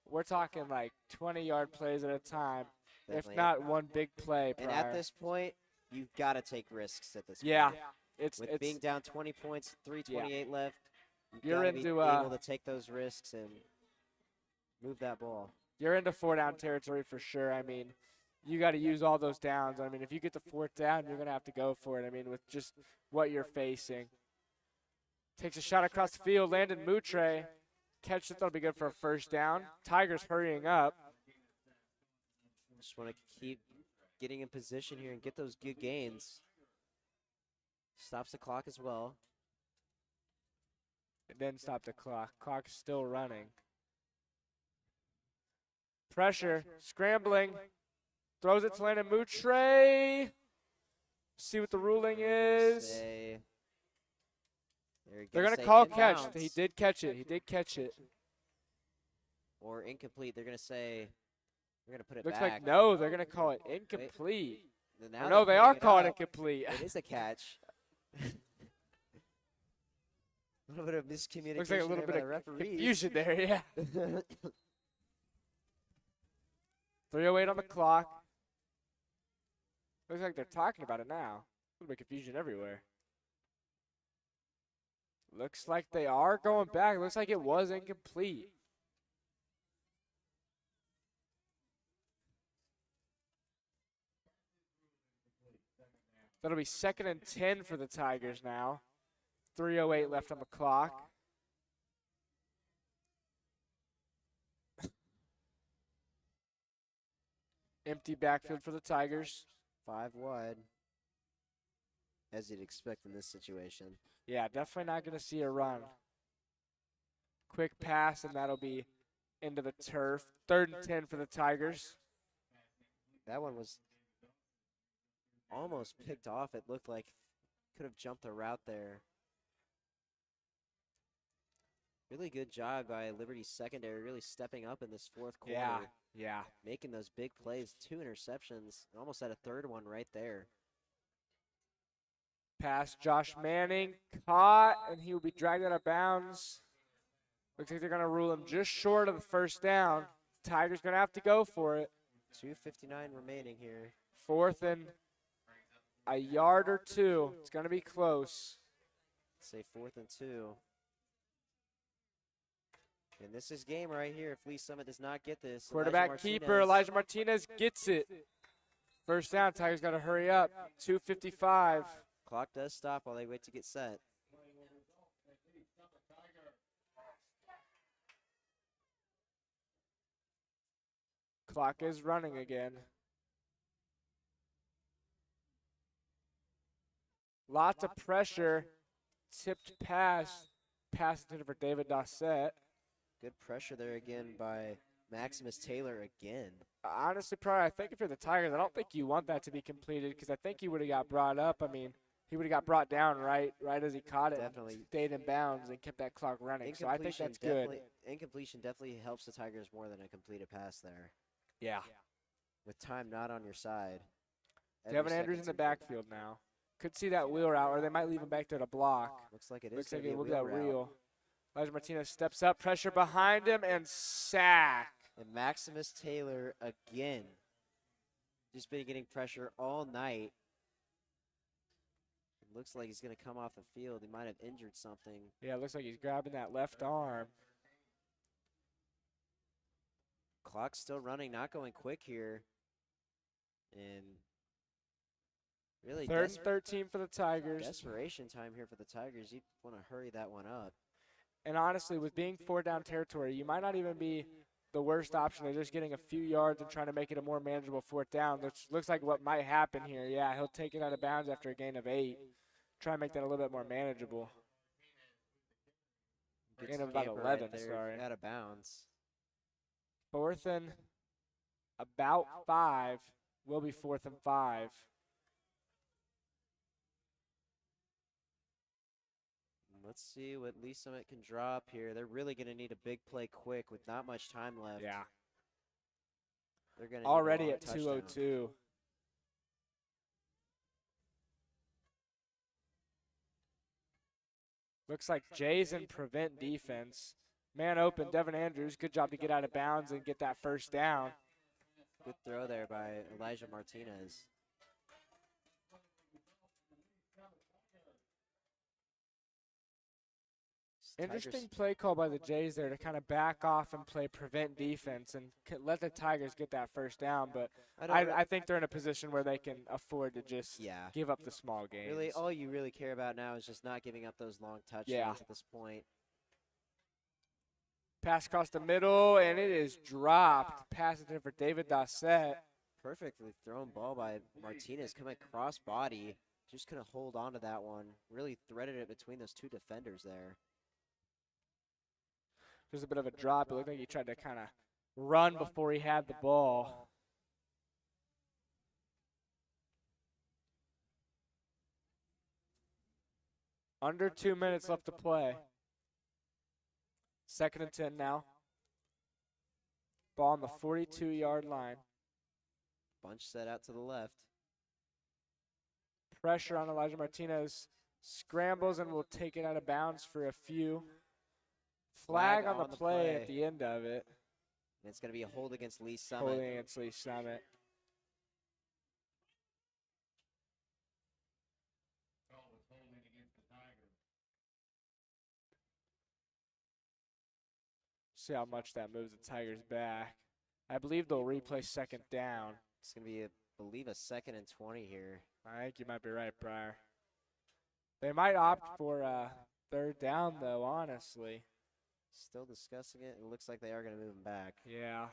we're talking like 20-yard plays at a time, Definitely. if not one big play. And at this point, you've got to take risks at this point. Yeah, With being down 20 points, 3:28 left, You're gotta be into, able to take those risks and move that ball. you're into 4-down territory for sure. I mean, you got to use all those downs. I mean, if you get the 4th down, you're going to have to go for it. I mean, with just what you're facing. Takes a shot across the field. Landon Moutre. Catch it. That'll be good for a 1st down. Tigers hurrying up. Just want to keep getting in position here and get those good gains. Stops the clock as well. And then stop the clock. Clock's still running. Pressure. Scrambling. Throws it to Landon Moutre. See what the ruling is. They're going to call catch. He did catch it. He did catch it. Or incomplete. They're going to say, we're going to put it Looks back. like no. They're going to call it incomplete. Now No, they're they are putting it calling up. it complete. It is a catch. A little bit of miscommunication. Looks like a little there bit by the of referees. confusion there, yeah. 3:08 on the clock. Looks like they're talking about it now. A little bit of confusion everywhere. Looks like they are going back. Looks like it was incomplete. That'll be 2nd and 10 for the Tigers now. 3:08 left on the clock. Empty backfield for the Tigers. 5 wide. As you'd expect in this situation. Yeah, definitely not going to see a run. Quick pass, and that'll be into the turf. 3rd and 10 for the Tigers. That one was almost picked off. It looked like could have jumped a route there. Really good job by Liberty's secondary, really stepping up in this 4th quarter. Yeah. Making those big plays, 2 interceptions, almost had a 3rd one right there. Pass, Josh Manning, caught, and he will be dragged out of bounds. Looks like they're going to rule him just short of the 1st down. Tigers going to have to go for it. 2:59 remaining here. 4th and a yard or 2. It's going to be close. Say 4th and 2. And this is game right here. If Lee Summit does not get this, Quarterback keeper, Elijah Martinez gets it. 1st down, Tigers got to hurry up. 2:55. Clock does stop while they wait to get set. Clock is running again. Lots of pressure. Tipped pass. Pass intended for David Dossett. Good pressure there again by Maximus Taylor again. Honestly, Pryor, I think if you're the Tigers, I don't think you want that to be completed because I think he would have got brought up. I mean, he would have got brought down right as he caught it. Definitely. Stayed in bounds and kept that clock running. So I think that's good. Incompletion definitely helps the Tigers more than a completed pass there. Yeah. With time not on your side. Devin Andrews in the backfield now. Could see that wheel route, or they might leave him back there to block. Looks like it is. Looks like it will be that wheel. Elijah Martinez steps up, pressure behind him, and sack. And Maximus Taylor again. Just been getting pressure all night. It looks like he's going to come off the field. He might have injured something. Yeah, it looks like he's grabbing that left arm. Clock's still running, not going quick here. And really 3rd and 13 for the Tigers. desperation time here for the Tigers. You want to hurry that one up. And honestly, with being 4-down territory, you might not even be the worst option. They're just getting a few yards and trying to make it a more manageable 4th down, which looks like what might happen here. Yeah, he'll take it out of bounds after a gain of 8. Try and make that a little bit more manageable. Good Gain of about scamper 11, there, sorry. out of bounds. 4th and about 5 will be 4th and 5. Let's see what Lee Summit can drop here. They're really going to need a big play quick with not much time left. Yeah. They're going to Already need a at long touchdown. 2:02. Looks like Jay's in prevent defense. Man open, Devin Andrews. Good job to get out of bounds and get that 1st down. Good throw there by Elijah Martinez. Interesting play call by the Jays there to kind of back off and play prevent defense and let the Tigers get that 1st down. But I think they're in a position where they can afford to just give up the small gains. Really, all you really care about now is just not giving up those long touchdowns at this point. Pass across the middle, and it is dropped. Pass it for David Dossett. Perfectly thrown ball by Martinez coming cross body. Just couldn't hold on to that one. Really threaded it between those 2 defenders there. There's a bit of a drop. It looked like he tried to kind of run before he had the ball. Under 2 minutes left to play. 2nd and 10 now. Ball on the 42-yard line. Bunch set out to the left. Pressure on Elijah Martinez. Scrambles and will take it out of bounds for a few. Flag on the play at the end of it. And it's going to be a hold against Lee Summit. Holding against Lee Summit. See how much that moves the Tigers back. I believe they'll replay 2nd down. It's going to be, I believe, a 2nd and 20 here. I think you might be right, Briar. They might opt for 3rd down, though, honestly. Still discussing it. It looks like they are going to move him back. Yeah.